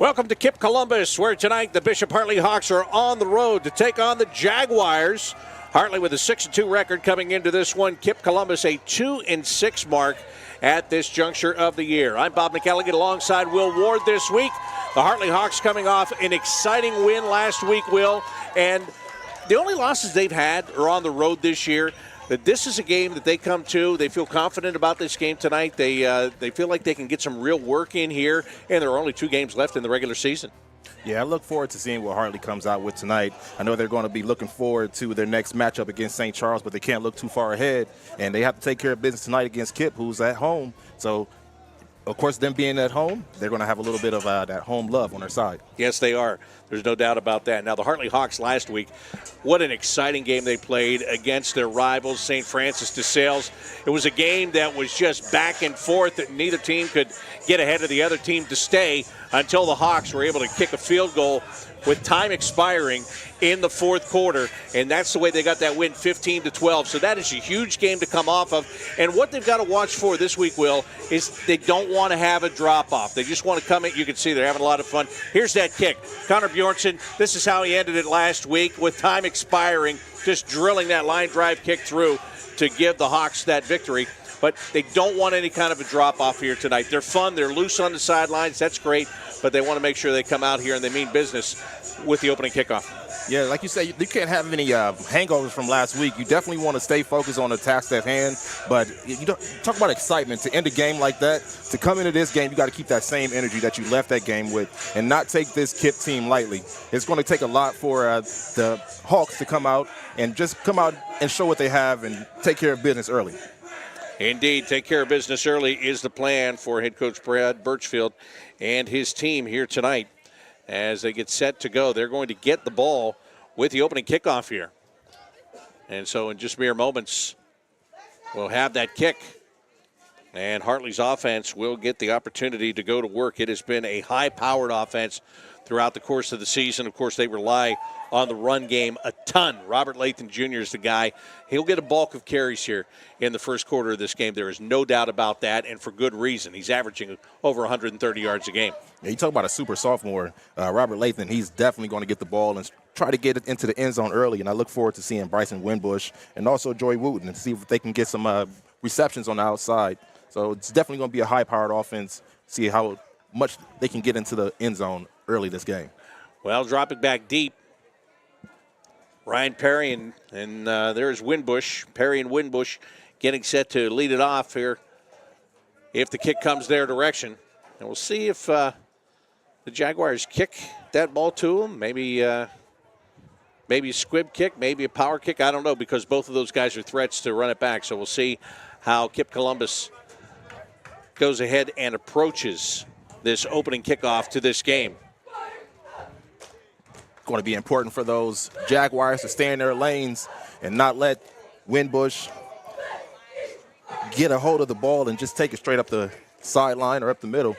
Welcome to Kipp Columbus, where tonight the Bishop Hartley Hawks are on the road to take on the Jaguars. Hartley with a 6-2 record coming into this one. Kipp Columbus a 2-6 mark at this juncture of the year. I'm Bob McElligott alongside Will Ward this week. The Hartley Hawks coming off an exciting win last week, Will, and the only losses they've had are on the road this year. That this is a game that they come to. They feel confident about this game tonight. They feel like they can get some real work in here, and there are only 2 games left in the regular season. Yeah, I look forward to seeing what Hartley comes out with tonight. I know they're going to be looking forward to their next matchup against St. Charles, but they can't look too far ahead, and they have to take care of business tonight against Kipp, who's at home. So, of course, them being at home, they're going to have a little bit of that home love on their side. Yes, they are. There's no doubt about that. Now, the Hartley Hawks last week, what an exciting game they played against their rivals, St. Francis de Sales. It was a game that was just back and forth, that neither team could get ahead of the other team to stay until the Hawks were able to kick a field goal with time expiring in the fourth quarter, and that's the way they got that win, 15-12. So that is a huge game to come off of. And what they've got to watch for this week, Will, is they don't want to have a drop-off. They just want to come in. You can see they're having a lot of fun. Here's that kick. Connor Bjornsson, this is how he ended it last week with time expiring, just drilling that line drive kick through to give the Hawks that victory. But they don't want any kind of a drop-off here tonight. They're fun. They're loose on the sidelines. That's great. But they want to make sure they come out here and they mean business with the opening kickoff. Yeah, like you said, you can't have any hangovers from last week. You definitely want to stay focused on the task at hand. But you don't talk about excitement to end a game like that. To come into this game, you got to keep that same energy that you left that game with and not take this Kipp team lightly. It's going to take a lot for the Hawks to come out and just come out and show what they have and take care of business early. Indeed, take care of business early is the plan for head coach Brad Birchfield and his team here tonight. As they get set to go, they're going to get the ball with the opening kickoff here. And so in just mere moments, we'll have that kick. And Hartley's offense will get the opportunity to go to work. It has been a high-powered offense throughout the course of the season. Of course, they rely on the run game a ton. Robert Lathan Jr. is the guy. He'll get a bulk of carries here in the first quarter of this game. There is no doubt about that, and for good reason. He's averaging over 130 yards a game. Yeah, you talk about a super sophomore, Robert Lathan. He's definitely going to get the ball and try to get it into the end zone early, and I look forward to seeing Bryson Winbush and also Joy Wooten and see if they can get some receptions on the outside. So it's definitely going to be a high-powered offense, see how much they can get into the end zone early this game. Well, drop it back deep. Ryan Perry and there's Winbush. Perry and Winbush getting set to lead it off here if the kick comes their direction. And we'll see if the Jaguars kick that ball to them. Maybe a squib kick, maybe a power kick. I don't know, because both of those guys are threats to run it back. So we'll see how Kipp Columbus goes ahead and approaches this opening kickoff to this game. Going to be important for those Jaguars to stay in their lanes and not let Winbush get a hold of the ball and just take it straight up the sideline or up the middle.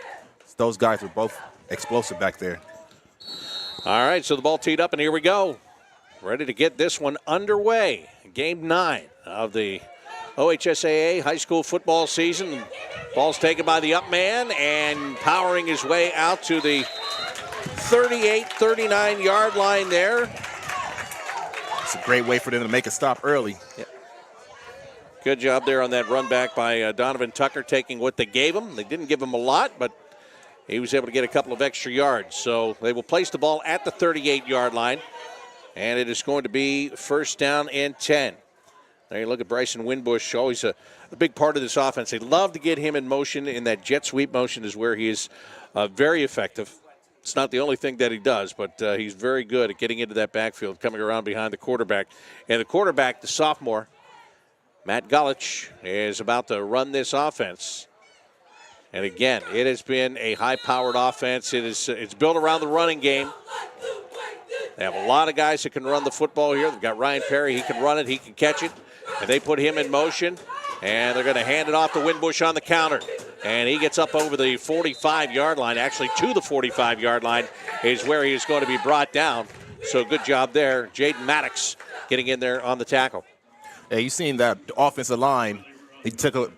Those guys are both explosive back there. All right, so the ball teed up, and here we go. Ready to get this one underway. Game 9 of the OHSAA high school football season. Ball's taken by the up man and powering his way out to the 38, 39-yard line there. It's a great way for them to make a stop early. Yeah. Good job there on that run back by Donovan Tucker, taking what they gave him. They didn't give him a lot, but he was able to get a couple of extra yards. So they will place the ball at the 38-yard line, and it is going to be first down and 10. There you look at Bryson Winbush, always a big part of this offense. They love to get him in motion, and that jet sweep motion is where he is very effective. It's not the only thing that he does, but he's very good at getting into that backfield, coming around behind the quarterback. And the quarterback, the sophomore, Matt Gulich, is about to run this offense. And again, it has been a high-powered offense. It's built around the running game. They have a lot of guys that can run the football here. They've got Ryan Perry. He can run it. He can catch it. And they put him in motion. And they're going to hand it off to Winbush on the counter. And he gets up over the 45-yard line. Actually, to the 45-yard line is where he is going to be brought down. So good job there. Jaden Maddox getting in there on the tackle. Yeah, you've seen that offensive line. He took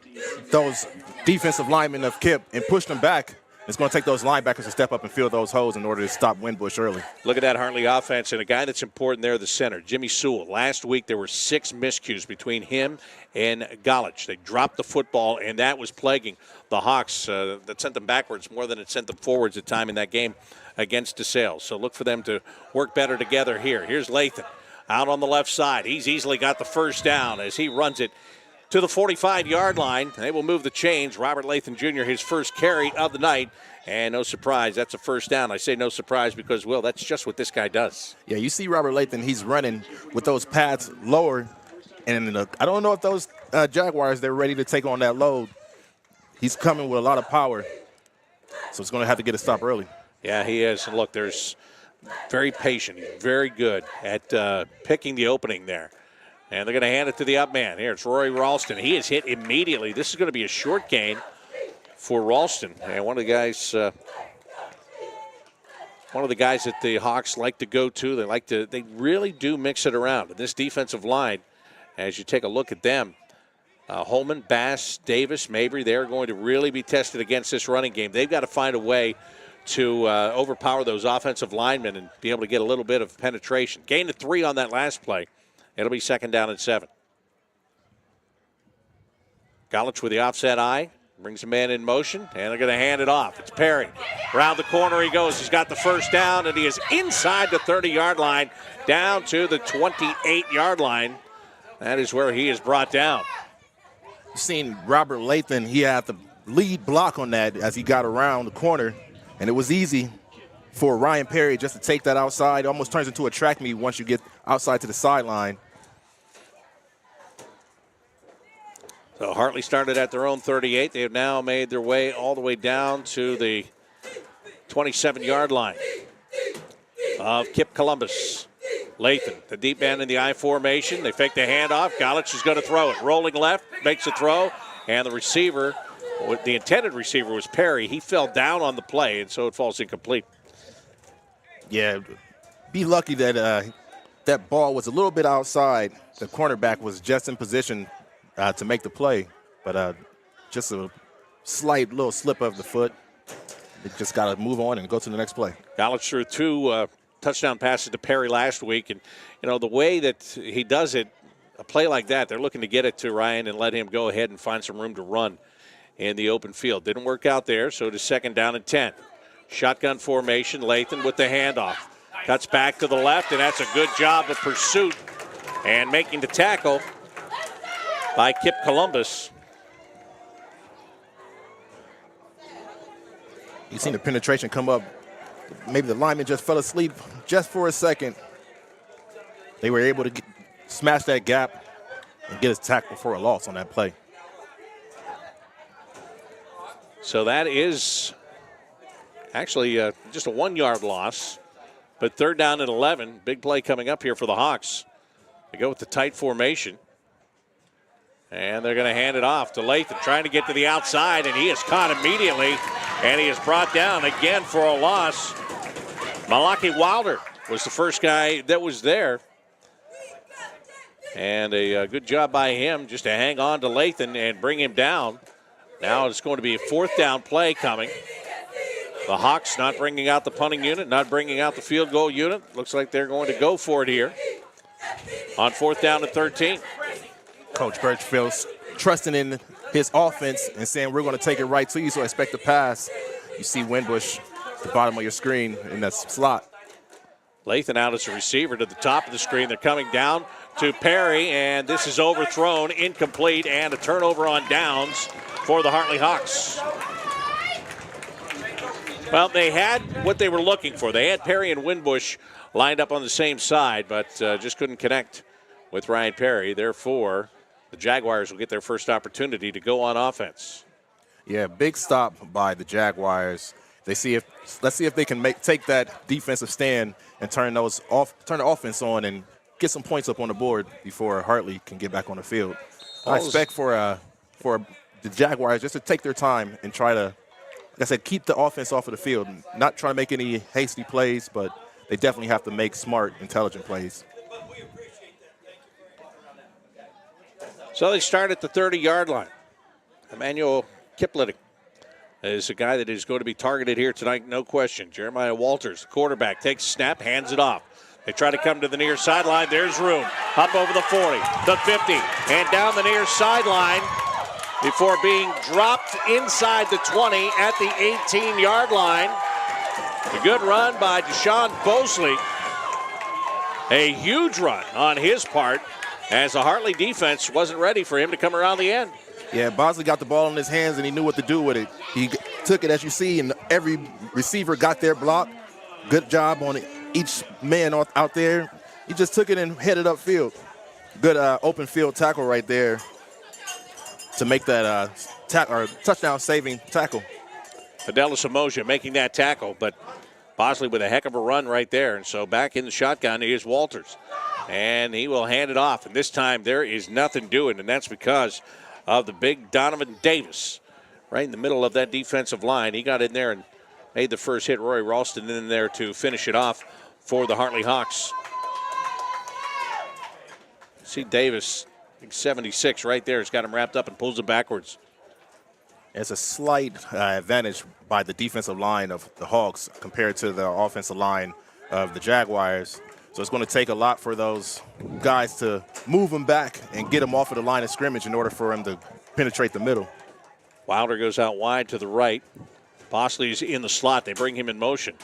those defensive linemen of Kipp and pushed them back It's going to take those linebackers to step up and fill those holes in order to stop Winbush early. Look at that Hartley offense, and a guy that's important there, the center, Jimmy Sewell. Last week there were 6 miscues between him and Gollich. They dropped the football, and that was plaguing the Hawks. That sent them backwards more than it sent them forwards at time in that game against DeSales. So look for them to work better together here. Here's Lathan out on the left side. He's easily got the first down as he runs it to the 45-yard line. They will move the chains. Robert Lathan Jr., his first carry of the night. And no surprise, that's a first down. I say no surprise because, Will, that's just what this guy does. Yeah, you see Robert Lathan, he's running with those pads lower. And I don't know if those Jaguars, they're ready to take on that load. He's coming with a lot of power. So it's going to have to get a stop early. Yeah, he is. And look, there's very patient. He's very good at picking the opening there. And they're going to hand it to the up man. Here, it's Rory Ralston. He is hit immediately. This is going to be a short gain for Ralston. And one of the guys that the Hawks like to go to. They really do mix it around. And this defensive line, as you take a look at them, Holman, Bass, Davis, Mabry, they're going to really be tested against this running game. They've got to find a way to overpower those offensive linemen and be able to get a little bit of penetration. Gain of 3 on that last play. It'll be 2nd down and 7. Gollich with the offset eye. Brings a man in motion, and they're going to hand it off. It's Perry. Around the corner he goes. He's got the first down, and he is inside the 30-yard line, down to the 28-yard line. That is where he is brought down. You've seen Robert Lathan, he had the lead block on that as he got around the corner, and it was easy for Ryan Perry just to take that outside. It almost turns into a track meet once you get outside to the sideline. So Hartley started at their own 38. They have now made their way all the way down to the 27-yard line of Kipp Columbus. Lathan, the deep end in the I formation. They fake the handoff. Gollich is going to throw it. Rolling left, makes a throw, and the receiver, the intended receiver was Perry. He fell down on the play, and so it falls incomplete. Yeah, be lucky that that ball was a little bit outside. The cornerback was just in position to make the play, but just a slight little slip of the foot. They just got to move on and go to the next play. Gollich threw 2 touchdown passes to Perry last week, and the way that he does it, a play like that, they're looking to get it to Ryan and let him go ahead and find some room to run in the open field. Didn't work out there, so it is 2nd down and 10. Shotgun formation, Lathan with the handoff. Cuts back to the left, and that's a good job of pursuit and making the tackle by Kipp Columbus. You've seen the penetration come up. Maybe the lineman just fell asleep just for a second. They were able to smash that gap and get his tackle for a loss on that play. So that is actually just a 1-yard loss, but 3rd down and 11. Big play coming up here for the Hawks. They go with the tight formation. And they're going to hand it off to Lathan, trying to get to the outside, and he is caught immediately, and he is brought down again for a loss. Malaki Wilder was the first guy that was there. And a good job by him just to hang on to Lathan and bring him down. Now it's going to be a 4th down play coming. The Hawks not bringing out the punting unit, not bringing out the field goal unit. Looks like they're going to go for it here on 4th down and 13. Coach Birchfield's trusting in his offense and saying, we're going to take it right to you, so expect the pass. You see Winbush at the bottom of your screen in that slot. Lathan out as a receiver to the top of the screen. They're coming down to Perry, and this is overthrown, incomplete, and a turnover on downs for the Hartley Hawks. Well, they had what they were looking for. They had Perry and Winbush lined up on the same side, but just couldn't connect with Ryan Perry. Therefore, the Jaguars will get their first opportunity to go on offense. Yeah, big stop by the Jaguars. Let's see if they can take that defensive stand and turn the offense on and get some points up on the board before Hartley can get back on the field. I expect for the Jaguars just to take their time and try to, like I said, keep the offense off of the field. Not trying to make any hasty plays, but they definitely have to make smart, intelligent plays. So they start at the 30-yard line. Emmanuel Kiplitting is a guy that is going to be targeted here tonight, no question. Jeremiah Walters, the quarterback, takes a snap, hands it off. They try to come to the near sideline. There's room. Up over the 40, the 50, and down the near sideline before being dropped inside the 20 at the 18-yard line. A good run by Deshaun Bosley. A huge run on his part as the Hartley defense wasn't ready for him to come around the end. Yeah, Bosley got the ball in his hands, and he knew what to do with it. He took it, as you see, and every receiver got their block. Good job on each man out there. He just took it and headed upfield. Good open field tackle right there to make that touchdown-saving tackle. Fidelis Emoja making that tackle, but Bosley with a heck of a run right there. And so back in the shotgun is Walters. And he will hand it off. And this time there is nothing doing, and that's because of the big Donovan Davis right in the middle of that defensive line. He got in there and made the first hit. Rory Ralston in there to finish it off for the Hartley Hawks. See Davis, I think 76 right there. Has got him wrapped up and pulls it backwards. It's a slight advantage by the defensive line of the Hawks compared to the offensive line of the Jaguars. So it's going to take a lot for those guys to move him back and get him off of the line of scrimmage in order for him to penetrate the middle. Wilder goes out wide to the right. Bosley's in the slot. They bring him in motion.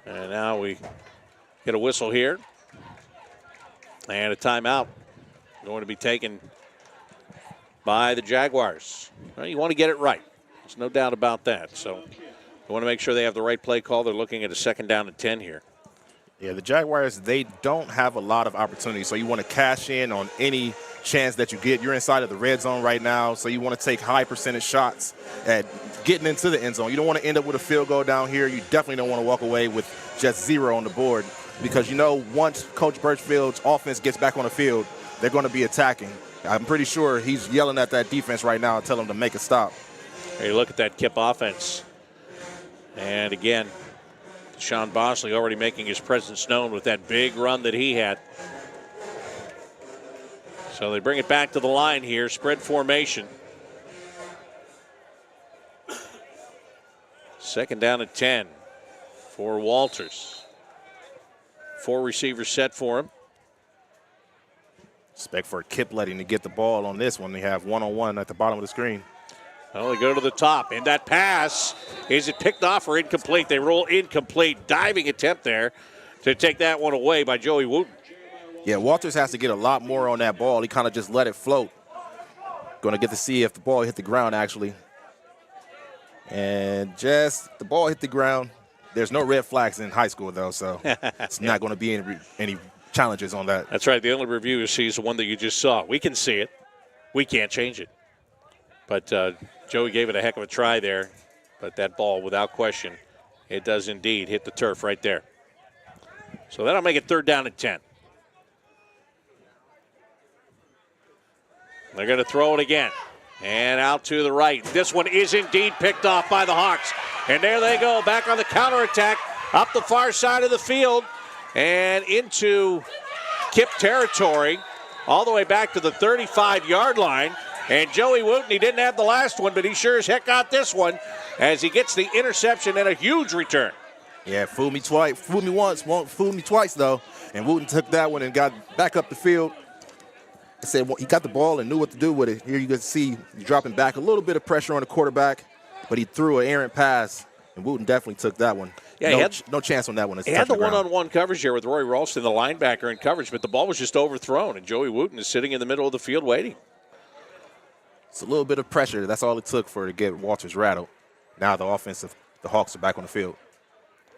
And now we get a whistle here. And a timeout going to be taken by the Jaguars. Well, you want to get it right. There's no doubt about that. So they want to make sure they have the right play call. They're looking at a 2nd down and 10 here. Yeah, the Jaguars, they don't have a lot of opportunities, so you want to cash in on any chance that you get. You're inside of the red zone right now, so you want to take high percentage shots at getting into the end zone. You don't want to end up with a field goal down here. You definitely don't want to walk away with just 0 on the board because, you know, once Coach Birchfield's offense gets back on the field, they're going to be attacking. I'm pretty sure he's yelling at that defense right now and telling them to make a stop. Hey, look at that Kipp offense. And again, Deshaun Bosley already making his presence known with that big run that he had. So they bring it back to the line here, spread formation. 2nd down and 10 for Walters. 4 receivers set for him. Expect for Kipp letting to get the ball on this one. They have one-on-one at the bottom of the screen. Well, they go to the top, and that pass, is it picked off or incomplete? They roll incomplete. Diving attempt there to take that one away by Joey Wooten. Yeah, Walters has to get a lot more on that ball. He kind of just let it float. Going to get to see if the ball hit the ground, actually. And just the ball hit the ground. There's no red flags in high school, though, so it's not going to be any challenges on that. That's right. The only review you see is the one that you just saw. We can see it. We can't change it. But Joey gave it a heck of a try there. But that ball, without question, it does indeed hit the turf right there. So that'll make it 3rd down and 10. They're going to throw it again. And out to the right. This one is indeed picked off by the Hawks. And there they go, back on the counterattack, up the far side of the field and into Kipp territory, all the way back to the 35-yard line. And Joey Wooten, he didn't have the last one, but he sure as heck got this one as he gets the interception and a huge return. Yeah, fooled me twice. Fooled me once, won't fool me twice, though. And Wooten took that one and got back up the field. I said he got the ball and knew what to do with it. Here you can see dropping back, a little bit of pressure on the quarterback, but he threw an errant pass, and Wooten definitely took that one. Yeah, no chance on that one. He had the one-on-one coverage here with Roy Ralston, the linebacker, in coverage, but the ball was just overthrown, and Joey Wooten is sitting in the middle of the field waiting. It's a little bit of pressure. That's all it took to get Walters rattled. Now the Hawks are back on the field.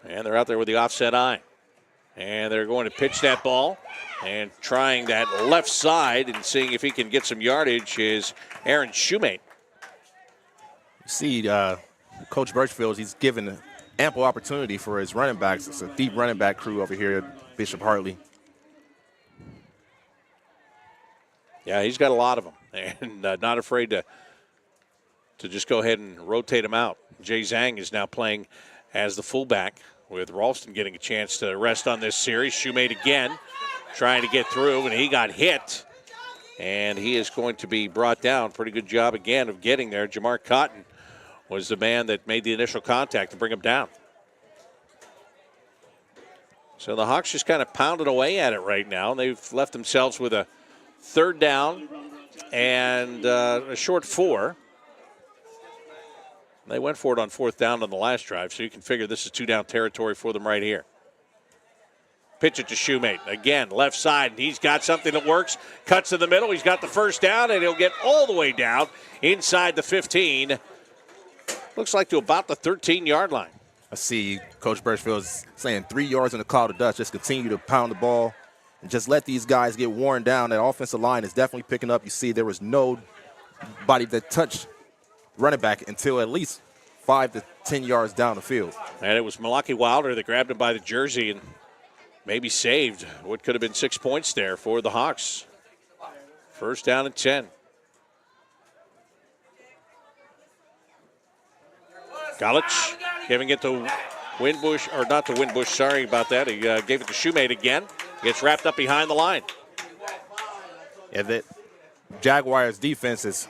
And they're out there with the offset eye. And they're going to pitch that ball. And trying that left side and seeing if he can get some yardage is Aaron Shoemate. You see, Coach Birchfield, he's given ample opportunity for his running backs. It's a deep running back crew over here at Bishop Hartley. Yeah, he's got a lot of them. And not afraid to just go ahead and rotate him out. Jay Zhang is now playing as the fullback with Ralston getting a chance to rest on this series. Shoemate again trying to get through, and he got hit And he is going to be brought down. Pretty good job again of getting there. Jamar Cotton was the man that made the initial contact to bring him down. So the Hawks just kind of pounded away at it right now. They've left themselves with a 3rd down and a short 4. They went for it on 4th down on the last drive, so you can figure this is 2-down territory for them right here. Pitch it to Shoemate. Again, left side, and he's got something that works. Cuts to the middle. He's got the 1st down, and he'll get all the way down inside the 15. Looks like to about the 13-yard line. I see Coach Birchfield is saying 3 yards in the cloud of dust. Just continue to pound the ball and just let these guys get worn down. That offensive line is definitely picking up. You see there was nobody that touched running back until at least 5 to 10 yards down the field. And it was Malaki Wilder that grabbed him by the jersey and maybe saved what could have been 6 points there for the Hawks. 1st down and 10. Galich giving it to Winbush, or not to Winbush, sorry about that. He gave it to Shoemate again. Gets wrapped up behind the line. Yeah, that Jaguars defense is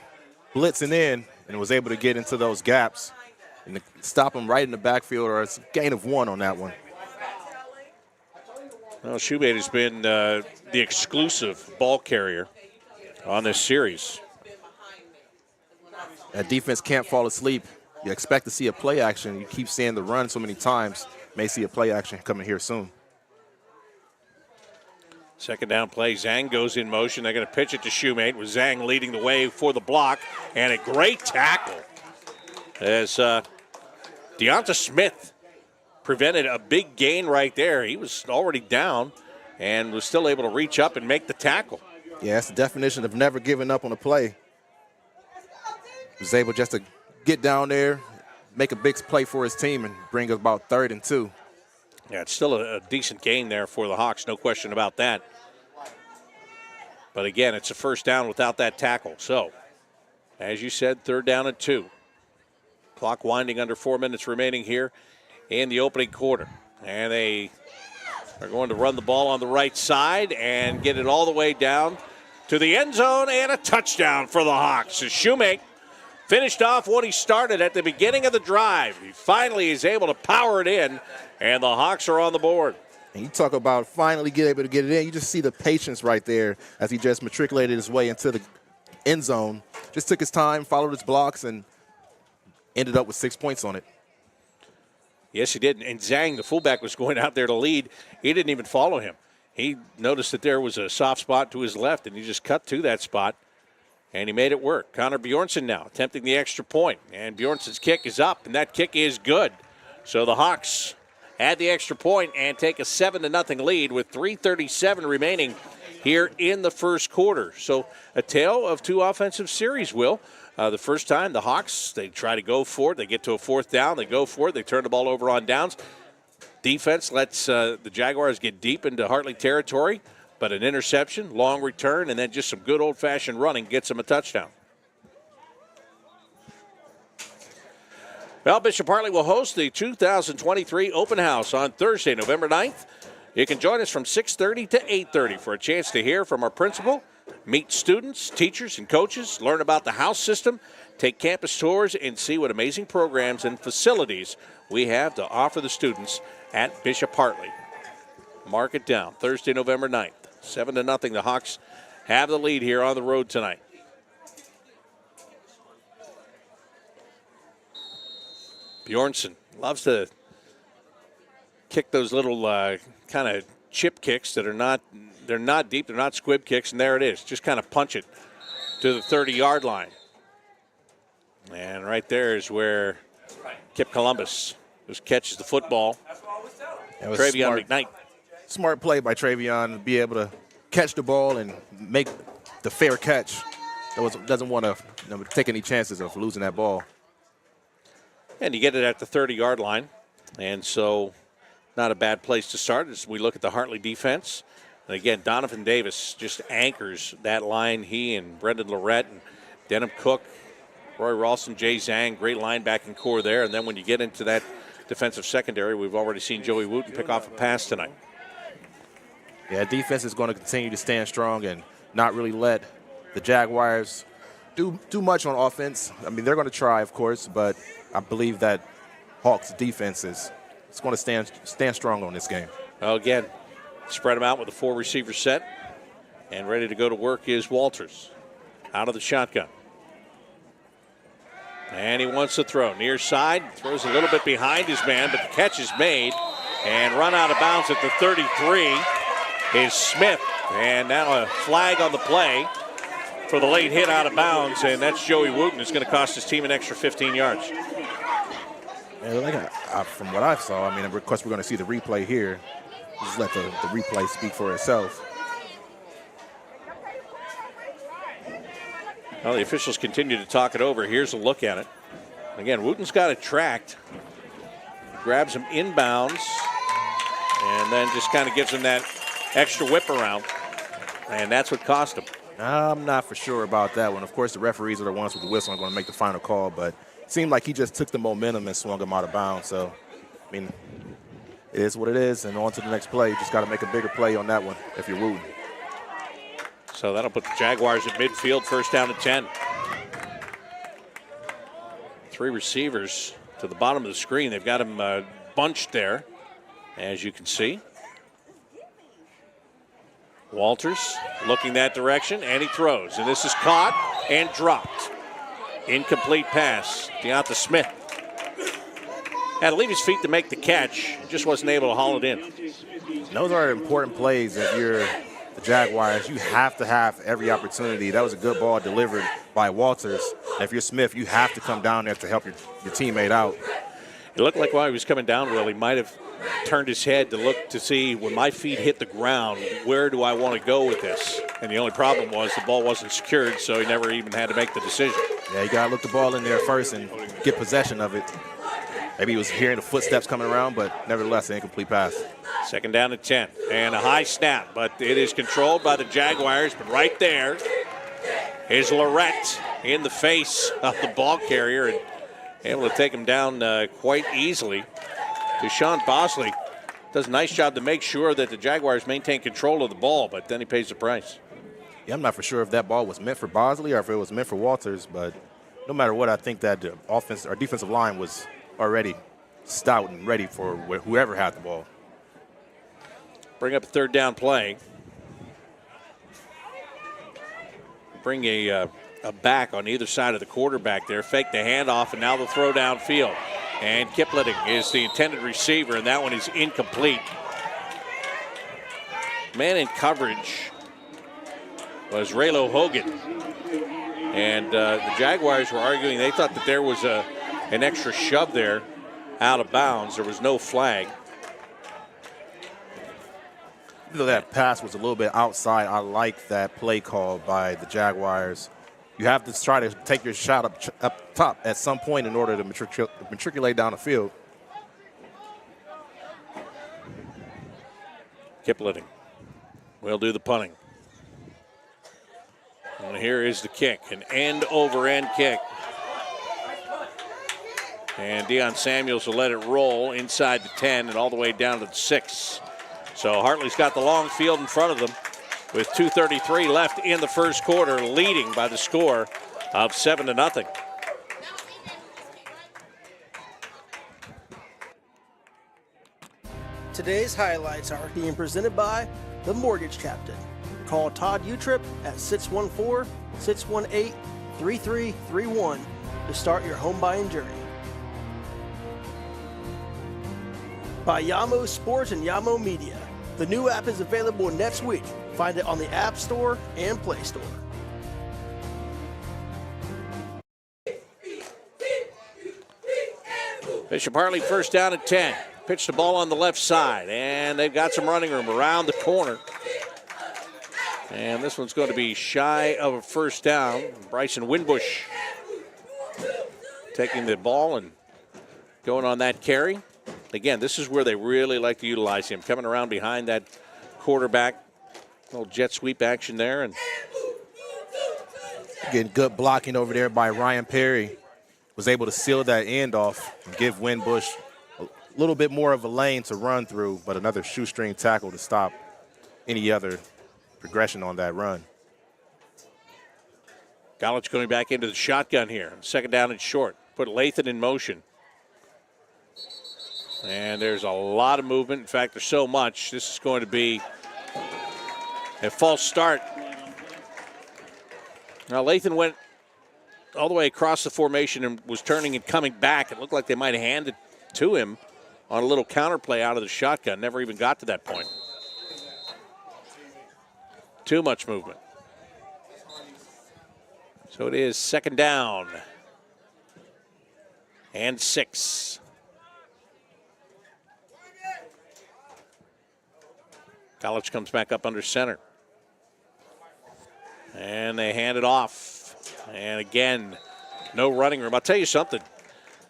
blitzing in and was able to get into those gaps and stop them right in the backfield, or it's a gain of 1 on that one. Well, Shoemate has been the exclusive ball carrier on this series. That defense can't fall asleep. You expect to see a play action. You keep seeing the run so many times. May see a play action coming here soon. 2nd down play. Zhang goes in motion. They're going to pitch it to Shoemate with Zhang leading the way for the block. And a great tackle as Deonta Smith prevented a big gain right there. He was already down and was still able to reach up and make the tackle. Yeah, that's the definition of never giving up on a play. He was able just to get down there, make a big play for his team, and bring us about 3rd and 2. Yeah, it's still a decent gain there for the Hawks, no question about that. But again, it's a 1st down without that tackle. So, as you said, 3rd down and 2. Clock winding under 4 minutes remaining here in the opening quarter. And they are going to run the ball on the right side and get it all the way down to the end zone, and a touchdown for the Hawks. So Shoemate finished off what he started at the beginning of the drive. He finally is able to power it in, and the Hawks are on the board. And you talk about finally able to get it in. You just see the patience right there as he just matriculated his way into the end zone. Just took his time, followed his blocks, and ended up with 6 points on it. Yes, he did. And Zhang, the fullback, was going out there to lead. He didn't even follow him. He noticed that there was a soft spot to his left, and he just cut to that spot. And he made it work. Connor Bjornsson now attempting the extra point. And Bjornsson's kick is up, and that kick is good. So the Hawks add the extra point and take a 7-0 lead with 3:37 remaining here in the first quarter. So a tale of 2 offensive series, Will. The first time, the Hawks, they try to go for it. They get to a 4th down. They go for it. They turn the ball over on downs. Defense lets the Jaguars get deep into Hartley territory. But an interception, long return, and then just some good old-fashioned running gets them a touchdown. Well, Bishop Hartley will host the 2023 Open House on Thursday, November 9th. You can join us from 6:30 to 8:30 for a chance to hear from our principal, meet students, teachers, and coaches, learn about the house system, take campus tours, and see what amazing programs and facilities we have to offer the students at Bishop Hartley. Mark it down, Thursday, November 9th. 7-0. The Hawks have the lead here on the road tonight. Bjornsson loves to kick those little kind of chip kicks that are not deep, they're not squib kicks, and there it is. Just kind of punch it to the 30-yard line. And right there is where Kipp Columbus just catches the football. Travion McKnight. Smart play by Travion to be able to catch the ball and make the fair catch. Doesn't want to take any chances of losing that ball. And you get it at the 30-yard line. And so not a bad place to start as we look at the Hartley defense. And again, Donovan Davis just anchors that line. He and Brendan Lorette and Denham Cook, Roy Ralston, Jay Zhang, great linebacking core there. And then when you get into that defensive secondary, we've already seen Joey Wooten pick off a pass tonight. Yeah, defense is going to continue to stand strong and not really let the Jaguars do much on offense. I mean, they're going to try, of course, but I believe that Hawks defense is going to stand strong on this game. Well, again, spread them out with a 4-receiver set. And ready to go to work is Walters. Out of the shotgun. And he wants to throw. Near side, throws a little bit behind his man, but the catch is made. And run out of bounds at the 33 is Smith. And now a flag on the play for the late hit out of bounds. And that's Joey Wooten. It's going to cost his team an extra 15 yards. And from what I saw, I mean, of course, we're going to see the replay here. Just let the replay speak for itself. Well, the officials continue to talk it over. Here's a look at it. Again, Wooten's got it tracked. Grabs him inbounds. And then just kind of gives him that extra whip around. And that's what cost him. I'm not for sure about that one. Of course, the referees are the ones with the whistle are going to make the final call, but it seemed like he just took the momentum and swung him out of bounds. So, I mean, it is what it is, and on to the next play. You just got to make a bigger play on that one if you're Wooten. So that'll put the Jaguars at midfield, first down and 10. 3 receivers to the bottom of the screen. They've got him bunched there, as you can see. Walters looking that direction, and he throws. And this is caught and dropped. Incomplete pass. Deonta Smith had to leave his feet to make the catch. Just wasn't able to haul it in. Those are important plays if you're the Jaguars. You have to have every opportunity. That was a good ball delivered by Walters. And if you're Smith, you have to come down there to help your teammate out. It looked like while he was coming down, Will, he might have turned his head to look to see when my feet hit the ground, where do I want to go with this? And the only problem was the ball wasn't secured, so he never even had to make the decision. Yeah, you got to look the ball in there first and get possession of it. Maybe he was hearing the footsteps coming around, but nevertheless, an incomplete pass. Second down and 10. And a high snap, but it is controlled by the Jaguars. But right there is Lorette in the face of the ball carrier and able to take him down quite easily. Deshaun Bosley does a nice job to make sure that the Jaguars maintain control of the ball, but then he pays the price. Yeah, I'm not for sure if that ball was meant for Bosley or if it was meant for Walters, but no matter what, I think that the offense or defensive line was already stout and ready for whoever had the ball. Bring up a third down play. Bring a back on either side of the quarterback there. Fake the handoff, and now the throw downfield. And Kipp is the intended receiver, and that one is incomplete. Man in coverage was Raylo Hogan. And the Jaguars were arguing they thought that there was an extra shove there out of bounds. There was no flag. Even though that pass was a little bit outside, I like that play call by the Jaguars. You have to try to take your shot up top at some point in order to matriculate down the field. Kipp will do the punting. And here is the kick, an end-over-end kick. And Deion Samuels will let it roll inside the 10 and all the way down to the 6. So Hartley's got the long field in front of them with 2:33 left in the first quarter, leading by the score of 7-0. Today's highlights are being presented by the Mortgage Captain. Call Todd Utrip at 614-618-3331 to start your home buying journey. By Yamo Sports and Yamo Media. The new app is available next week. Find it on the App Store and Play Store. Bishop Hartley first down at 10. Pitch the ball on the left side, and they've got some running room around the corner. And this one's going to be shy of a first down. Bryson Winbush taking the ball and going on that carry. Again, this is where they really like to utilize him, coming around behind that quarterback. Little jet sweep action there. And getting good blocking over there by Ryan Perry. Was able to seal that end off and give Winbush a little bit more of a lane to run through, but another shoestring tackle to stop any other progression on that run. College going back into the shotgun here. Second down and short. Put Lathan in motion. And there's a lot of movement. In fact, there's so much. This is going to be a false start. Now, Lathan went all the way across the formation and was turning and coming back. It looked like they might have handed it to him on a little counterplay out of the shotgun. Never even got to that point. Too much movement. So it is second down and 6. College comes back up under center. And they hand it off. And again, no running room. I'll tell you something.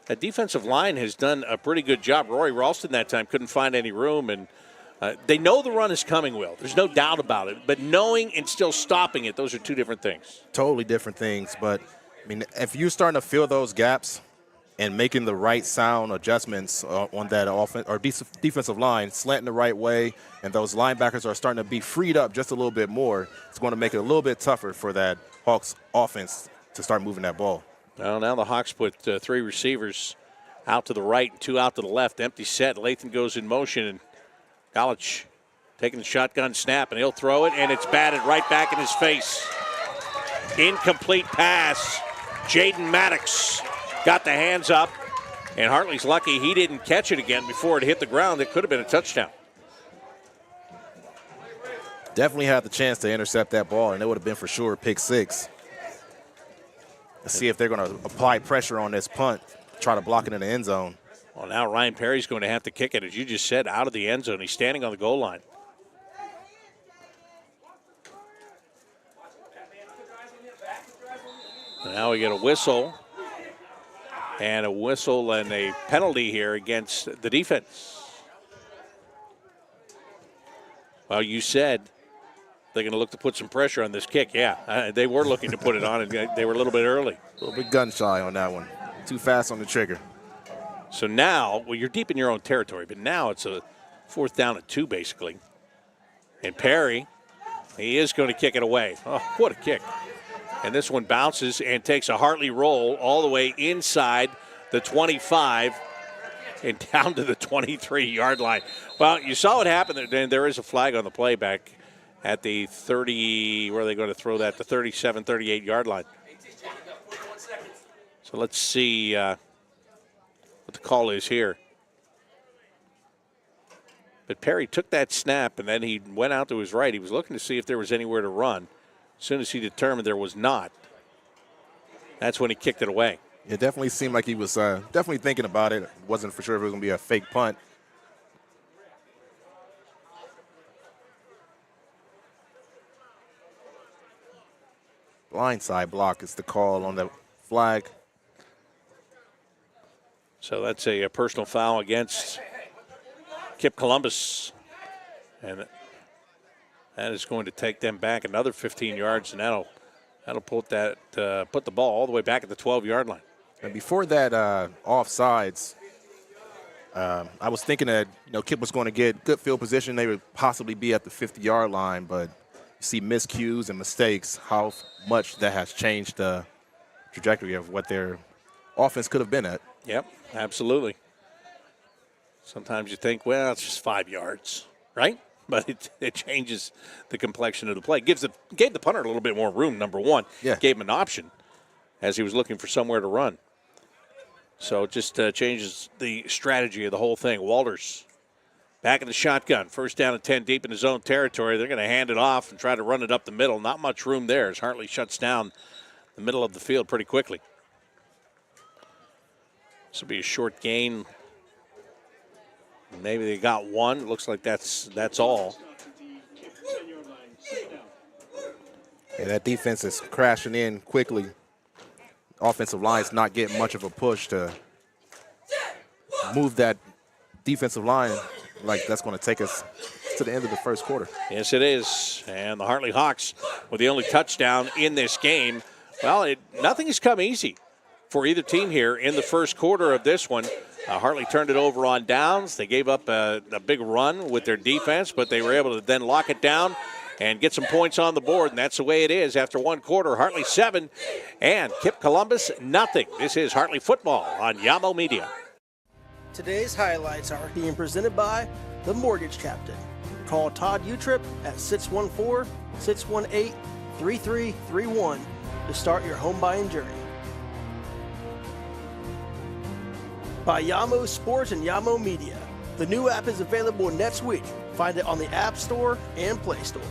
That defensive line has done a pretty good job. Rory Ralston that time couldn't find any room. And they know the run is coming, Will. There's no doubt about it. But knowing and still stopping it, those are two different things. Totally different things. But, I mean, if you're starting to fill those gaps and making the right sound adjustments on that offense or defensive line, slanting the right way, and those linebackers are starting to be freed up just a little bit more, it's going to make it a little bit tougher for that Hawks offense to start moving that ball. Well, now the Hawks put 3 receivers out to the right and 2 out to the left. Empty set. Lathan goes in motion, and College taking the shotgun snap, and he'll throw it, and it's batted right back in his face. Incomplete pass. Jaden Maddox got the hands up, and Hartley's lucky he didn't catch it again before it hit the ground. It could have been a touchdown. Definitely had the chance to intercept that ball, and it would have been for sure pick 6. Let's see if they're going to apply pressure on this punt, try to block it in the end zone. Well, now Ryan Perry's going to have to kick it, as you just said, out of the end zone. He's standing on the goal line. Now we get a whistle. And a whistle and a penalty here against the defense. Well, you said they're going to look to put some pressure on this kick. Yeah, they were looking to put it on, and they were a little bit early. A little bit gun shy on that one. Too fast on the trigger. So now, well, you're deep in your own territory, but now it's a 4th down and 2, basically. And Perry, he is going to kick it away. Oh, what a kick. And this one bounces and takes a Hartley roll all the way inside the 25 and down to the 23-yard line. Well, you saw what happened. There is a flag on the play back at the 30, where are they going to throw that? The 37, 38-yard line. So let's see what the call is here. But Perry took that snap, and then he went out to his right. He was looking to see if there was anywhere to run. As soon as he determined there was not, that's when he kicked it away. It definitely seemed like he was definitely thinking about it. Wasn't for sure if it was going to be a fake punt. Blindside block is the call on the flag. So that's a personal foul against Kipp Columbus. And that is going to take them back another 15 yards, and that'll put the ball all the way back at the 12-yard line. And before that offsides, I was thinking that Kipp was going to get good field position. They would possibly be at the 50-yard line, but you see miscues and mistakes, how much that has changed the trajectory of what their offense could have been at. Yep, absolutely. Sometimes you think, well, it's just 5 yards, right? But it changes the complexion of the play. Gave the punter a little bit more room, number one. Yeah. Gave him an option as he was looking for somewhere to run. So it just changes the strategy of the whole thing. Walters back in the shotgun. 1st down and 10 deep in his own territory. They're going to hand it off and try to run it up the middle. Not much room there as Hartley shuts down the middle of the field pretty quickly. This will be a short gain. Maybe they got one. It looks like that's all. Yeah, that defense is crashing in quickly. Offensive line's not getting much of a push to move that defensive line. Like that's going to take us to the end of the first quarter. Yes, it is. And the Hartley Hawks with the only touchdown in this game. Well, nothing has come easy for either team here in the first quarter of this one. Hartley turned it over on downs. They gave up a big run with their defense, but they were able to then lock it down and get some points on the board, and that's the way it is after one quarter. Hartley 7 and Kipp Columbus nothing. This is Hartley football on Yamo Media. Today's highlights are being presented by The Mortgage Captain. Call Todd Utrip at 614-618-3331 to start your home buying journey. By Yamo Sports and Yamo Media. The new app is available next week. Find it on the App Store and Play Store.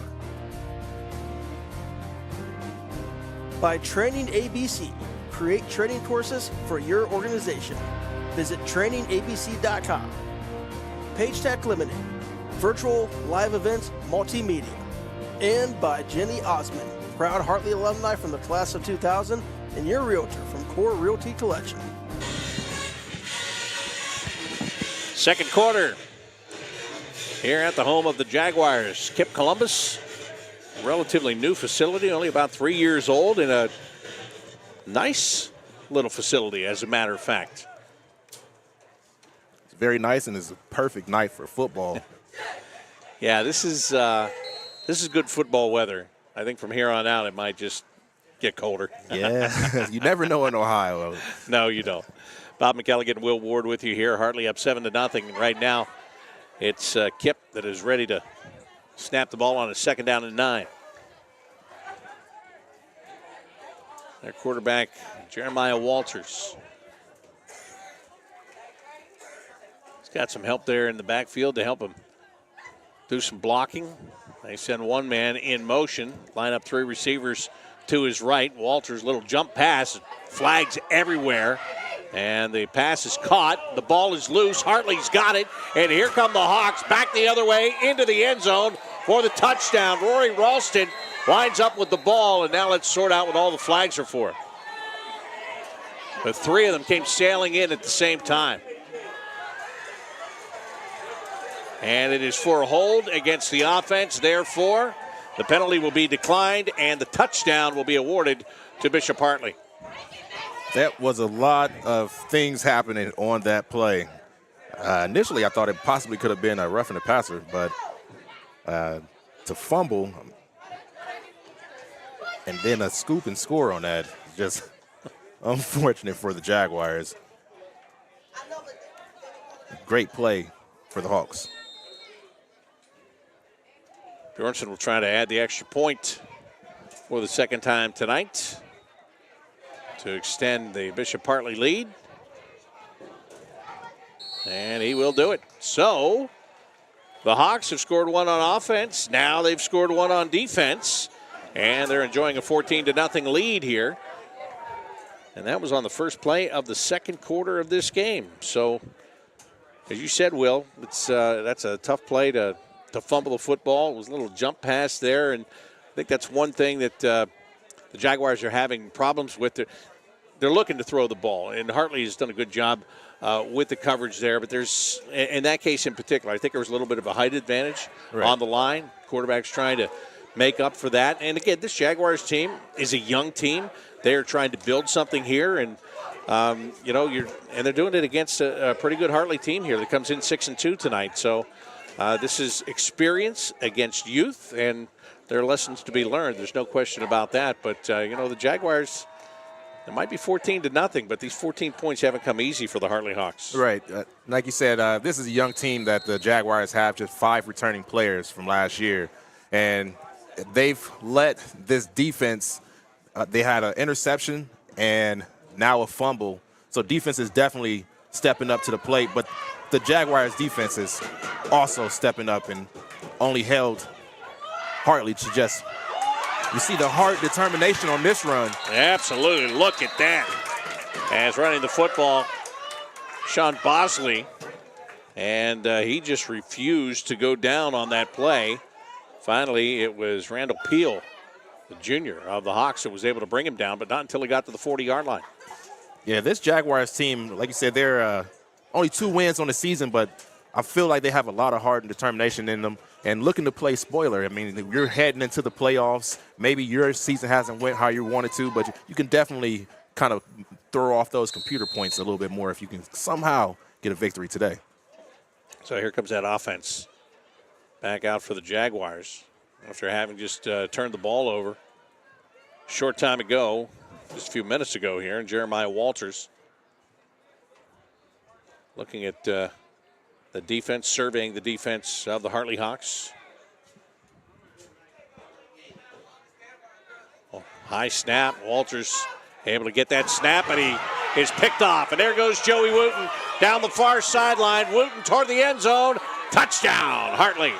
By Training ABC. Create training courses for your organization. Visit trainingabc.com. Page Tech Limited. Virtual live events multimedia. And by Jenny Osmond, proud Hartley alumni from the class of 2000 and your realtor from Core Realty Collection. Second quarter here at the home of the Jaguars. Kipp Columbus, relatively new facility, only about 3 years old, in a nice little facility, as a matter of fact. It's very nice, and it's a perfect night for football. Yeah, this is good football weather. I think from here on out it might just get colder. Yeah, you never know in Ohio. No, you don't. Bob McElligott and Will Ward with you here. Hartley up 7-0. Right now, it's Kipp that is ready to snap the ball on a 2nd down and 9. Their quarterback, Jeremiah Walters. He's got some help there in the backfield to help him do some blocking. They send one man in motion, line up 3 receivers to his right. Walters' little jump pass, flags everywhere. And the pass is caught. The ball is loose. Hartley's got it. And here come the Hawks back the other way into the end zone for the touchdown. Rory Ralston winds up with the ball. And now let's sort out what all the flags are for. The 3 of them came sailing in at the same time. And it is for a hold against the offense. Therefore, the penalty will be declined and the touchdown will be awarded to Bishop Hartley. That was a lot of things happening on that play. Initially, I thought it possibly could have been a roughing the passer, but to fumble and then a scoop and score on that, just unfortunate for the Jaguars. Great play for the Hawks. Bjornsson will try to add the extra point for the 2nd time tonight to extend the Bishop Hartley lead. And he will do it. So the Hawks have scored 1 on offense. Now they've scored 1 on defense. And they're enjoying a 14-0 lead here. And that was on the first play of the 2nd quarter of this game. So, as you said, Will, it's that's a tough play to fumble the football. It was a little jump pass there. And I think that's one thing that the Jaguars are having problems with. They're looking to throw the ball, and Hartley has done a good job with the coverage there. But there's, in that case in particular, I think there was a little bit of a height advantage on the line. Quarterback's trying to make up for that. And again, this Jaguars team is a young team. They're trying to build something here, and and they're doing it against a pretty good Hartley team here that comes in 6-2 tonight. So this is experience against youth, and there are lessons to be learned. There's no question about that. But the Jaguars. It might be 14-0, but these 14 points haven't come easy for the Hartley Hawks. Right. Like you said, this is a young team that the Jaguars have, just 5 returning players from last year. And they've let this defense, they had an interception and now a fumble. So defense is definitely stepping up to the plate. But the Jaguars defense is also stepping up and only held Hartley to just – you see the heart determination on this run. Absolutely. Look at that. As running the football, Sean Bosley. And he just refused to go down on that play. Finally, it was Randall Peel, the junior of the Hawks, that was able to bring him down, but not until he got to the 40-yard line. Yeah, this Jaguars team, like you said, they're only 2 wins on the season, but I feel like they have a lot of heart and determination in them. And looking to play spoiler. I mean, you're heading into the playoffs. Maybe your season hasn't went how you wanted to, but you can definitely kind of throw off those computer points a little bit more if you can somehow get a victory today. So here comes that offense back out for the Jaguars. after having just turned the ball over a short time ago, just a few minutes ago here, and Jeremiah Walters looking at the defense, surveying the defense of the Hartley Hawks. Oh, high snap. Walters able to get that snap, and he is picked off. And there goes Joey Wooten down the far sideline. Wooten toward the end zone. Touchdown, Hartley.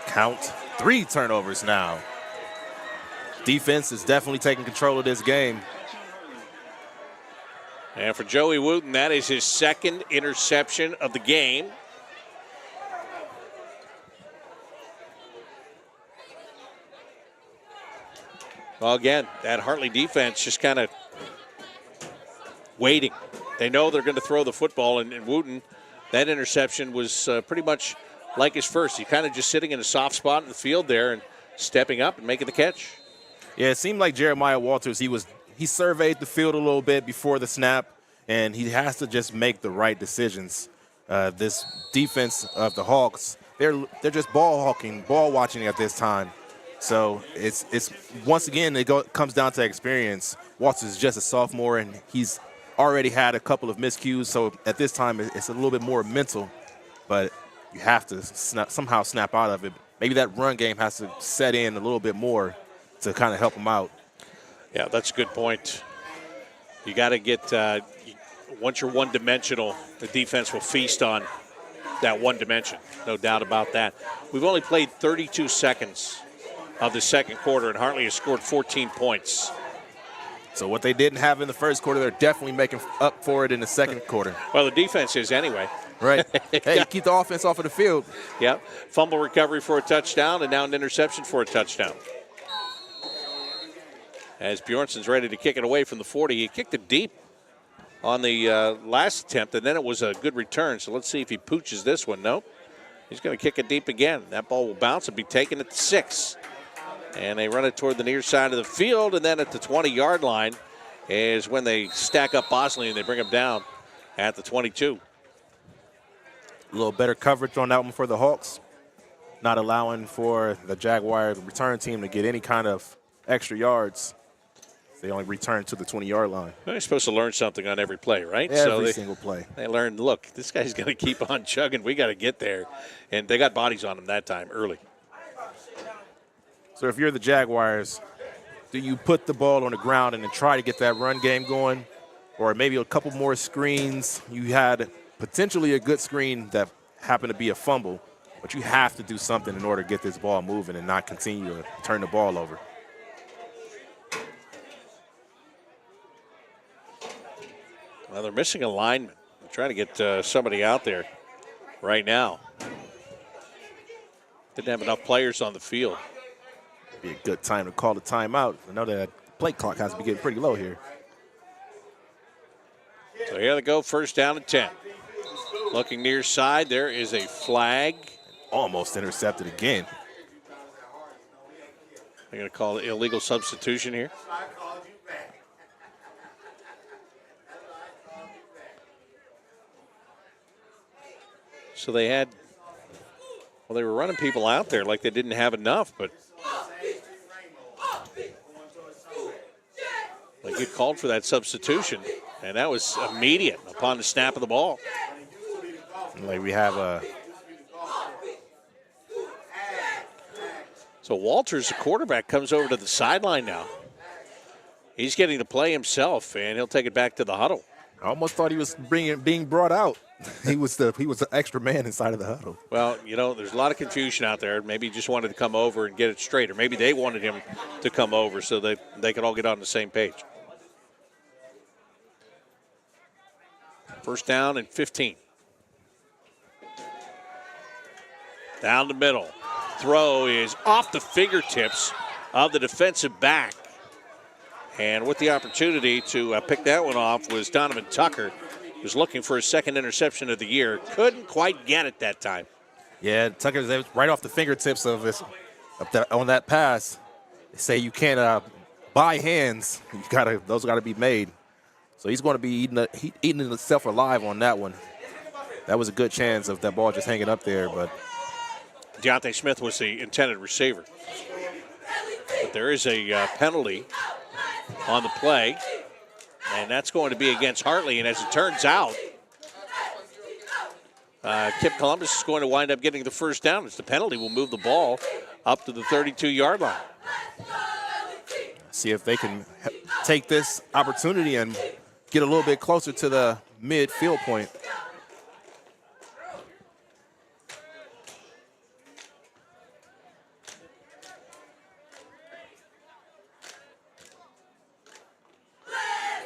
Count 3 turnovers now. Defense is definitely taking control of this game. And for Joey Wooten, that is his second interception of the game. Well, again, that Hartley defense just kind of waiting. They know they're going to throw the football, and Wooten, that interception was pretty much like his first. He kind of just sitting in a soft spot in the field there and stepping up and making the catch. Yeah, it seemed like Jeremiah Walters, he surveyed the field a little bit before the snap, and he has to just make the right decisions. This defense of the Hawks, they're just ball hawking, ball watching at this time. So it's once again, comes down to experience. Walters is just a sophomore, and he's already had a couple of miscues. So at this time, it's a little bit more mental, but you have to somehow snap out of it. Maybe that run game has to set in a little bit more to kind of help him out. Yeah, that's a good point. You got to get, once you're one-dimensional, the defense will feast on that one dimension, no doubt about that. We've only played 32 seconds of the second quarter, and Hartley has scored 14 points. So what they didn't have in the first quarter, they're definitely making up for it in the second quarter. Well, the defense is anyway. Right. Hey, you keep the offense off of the field. Yep. Fumble recovery for a touchdown, and now an interception for a touchdown. As Bjornson's ready to kick it away from the 40. He kicked it deep on the last attempt, and then it was a good return. So let's see if he pooches this one. Nope. He's going to kick it deep again. That ball will bounce and be taken at the 6. And they run it toward the near side of the field, and then at the 20-yard line is when they stack up Bosley and they bring him down at the 22. A little better coverage on that one for the Hawks, not allowing for the Jaguar return team to get any kind of extra yards. They only return to the 20-yard line. They're supposed to learn something on every play, right? Every single play. They learned, look, this guy's going to keep on chugging. We got to get there. And they got bodies on him that time early. So if you're the Jaguars, do you put the ball on the ground and then try to get that run game going? Or maybe a couple more screens? You had potentially a good screen that happened to be a fumble, but you have to do something in order to get this ball moving and not continue to turn the ball over. Well, they're missing a lineman. They're trying to get somebody out there right now. Didn't have enough players on the field. Be a good time to call the timeout. I know that play clock has to be getting pretty low here. So here they go, first down and 10. Looking near side, there is a flag. Almost intercepted again. They're going to call it illegal substitution here. So they had, well, they were running people out there like they didn't have enough, but they get called for that substitution, and that was immediate upon the snap of the ball. Like we have a. So Walters, the quarterback, comes over to the sideline now. He's getting to play himself, and he'll take it back to the huddle. I almost thought he was being brought out. He was the extra man inside of the huddle. Well, you know, there's a lot of confusion out there. Maybe he just wanted to come over and get it straight, or maybe they wanted him to come over so that they could all get on the same page. First down and 15. Down the middle. Throw is off the fingertips of the defensive back. And with the opportunity to pick that one off was Donovan Tucker, who's looking for his second interception of the year. Couldn't quite get it that time. Yeah, Tucker's right off the fingertips of this on that pass. They say you can't buy hands. Those got to be made. So he's going to be eating himself alive on that one. That was a good chance of that ball just hanging up there, but Deontay Smith was the intended receiver. But there is a penalty on the play, and that's going to be against Hartley. And as it turns out, Kipp Columbus is going to wind up getting the first down. It's the penalty will move the ball up to the 32-yard line. See if they can take this opportunity and get a little bit closer to the midfield point.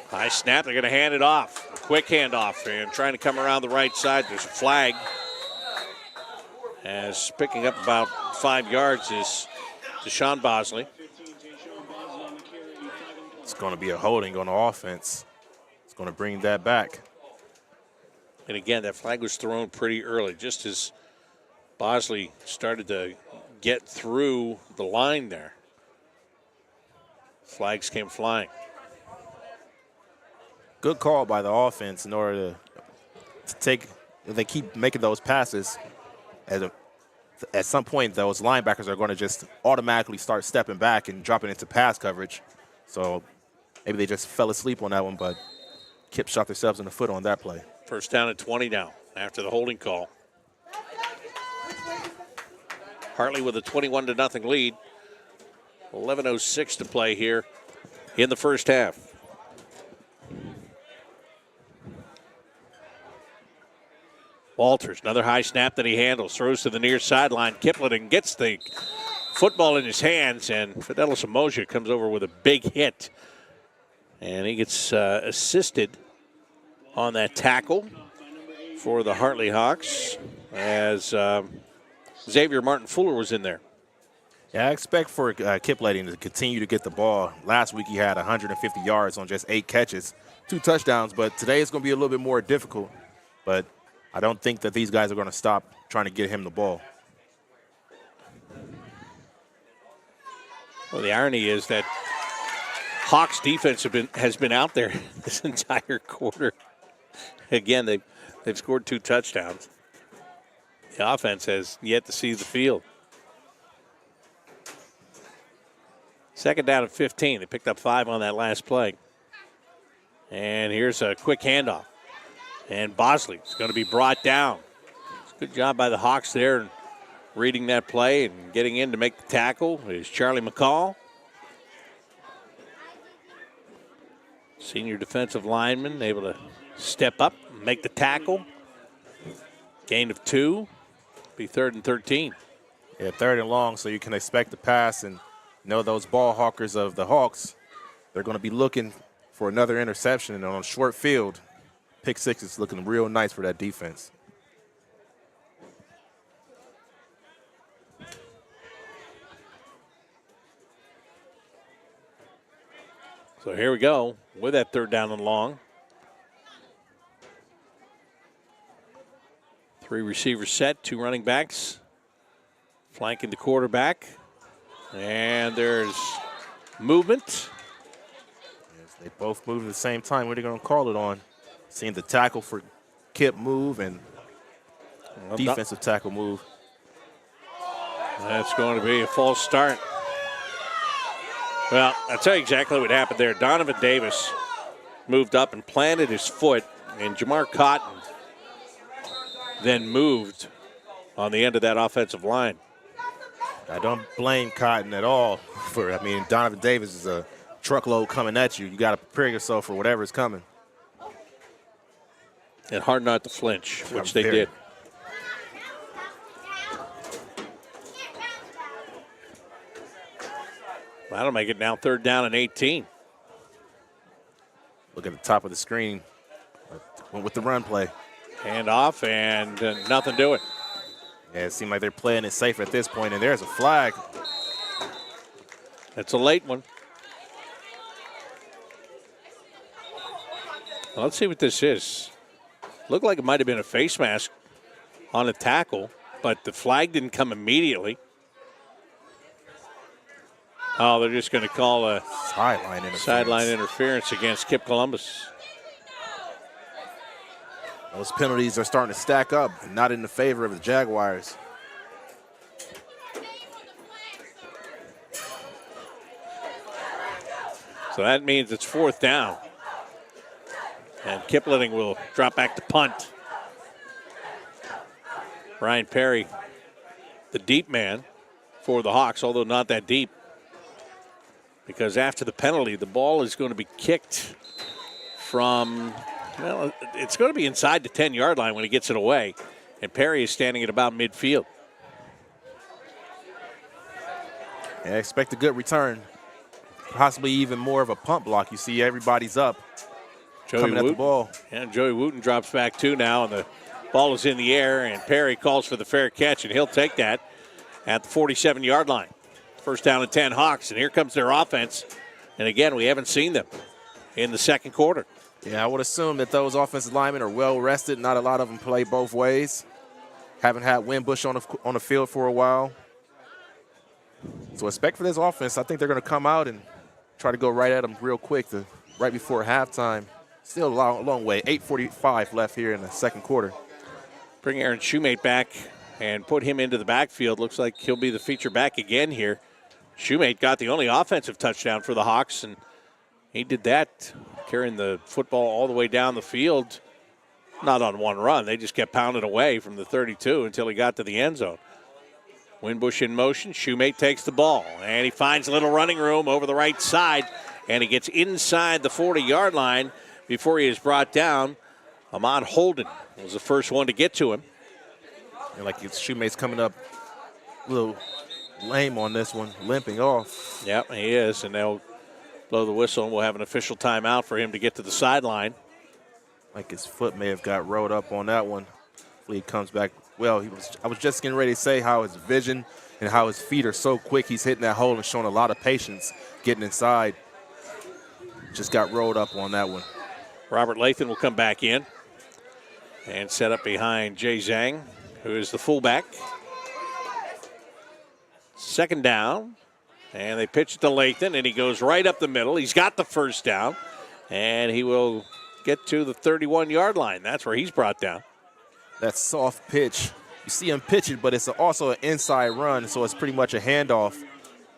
High snap, they're going to hand it off. A quick handoff, and trying to come around the right side. There's a flag. As picking up about 5 yards is Deshaun Bosley. It's going to be a holding on the offense. It's going to bring that back. And again, that flag was thrown pretty early, just as Bosley started to get through the line there. Flags came flying. Good call by the offense in order to take, if they keep making those passes, at some point those linebackers are going to just automatically start stepping back and dropping into pass coverage. So maybe they just fell asleep on that one, but Kipp shot themselves in the foot on that play. First down and 20 now after the holding call. Hartley with a 21-0 lead. 11:06 to play here in the first half. Walters, another high snap that he handles, throws to the near sideline. Kiplin gets the football in his hands, and Fidelis Amosia comes over with a big hit. And he gets assisted on that tackle for the Hartley Hawks as Xavier Martin Fuller was in there. Yeah, I expect for Kiplating to continue to get the ball. Last week he had 150 yards on just 8 catches, 2 touchdowns, but today it's going to be a little bit more difficult. But I don't think that these guys are going to stop trying to get him the ball. Well, the irony is that Hawks defense has been out there this entire quarter. Again, they've scored 2 touchdowns. The offense has yet to see the field. Second down and 15. They picked up 5 on that last play. And here's a quick handoff. And Bosley is going to be brought down. Good job by the Hawks there, reading that play and getting in to make the tackle is Charlie McCall. Senior defensive lineman able to step up and make the tackle. Gain of 2. Be 3rd and 13. Yeah, 3rd and long, so you can expect the pass. And you know those ball hawkers of the Hawks, they're going to be looking for another interception. And on a short field, pick 6 is looking real nice for that defense. So here we go with that 3rd down and long. 3 receivers set, 2 running backs. Flanking the quarterback. And there's movement. Yes, they both move at the same time. What are they going to call it on? Seeing the tackle for Kipp move and defensive tackle move. That's going to be a false start. Well, I'll tell you exactly what happened there. Donovan Davis moved up and planted his foot, and Jamar Cotton then moved on the end of that offensive line. I don't blame Cotton at all Donovan Davis is a truckload coming at you. You got to prepare yourself for whatever is coming. And hard not to flinch, which they did. That'll make it now 3rd down and 18. Look at the top of the screen. Went with the run play. Hand off and nothing doing. Yeah, it seemed like they're playing it safe at this point, and there's a flag. That's a late one. Well, let's see what this is. Looked like it might have been a face mask on a tackle, but the flag didn't come immediately. Oh, they're just going to call a sideline interference against Kipp Columbus. Those penalties are starting to stack up, and not in the favor of the Jaguars. So that means it's 4th down. And Kipling will drop back to punt. Ryan Perry, the deep man for the Hawks, although not that deep. Because after the penalty, the ball is going to be kicked from, well, it's going to be inside the 10-yard line when he gets it away. And Perry is standing at about midfield. Yeah, expect a good return. Possibly even more of a pump block. You see everybody's up. Coming at the ball. And Joey Wooten drops back 2 now, and the ball is in the air, and Perry calls for the fair catch, and he'll take that at the 47-yard line. 1st down and 10 Hawks, and here comes their offense. And again, we haven't seen them in the second quarter. Yeah, I would assume that those offensive linemen are well rested. Not a lot of them play both ways. Haven't had Wimbush on the field for a while. So expect for this offense. I think they're going to come out and try to go right at them real quick right before halftime. Still a long way. 8:45 left here in the second quarter. Bring Aaron Shoemate back and put him into the backfield. Looks like he'll be the feature back again here. Shoemate got the only offensive touchdown for the Hawks, and he did that carrying the football all the way down the field. Not on one run. They just kept pounding away from the 32 until he got to the end zone. Wimbush in motion. Shoemate takes the ball, and he finds a little running room over the right side, and he gets inside the 40-yard line before he is brought down. Ahmad Holden was the first one to get to him. And like his Shoemate's coming up a little lame on this one, limping off. Yep, he is, and they'll blow the whistle, and we'll have an official timeout for him to get to the sideline. Like his foot may have got rolled up on that one. Hopefully he comes back. Well, I was just getting ready to say how his vision and how his feet are so quick. He's hitting that hole and showing a lot of patience getting inside. Just got rolled up on that one. Robert Lathan will come back in and set up behind Jay Zhang, who is the fullback. 2nd down, and they pitch it to Lathan, and he goes right up the middle. He's got the 1st down, and he will get to the 31-yard line. That's where he's brought down. That soft pitch. You see him pitch it, but it's also an inside run, so it's pretty much a handoff.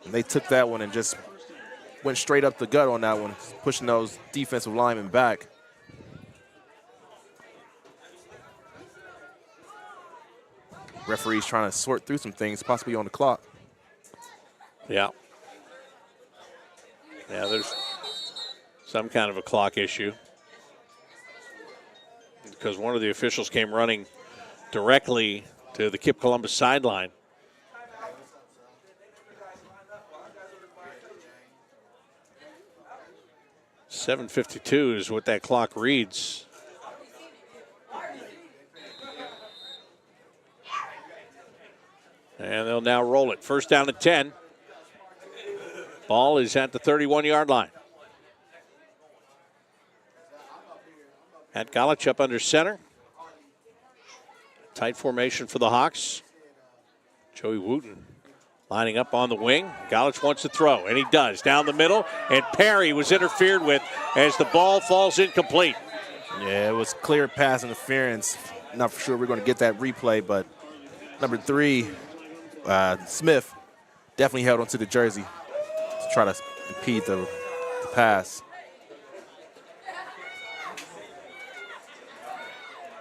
And they took that one and just went straight up the gut on that one, pushing those defensive linemen back. Referee's trying to sort through some things, possibly on the clock. Yeah. Yeah, there's some kind of a clock issue, because one of the officials came running directly to the Kipp Columbus sideline. .752 is what that clock reads. And they'll now roll it. 1st down and 10. Ball is at the 31-yard line. At Galich up under center. Tight formation for the Hawks. Joey Wooten lining up on the wing. Galich wants to throw, and he does. Down the middle, and Perry was interfered with as the ball falls incomplete. Yeah, it was clear pass interference. Not for sure we're going to get that replay, but number 3, Smith, definitely held onto the jersey to try to impede the pass.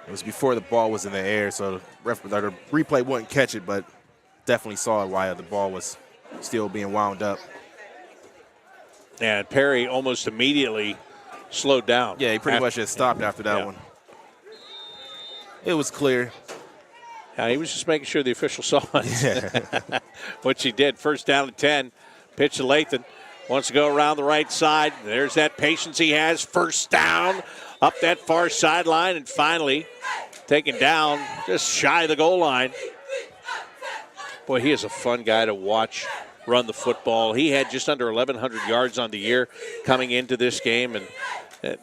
It was before the ball was in the air, so the replay wouldn't catch it, but definitely saw it while the ball was still being wound up. And Perry almost immediately slowed down. Yeah, he pretty much just stopped after that one. It was clear. He was just making sure the official saw it, which he did. 1st down and 10. Pitch to Lathan. Wants to go around the right side. There's that patience he has. 1st down up that far sideline, and finally taken down just shy of the goal line. Boy, he is a fun guy to watch run the football. He had just under 1,100 yards on the year coming into this game. And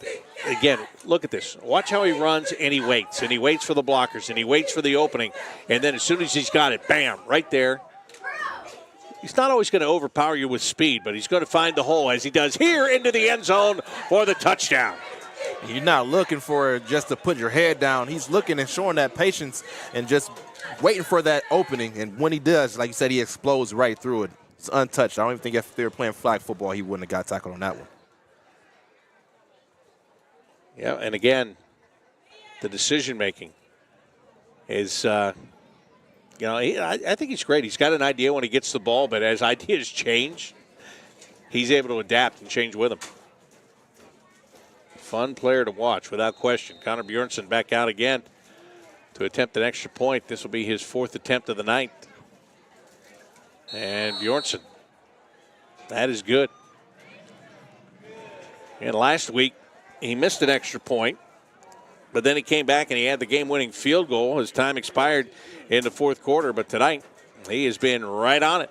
again, look at this. Watch how he runs, and he waits for the blockers, and he waits for the opening. And then as soon as he's got it, bam, right there. He's not always going to overpower you with speed, but he's going to find the hole, as he does here, into the end zone for the touchdown. You're not looking for just to put your head down. He's looking and showing that patience and just waiting for that opening. And when he does, like you said, he explodes right through it. It's untouched. I don't even think if they were playing flag football, he wouldn't have got tackled on that one. Yeah, and again, the decision making is, I think he's great. He's got an idea when he gets the ball, but as ideas change, he's able to adapt and change with them. Fun player to watch, without question. Connor Bjornsson back out again to attempt an extra point. This will be his 4th attempt of the night. And Bjornsson, that is good. And last week, he missed an extra point, but then he came back and he had the game-winning field goal. His time expired in the 4th quarter, but tonight he has been right on it.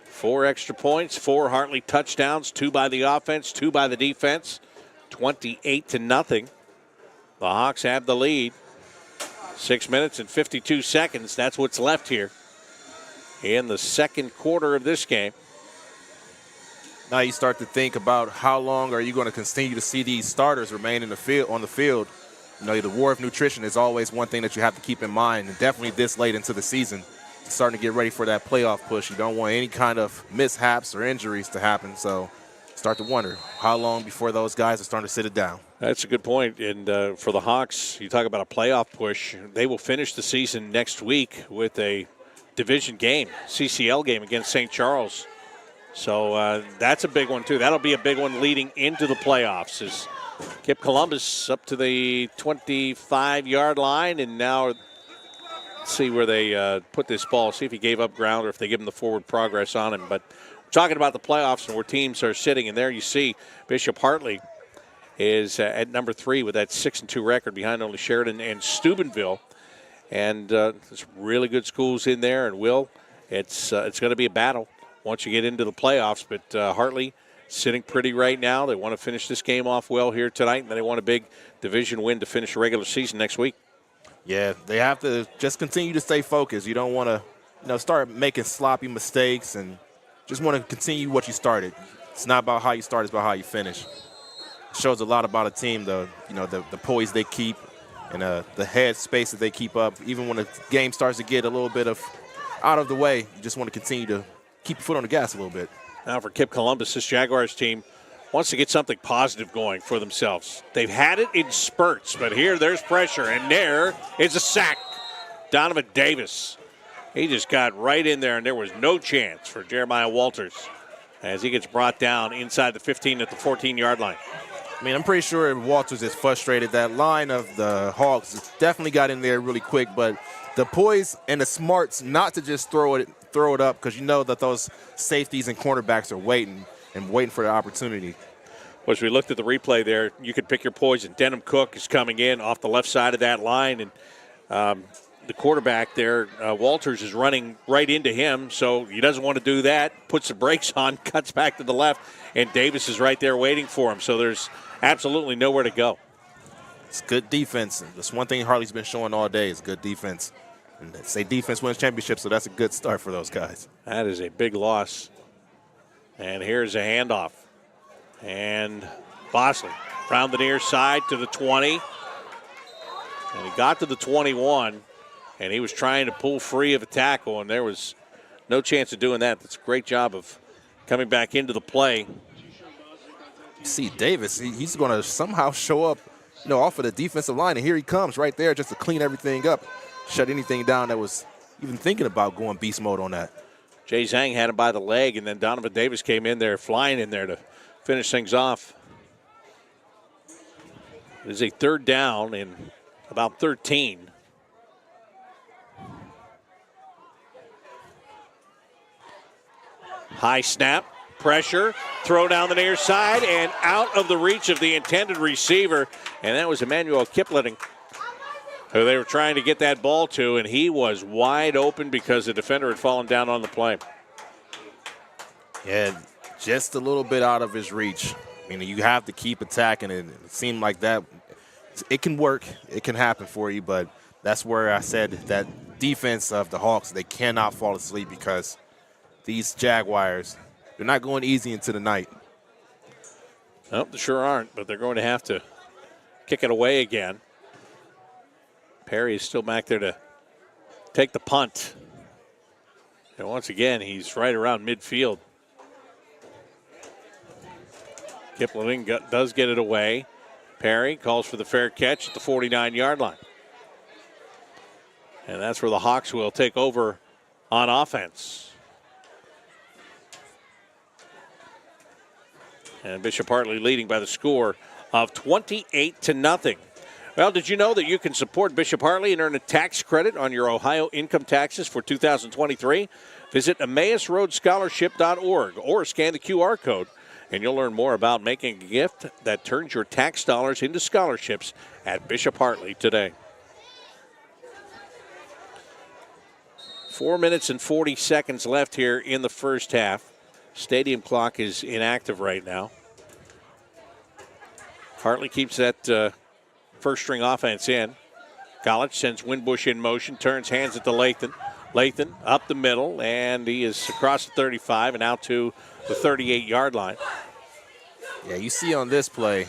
4 extra points, 4 Hartley touchdowns, 2 by the offense, 2 by the defense, 28-0. The Hawks have the lead. 6 minutes and 52 seconds. That's what's left here in the 2nd quarter of this game. Now you start to think about how long are you going to continue to see these starters remain in the field on the field. You know, the war of nutrition is always one thing that you have to keep in mind, and definitely this late into the season, starting to get ready for that playoff push. You don't want any kind of mishaps or injuries to happen, so start to wonder how long before those guys are starting to sit it down. That's a good point. And for the Hawks, you talk about a playoff push. They will finish the season next week with a division game, CCL game against St. Charles. So that's a big one, too. That'll be a big one leading into the playoffs. As Kipp Columbus up to the 25-yard line, and now let's see where they put this ball, see if he gave up ground or if they give him the forward progress on him. But we're talking about the playoffs and where teams are sitting, and there you see Bishop Hartley is at number 3 with that 6-2 record behind only Sheridan and Steubenville. And there's really good schools in there. And, Will, it's going to be a battle once you get into the playoffs. But Hartley sitting pretty right now. They want to finish this game off well here tonight, and then they want a big division win to finish the regular season next week. Yeah, they have to just continue to stay focused. You don't want to, start making sloppy mistakes, and just want to continue what you started. It's not about how you start, it's about how you finish. It shows a lot about a team, the poise they keep and the head space that they keep up. Even when the game starts to get a little bit of out of the way, you just want to continue to keep your foot on the gas a little bit. Now for Kipp Columbus, this Jaguars team wants to get something positive going for themselves. They've had it in spurts, but here there's pressure, and there is a sack. Donovan Davis, he just got right in there, and there was no chance for Jeremiah Walters as he gets brought down inside the 15 at the 14-yard line. I mean, I'm pretty sure Walters is frustrated. That line of the Hawks definitely got in there really quick, but the poise and the smarts not to just throw it up, because you know that those safeties and cornerbacks are waiting for the opportunity. Well, as we looked at the replay there, you could pick your poison. Denham Cook is coming in off the left side of that line, and the quarterback there, Walters, is running right into him, so he doesn't want to do that, puts the brakes on, cuts back to the left, and Davis is right there waiting for him, so there's absolutely nowhere to go. It's good defense. That's one thing Hartley's been showing all day is good defense. And they say defense wins championships, so that's a good start for those guys. That is a big loss. And here's a handoff. And Bosley around the near side to the 20. And he got to the 21, and he was trying to pull free of a tackle, and there was no chance of doing that. That's a great job of coming back into the play. You see Davis, he's going to somehow show up, off of the defensive line, and here he comes right there just to clean everything up, shut anything down that was even thinking about going beast mode on that. Jay Zhang had him by the leg, and then Donovan Davis came in there, flying in there to finish things off. It is a 3rd down and about 13. High snap, pressure, throw down the near side, and out of the reach of the intended receiver. And that was Emmanuel Kipling, who they were trying to get that ball to, and he was wide open because the defender had fallen down on the play. Yeah, just a little bit out of his reach. I mean, you have to keep attacking it. It seemed like that. It can work. It can happen for you, but that's where I said that defense of the Hawks, they cannot fall asleep because these Jaguars, they're not going easy into the night. Nope, they sure aren't, but they're going to have to kick it away again. Perry is still back there to take the punt. And once again, he's right around midfield. Kipling does get it away. Perry calls for the fair catch at the 49-yard line. And that's where the Hawks will take over on offense. And Bishop Hartley leading by the score of 28-0. Well, did you know that you can support Bishop Hartley and earn a tax credit on your Ohio income taxes for 2023? Visit EmmausRoadScholarship.org or scan the QR code, and you'll learn more about making a gift that turns your tax dollars into scholarships at Bishop Hartley today. 4 minutes and 40 seconds left here in the first half. Stadium clock is inactive right now. Hartley keeps that first-string offense in. College sends Winbush in motion, turns hands it to Lathan. Lathan up the middle, and he is across the 35 and out to the 38-yard line. Yeah, you see on this play,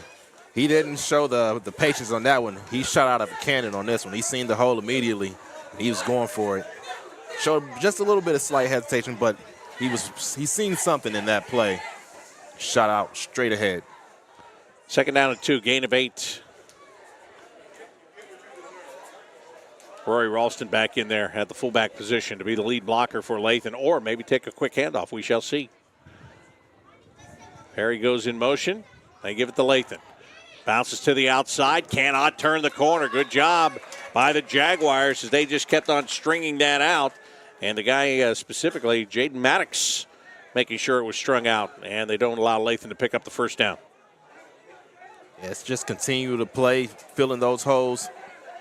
he didn't show the patience on that one. He shot out of a cannon on this one. He seen the hole immediately, and he was going for it. Showed just a little bit of slight hesitation, but he seen something in that play. Shot out straight ahead. Second down and 2, gain of 8. Rory Ralston back in there at the fullback position to be the lead blocker for Lathan, or maybe take a quick handoff. We shall see. Perry goes in motion. They give it to Lathan. Bounces to the outside. Cannot turn the corner. Good job by the Jaguars as they just kept on stringing that out. And the guy specifically, Jaden Maddox, making sure it was strung out. And they don't allow Lathan to pick up the first down. Yeah, it's just continue to play, filling those holes.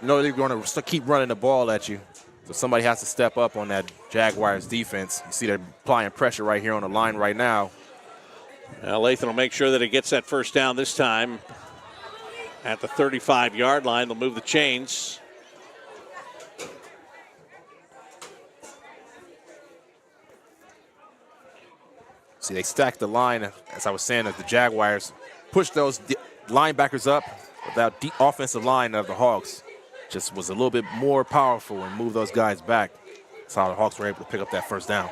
You know they're going to keep running the ball at you. So somebody has to step up on that Jaguars defense. You see they're applying pressure right here on the line right now. Now Lathan will make sure that he gets that first down this time at the 35-yard line. They'll move the chains. See, they stacked the line, as I was saying, as the Jaguars pushed those linebackers up. That deep offensive line of the Hawks just was a little bit more powerful and moved those guys back. That's how the Hawks were able to pick up that first down.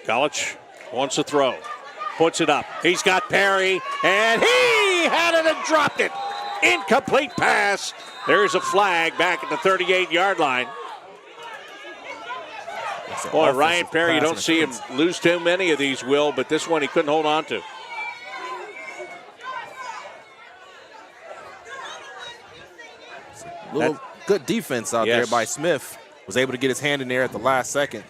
College wants to throw. Puts it up. He's got Perry, and he had it and dropped it. Incomplete pass. There's a flag back at the 38-yard line. Boy, Ryan Perry, you don't see him lose too many of these, Will, but this one he couldn't hold on to. Little good defense out there by Smith. Was able to get his hand in there at the last second.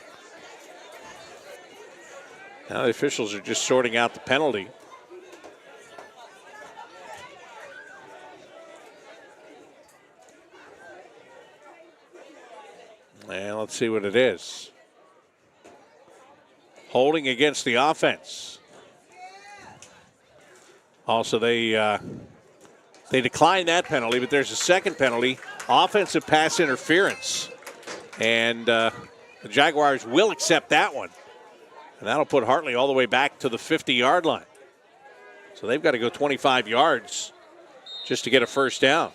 Now the officials are just sorting out the penalty. And let's see what it is. Holding against the offense. Also, they declined that penalty, but there's a second penalty, offensive pass interference. And the Jaguars will accept that one. And that'll put Hartley all the way back to the 50-yard line. So they've got to go 25 yards just to get a first down.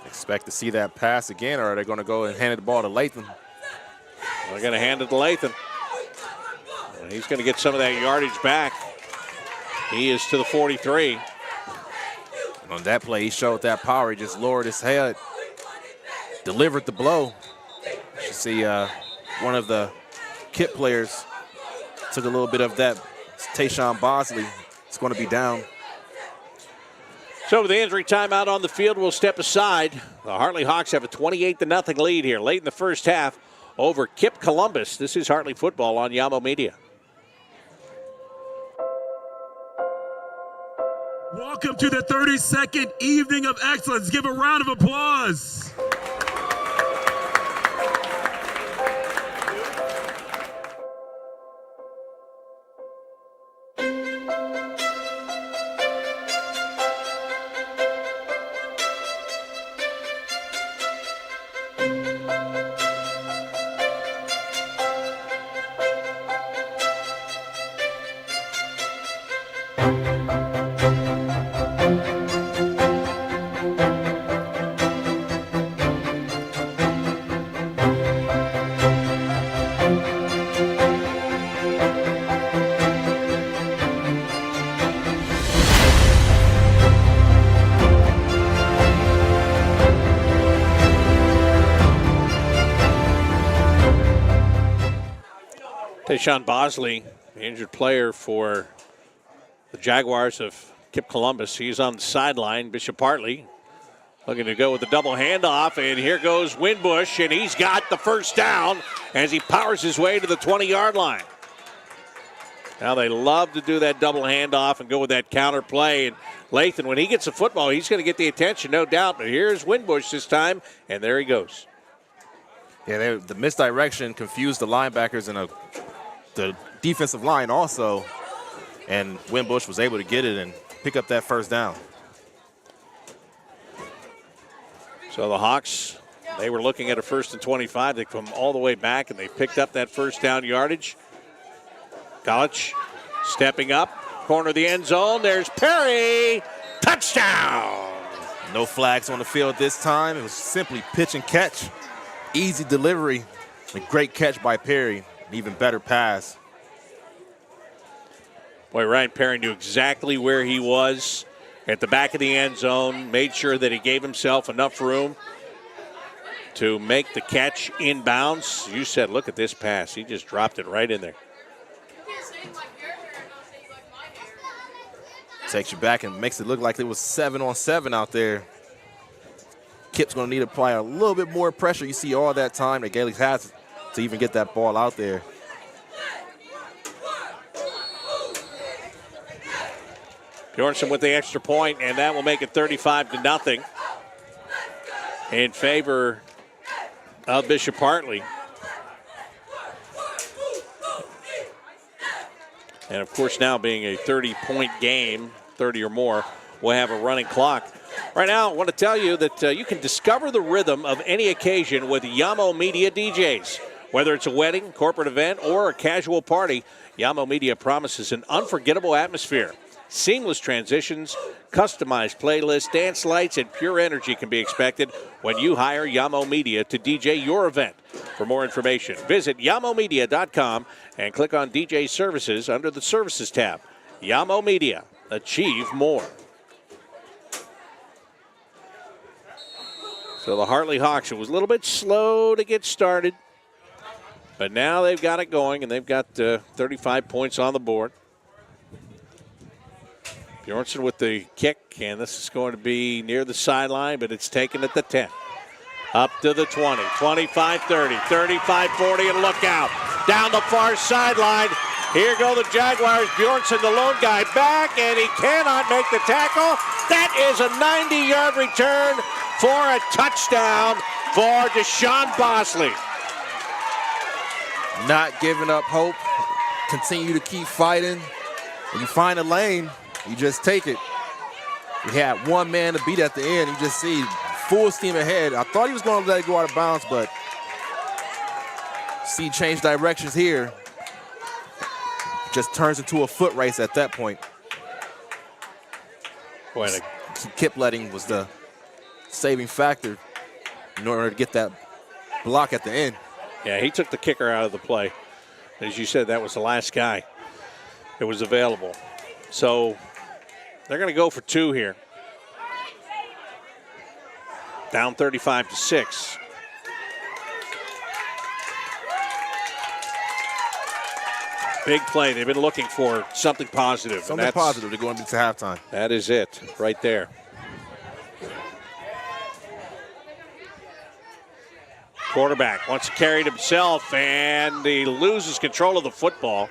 Expect to see that pass again, or are they going to go and hand the ball to Lathan? They're going to hand it to Lathan. And he's going to get some of that yardage back. He is to the 43. And on that play, he showed that power. He just lowered his head, delivered the blow. You see one of the Kipp players took a little bit of that. Tayshawn Bosley is going to be down. So with the injury timeout on the field, we'll step aside. The Hartley Hawks have a 28-0 lead here late in the first half over Kipp Columbus. This is Hartley football on Yamo Media. Welcome to the 32nd Evening of Excellence. Give a round of applause. Tayshawn Bosley, the injured player for the Jaguars of Kipp Columbus. He's on the sideline. Bishop Hartley looking to go with the double handoff, and here goes Winbush, and he's got the first down as he powers his way to the 20-yard line. Now they love to do that double handoff and go with that counter play. And Lathan, when he gets the football, he's going to get the attention, no doubt. But here's Winbush this time, and there he goes. Yeah, the misdirection confused the linebackers and the defensive line also. And Winbush was able to get it and pick up that first down. So the Hawks, they were looking at a 1st and 25. They come all the way back, and they picked up that first down yardage. College stepping up, corner of the end zone. There's Perry. Touchdown. No flags on the field this time. It was simply pitch and catch. Easy delivery. A great catch by Perry. An even better pass. Boy, Ryan Perry knew exactly where he was at the back of the end zone, made sure that he gave himself enough room to make the catch inbounds. You said, look at this pass. He just dropped it right in there. Takes you back and makes it look like it was 7-on-7 out there. Kipp's going to need to apply a little bit more pressure. You see all that time that Gaelic has to even get that ball out there. Bjornsson with the extra point, and that will make it 35-0 in favor of Bishop Hartley. And, of course, now being a 30-point game, 30 or more, we'll have a running clock. Right now, I want to tell you that you can discover the rhythm of any occasion with Yamo Media DJs. Whether it's a wedding, corporate event, or a casual party, Yamo Media promises an unforgettable atmosphere. Seamless transitions, customized playlists, dance lights, and pure energy can be expected when you hire Yamo Media to DJ your event. For more information, visit yamomedia.com and click on DJ Services under the Services tab. Yamo Media, achieve more. So the Hartley Hawks, it was a little bit slow to get started, but now they've got it going, and they've got 35 points on the board. Bjornsson with the kick, and this is going to be near the sideline, but it's taken at the 10. Up to the 20, 25-30, 35-40, and look out. Down the far sideline. Here go the Jaguars. Bjornsson, the lone guy, back, and he cannot make the tackle. That is a 90-yard return for a touchdown for Deshaun Bosley. Not giving up hope. Continue to keep fighting. When you find a lane, you just take it. We had one man to beat at the end. You just see full steam ahead. I thought he was going to let it go out of bounds, but see change directions here. Just turns into a foot race at that point. Boy, Kipp letting was the saving factor in order to get that block at the end. yeah, he took the kicker out of the play. As you said, that was the last guy that was available. So they're going to go for two here. Down 35-6. Big play. They've been looking for something positive. Something positive to go into halftime. That is it right there. Quarterback wants to carry it himself, and he loses control of the football.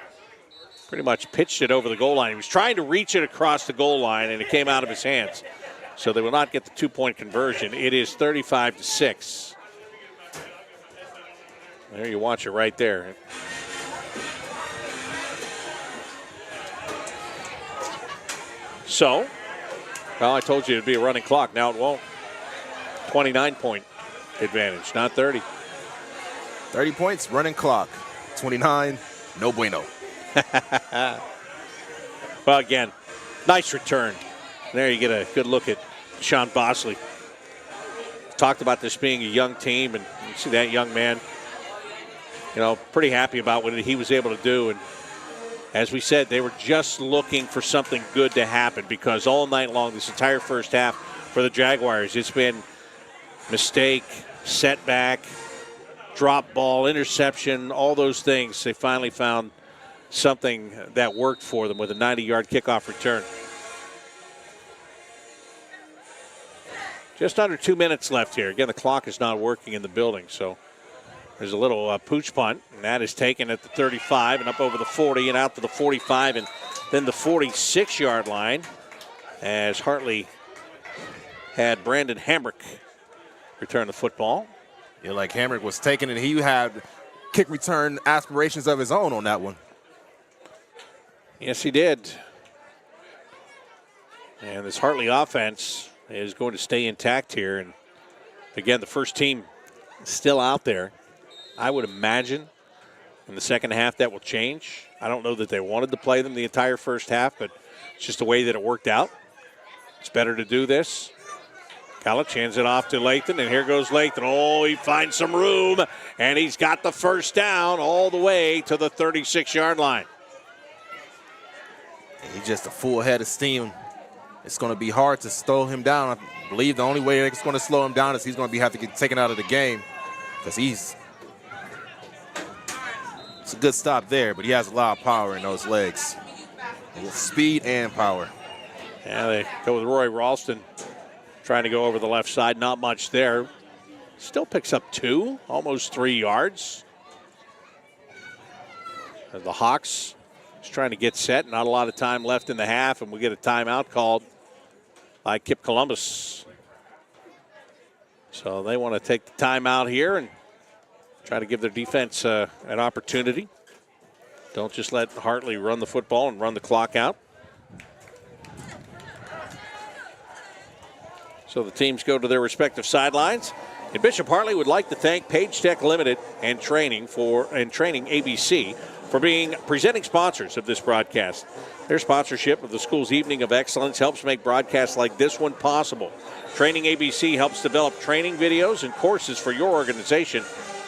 Pretty much pitched it over the goal line. He was trying to reach it across the goal line, and it came out of his hands. So they will not get the two-point conversion. It is 35-6. There you watch it right there. So, well, I told you it'd be a running clock. Now it won't. 29-point advantage, not 30. 30 points, running clock. 29, no bueno. Well, again, nice return. There you get a good look at Sean Bosley. Talked about this being a young team, and you see that young man, pretty happy about what he was able to do. And as we said, they were just looking for something good to happen, because all night long, this entire first half for the Jaguars, it's been mistake, setback, drop ball, interception, all those things. They finally found something that worked for them with a 90-yard kickoff return. Just under 2 minutes left here. Again, the clock is not working in the building, so there's a little pooch punt, and that is taken at the 35 and up over the 40 and out to the 45 and then the 46-yard line as Hartley had Brandon Hamrick return the football. Yeah, like Hamrick was taking it. He had kick return aspirations of his own on that one. Yes, he did. And this Hartley offense is going to stay intact here. And again, the first team is still out there. I would imagine in the second half that will change. I don't know that they wanted to play them the entire first half, but it's just the way that it worked out. It's better to do this. College hands it off to Lathan, and here goes Lathan. Oh, he finds some room, and he's got the first down all the way to the 36-yard line. He's just a full head of steam. It's going to be hard to slow him down. I believe the only way it's going to slow him down is he's going to have to get taken out of the game because it's a good stop there, but he has a lot of power in those legs. Speed and power. Yeah, they go with Roy Ralston trying to go over the left side. Not much there. Still picks up 2, almost 3 yards. And the Hawks just trying to get set. Not a lot of time left in the half, and we get a timeout called by Kipp Columbus. So they want to take the timeout here and try to give their defense an opportunity. Don't just let Hartley run the football and run the clock out. So the teams go to their respective sidelines. And Bishop Hartley would like to thank Page Tech Limited and Training ABC for being presenting sponsors of this broadcast. Their sponsorship of the school's Evening of Excellence helps make broadcasts like this one possible. Training ABC helps develop training videos and courses for your organization.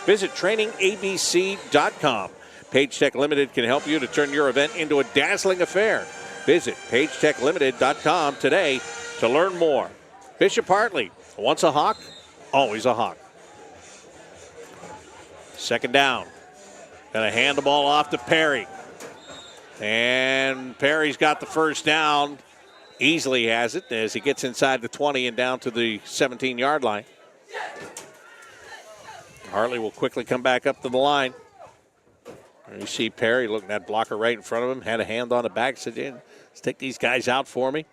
Visit trainingabc.com. Page Tech Limited can help you to turn your event into a dazzling affair. Visit pagetechlimited.com today to learn more. Bishop Hartley, once a Hawk, always a Hawk. Second down. Going to hand the ball off to Perry. And Perry's got the first down. Easily has it as he gets inside the 20 and down to the 17-yard line. Hartley will quickly come back up to the line. And you see Perry looking at blocker right in front of him, had a hand on the back, said, yeah, let's take these guys out for me.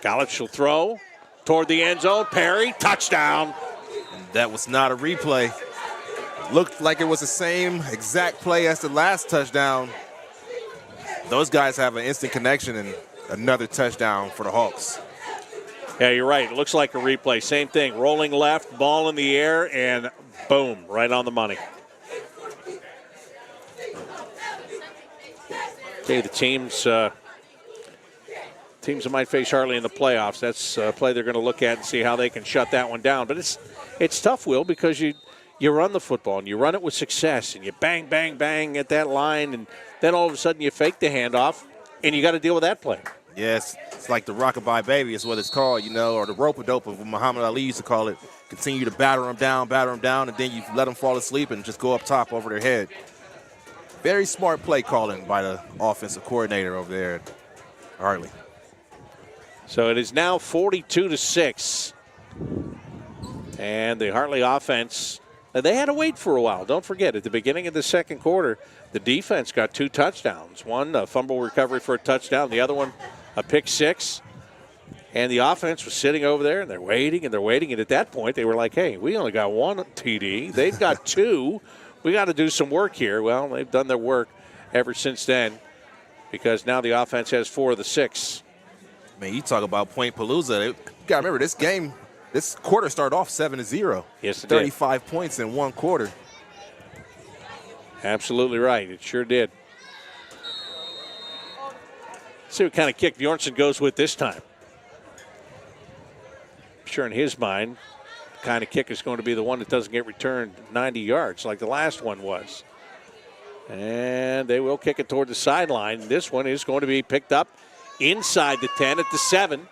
College will throw toward the end zone. Perry, touchdown. That was not a replay. Looked like it was the same exact play as the last touchdown. Those guys have an instant connection and another touchdown for the Hawks. Yeah, you're right. It looks like a replay. Same thing. Rolling left, ball in the air, and boom, right on the money. Okay, the teams that might face Hartley in the playoffs, that's a play they're going to look at and see how they can shut that one down. But it's tough, Will, because you run the football and you run it with success and you bang, bang, bang at that line, and then all of a sudden you fake the handoff and you got to deal with that play. Yes, it's like the rockabye baby is what it's called, or the rope-a-dope of Muhammad Ali used to call it. Continue to batter them down, and then you let them fall asleep and just go up top over their head. Very smart play calling by the offensive coordinator over there at Hartley. So it is now 42-6. And the Hartley offense, they had to wait for a while. Don't forget, at the beginning of the second quarter, the defense got 2 touchdowns. One, a fumble recovery for a touchdown. The other one, a pick 6. And the offense was sitting over there, and they're waiting, and they're waiting. And at that point, they were like, hey, we only got 1 TD. They've got 2. We got to do some work here. Well, they've done their work ever since then because now the offense has 4 of the 6. Man, you talk about Point Palooza. You got to remember, this quarter started off 7-0. Yes, it 35 did. Points in 1 quarter. Absolutely right. It sure did. Let's see what kind of kick Bjornsson goes with this time. I'm sure in his mind, the kind of kick is going to be the one that doesn't get returned 90 yards like the last one was. And they will kick it toward the sideline. This one is going to be picked up inside the 10 at the 7.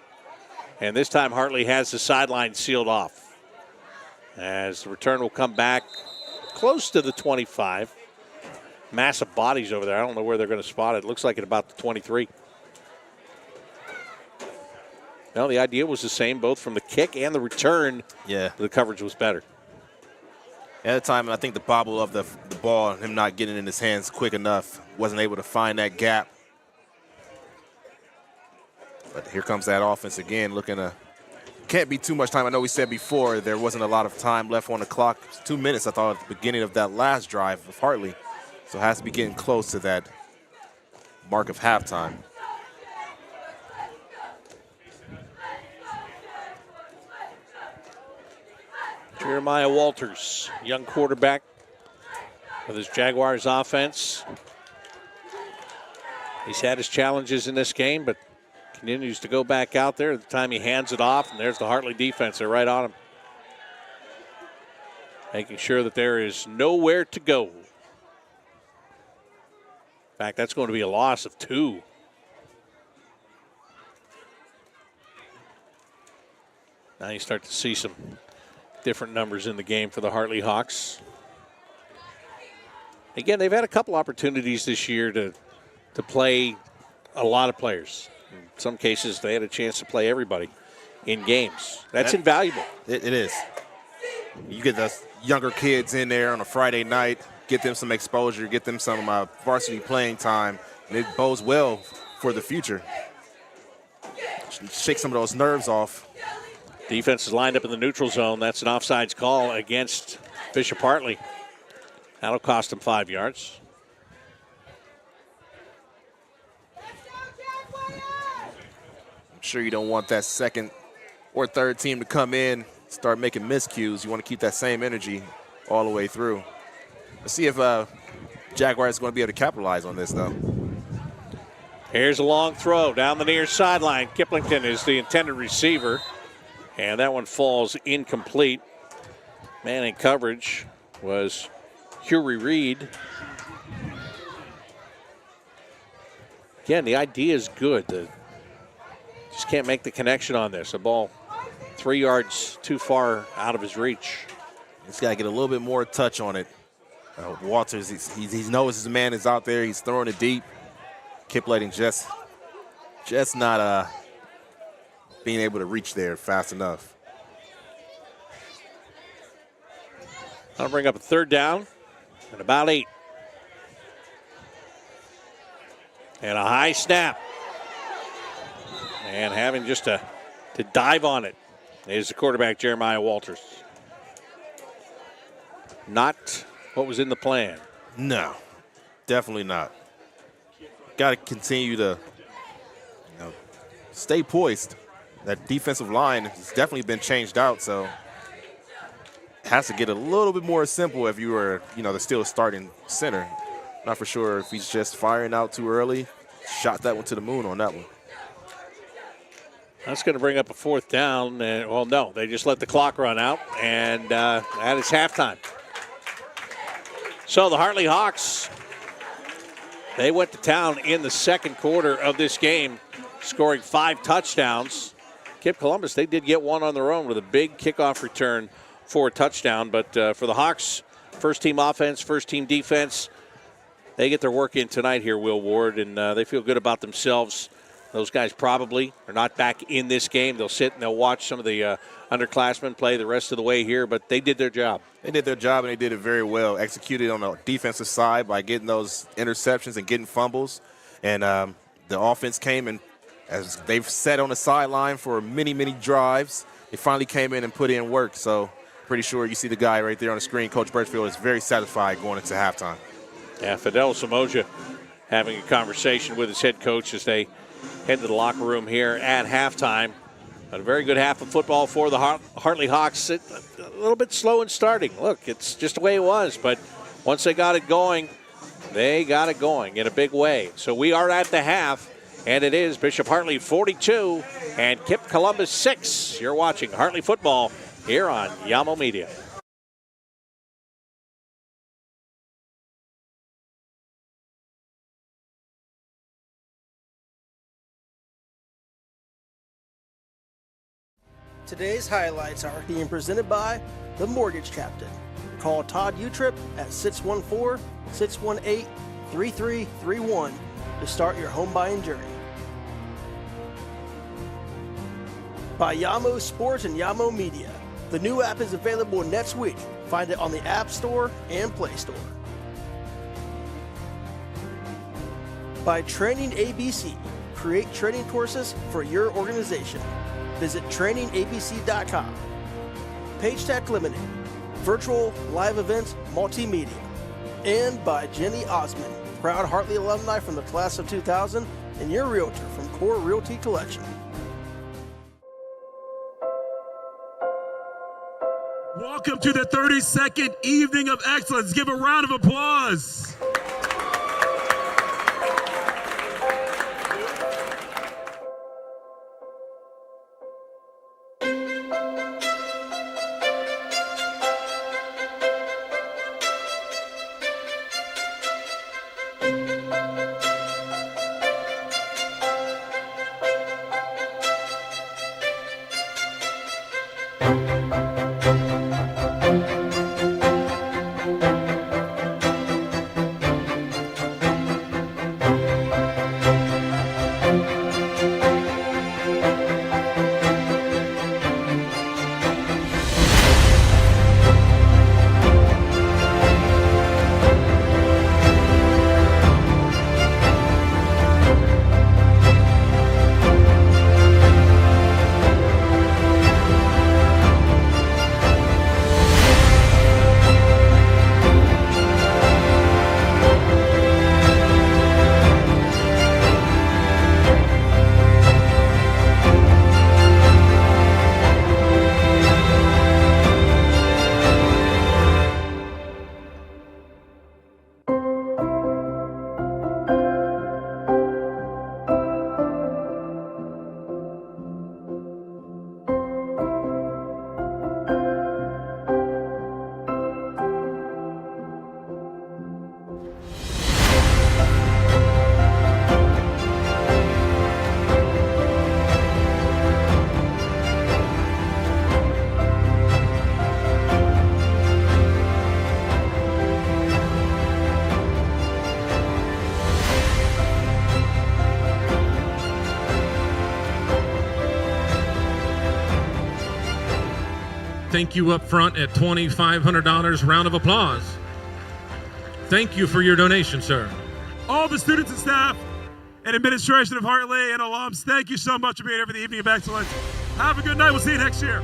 And this time Hartley has the sideline sealed off. as the return will come back close to the 25. Massive bodies over there. I don't know where they're going to spot it. Looks like at about the 23. No, the idea was the same, both from the kick and the return. Yeah. The coverage was better. At the time, I think the bobble of the ball, him not getting in his hands quick enough, wasn't able to find that gap. But here comes that offense again, looking to, can't be too much time. I know we said before there wasn't a lot of time left on the clock. 2 minutes, I thought, at the beginning of that last drive of Hartley. So it has to be getting close to that mark of halftime. Jeremiah Walters, young quarterback of this Jaguars offense. He's had his challenges in this game, but continues to go back out there. The time he hands it off, and there's the Hartley defense. They're right on him, making sure that there is nowhere to go. In fact, that's going to be a loss of 2. Now you start to see some different numbers in the game for the Hartley Hawks. Again, they've had a couple opportunities this year to play a lot of players. In some cases, they had a chance to play everybody in games. That's invaluable. It is. You get the younger kids in there on a Friday night, get them some exposure, get them some varsity playing time, and it bodes well for the future. Shake some of those nerves off. Defense is lined up in the neutral zone. That's an offsides call against Bishop Hartley. That'll cost him 5 yards. I'm sure you don't want that second or third team to come in, start making miscues. You want to keep that same energy all the way through. Let's see if Jaguars is going to be able to capitalize on this, though. Here's a long throw down the near sideline. Kiplington is the intended receiver. And that one falls incomplete. Man in coverage was Huey Reed. Again, the idea is good. Just can't make the connection on this. A ball 3 yards too far out of his reach. He's got to get a little bit more touch on it. Walters, he knows his man is out there. He's throwing it deep. Kiplating just not being able to reach there fast enough. I'll bring up a third down and about 8. And a high snap. And having just to dive on it is the quarterback, Jeremiah Walters. Not what was in the plan. No, definitely not. Got to continue to stay poised. That defensive line has definitely been changed out, so it has to get a little bit more simple if you were, the still starting center. Not for sure if he's just firing out too early. Shot that one to the moon on that one. That's going to bring up a fourth down. Well, no, they just let the clock run out, and that is halftime. So the Hartley Hawks, they went to town in the second quarter of this game, scoring 5 touchdowns. Kipp Columbus, they did get one on their own with a big kickoff return for a touchdown. But for the Hawks, first-team offense, first-team defense, they get their work in tonight here, Will Ward, and they feel good about themselves. Those guys probably are not back in this game. They'll sit and they'll watch some of the underclassmen play the rest of the way here, but they did their job. They did their job, and they did it very well. Executed on the defensive side by getting those interceptions and getting fumbles. And the offense came in, as they've sat on the sideline for many, many drives. They finally came in and put in work. So pretty sure you see the guy right there on the screen. Coach Birchfield is very satisfied going into halftime. Yeah, Fidel Samoja having a conversation with his head coach as they head to the locker room here at halftime. But a very good half of football for the Hartley Hawks. A little bit slow in starting. Look, it's just the way it was. But once they got it going, they got it going in a big way. So we are at the half, and it is Bishop Hartley 42 and Kipp Columbus 6. You're watching Hartley football here on Yamo Media. Today's highlights are being presented by the mortgage captain. Call Todd Utrip at 614-618-3331 to start your home buying journey. By Yamo Sports and Yamo Media. The new app is available next week. Find it on the App Store and Play Store. By Training ABC. Create training courses for your organization. Visit trainingabc.com. Page Tech Limited. Virtual live events multimedia. And by Jenny Osmond, proud Hartley alumni from the class of 2000 and your realtor from Core Realty Collection. Welcome to the 32nd Evening of Excellence. Give a round of applause. Thank you up front at $2,500. Round of applause. Thank you for your donation, sir. All the students and staff and administration of Hartley and alums, thank you so much for being here for the Evening of Excellence. Have a good night. We'll see you next year.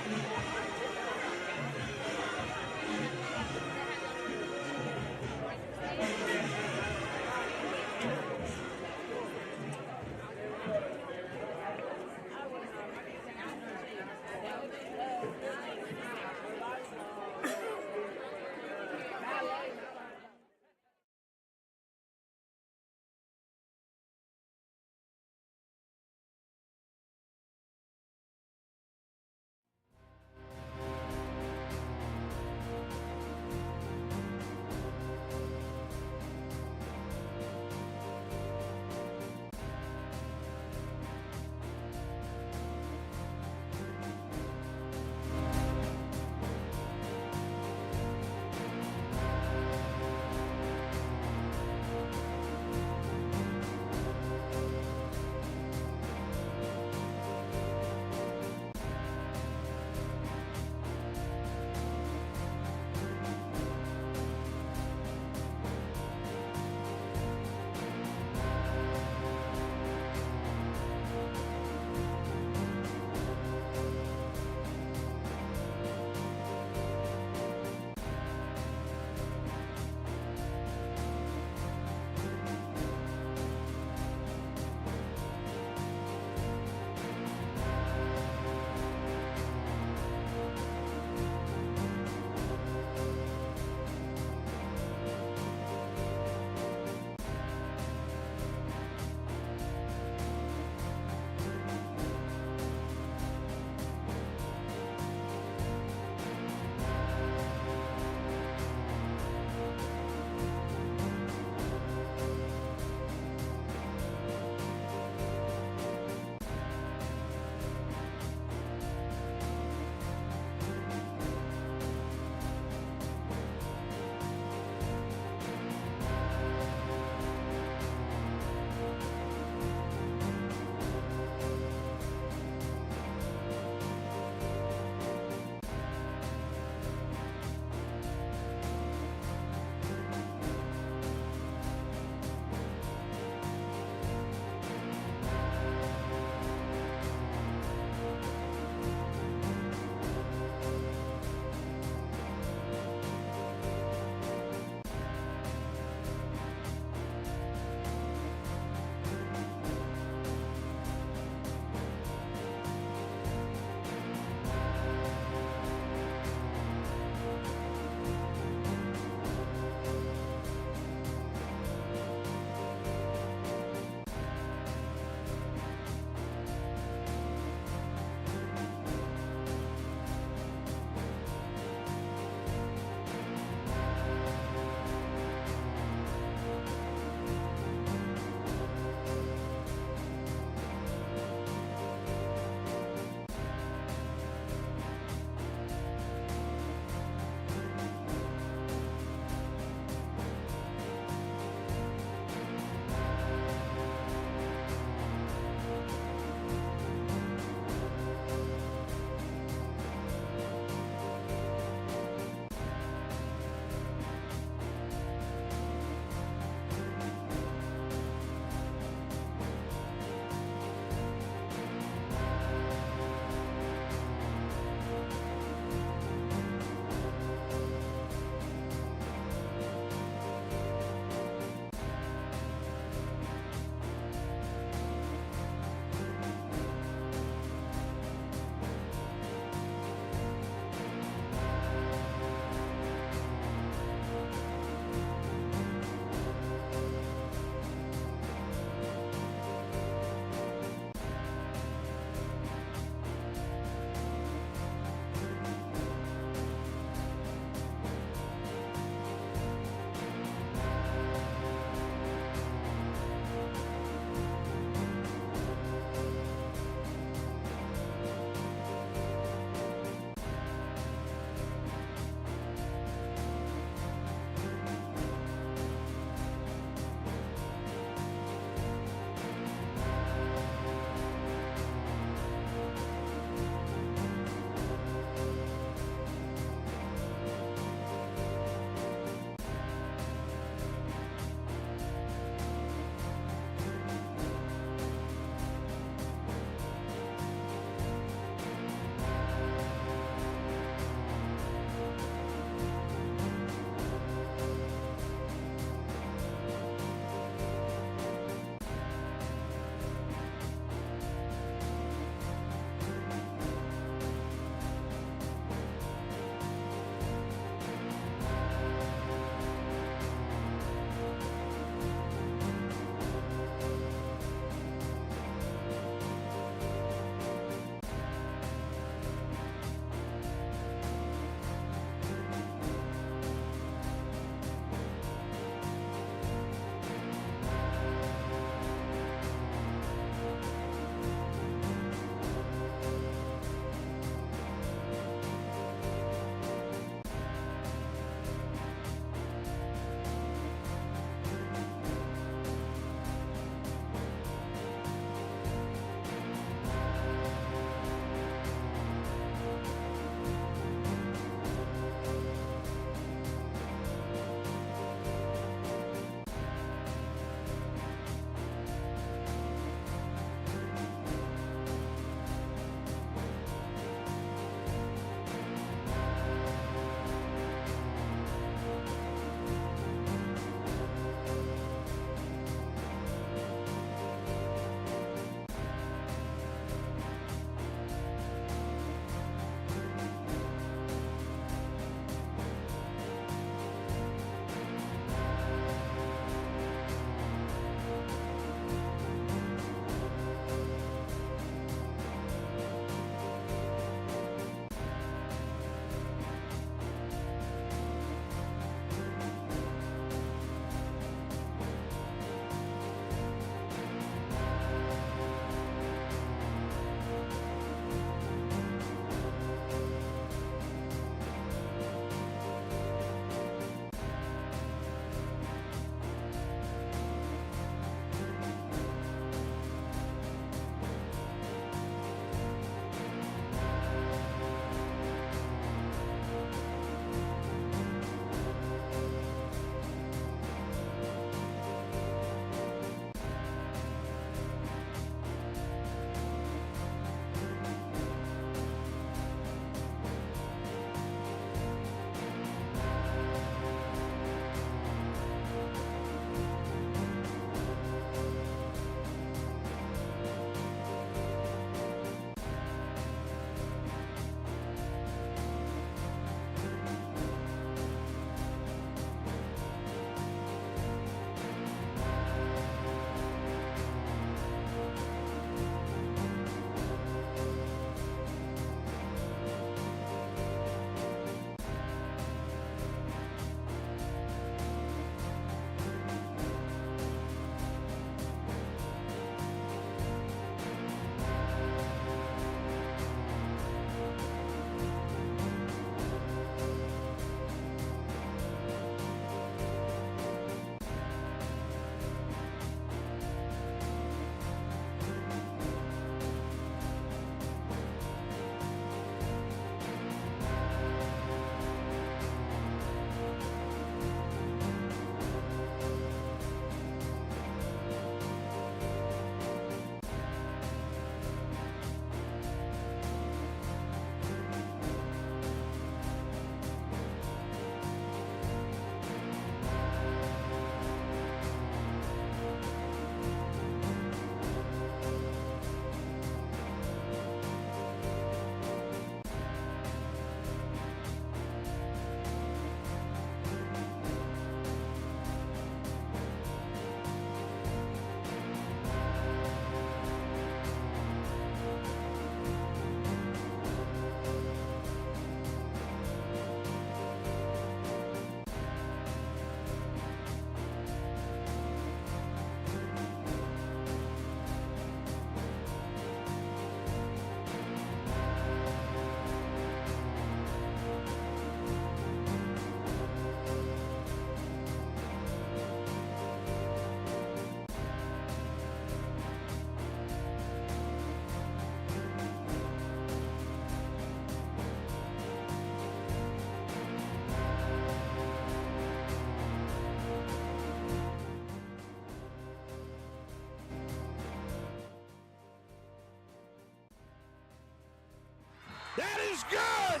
good!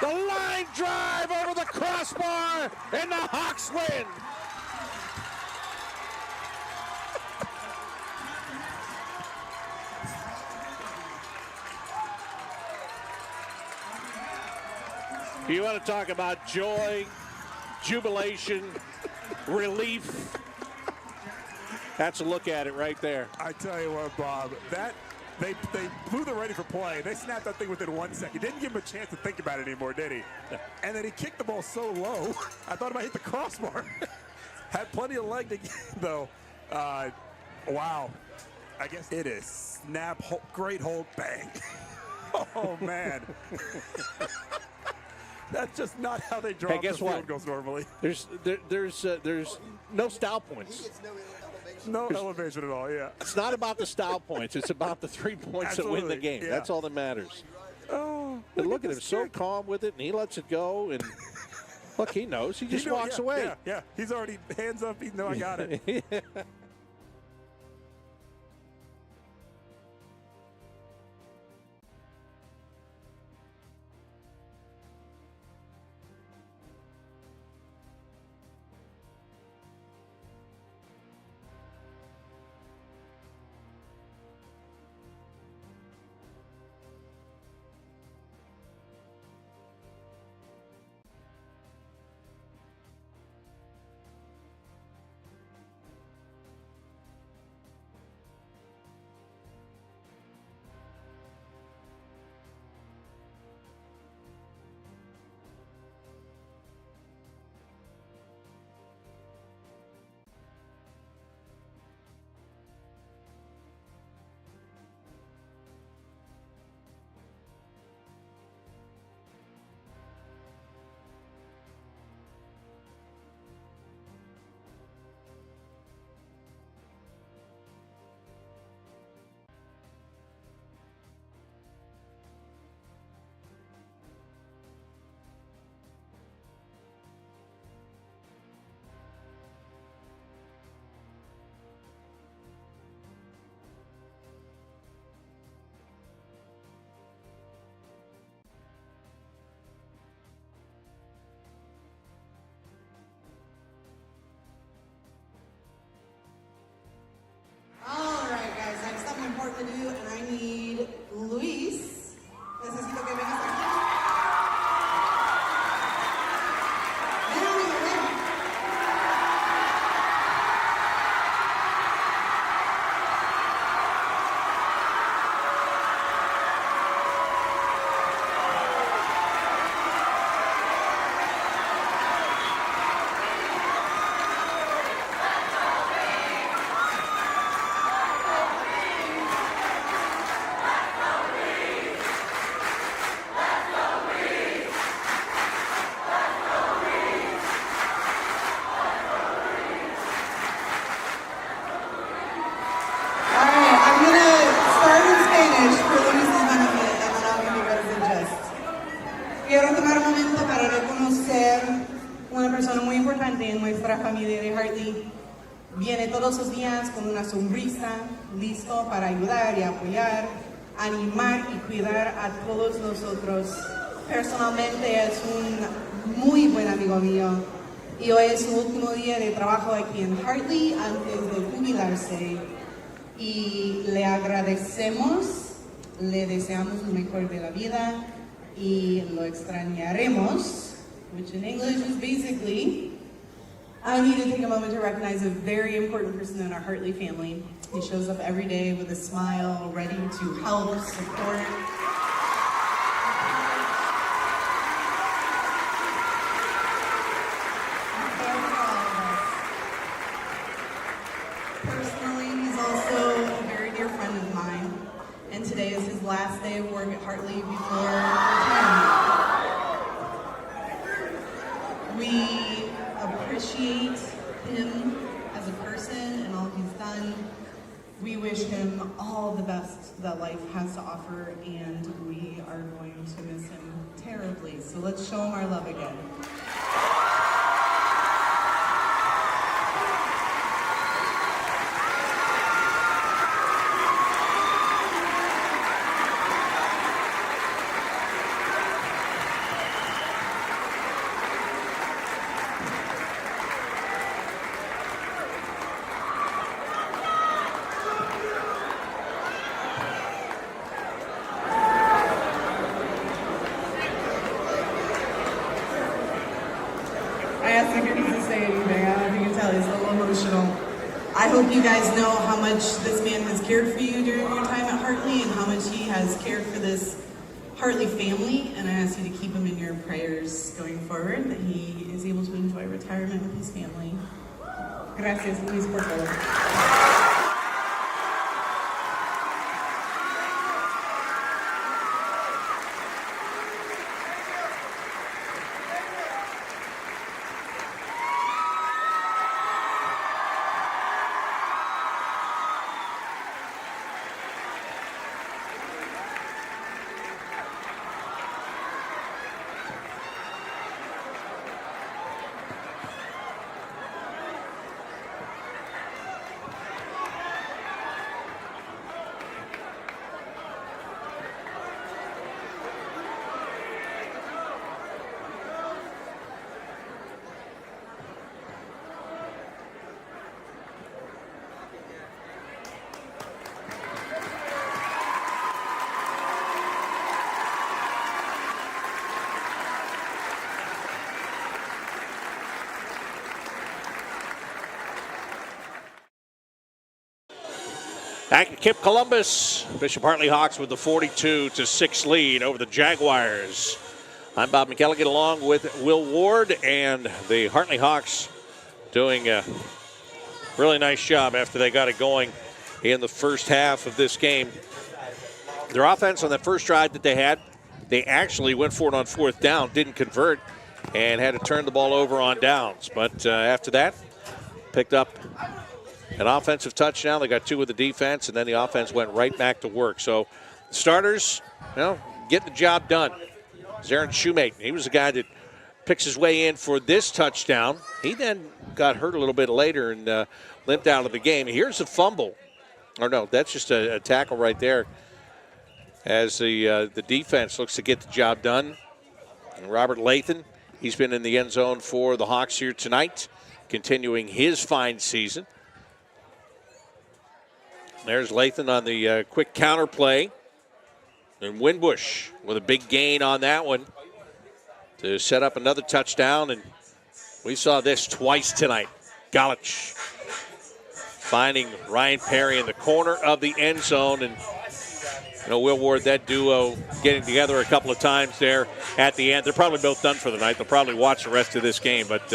The line drive over the crossbar, and the Hawks win. You want to talk about joy, jubilation, relief? That's a look at it right there. I tell you what, Bob, that they blew the ready for play. They snapped that thing within 1 second. Didn't give him a chance to think about it anymore, did he? And then he kicked the ball so low, I thought it might hit the crossbar. Had plenty of leg to get, though. Wow. I guess it is. Snap, hold, great hold, bang. Oh, man. That's just not how they draw up the field goals normally. There's no style points. No elevation at all, yeah. It's not about the style points. It's about the 3 points that win the game. Yeah. That's all that matters. Oh, and look at him, so calm with it, and he lets it go. And look, he knows. He just walks away. Yeah. He's already hands up. He knows I got it. Yeah. All right, guys, I have something important to do, and I need Luis. Necesito que vengas aquí. Ven, amigo, ven. Quiero tomar un momento para reconocer una persona muy importante en nuestra familia de Hartley. Viene todos los días con una sonrisa, listo para ayudar y apoyar, animar y cuidar a todos nosotros. Personalmente es un muy buen amigo mío y hoy es su último día de trabajo aquí en Hartley antes de jubilarse. Y le agradecemos, le deseamos lo mejor de la vida y lo extrañaremos, which in English is basically, I need to take a moment to recognize a very important person in our Hartley family. He shows up every day with a smile, ready to help, support. Personally, he's also a very dear friend of mine, and today is his last day of work at Hartley before retirement. We appreciate him as a person and all he's done. We wish him all the best that life has to offer, and we are going to miss him terribly. So let's show him our love again. hope you guys know how much this man has cared for you during your time at Hartley and how much he has cared for this Hartley family. And I ask you to keep him in your prayers going forward, that he is able to enjoy retirement with his family. Gracias, Luis, por todo. Back at Kipp Columbus, Bishop Hartley Hawks with the 42-6 lead over the Jaguars. I'm Bob McElligott along with Will Ward, and the Hartley Hawks doing a really nice job after they got it going in the first half of this game. Their offense on that first drive that they had, they actually went for it on fourth down, didn't convert, and had to turn the ball over on downs. But after that, picked up an offensive touchdown. They got two with the defense, and then the offense went right back to work. So the starters, getting the job done. Aaron Shoemate, he was the guy that picks his way in for this touchdown. He then got hurt a little bit later and limped out of the game. Here's a fumble. Or no, that's just a tackle right there as the defense looks to get the job done. And Robert Lathan, he's been in the end zone for the Hawks here tonight, continuing his fine season. There's Lathan on the quick counter play. And Winbush with a big gain on that one to set up another touchdown. And we saw this twice tonight. Galich finding Ryan Perry in the corner of the end zone. And Will Ward, that duo getting together a couple of times there at the end. They're probably both done for the night. They'll probably watch the rest of this game. But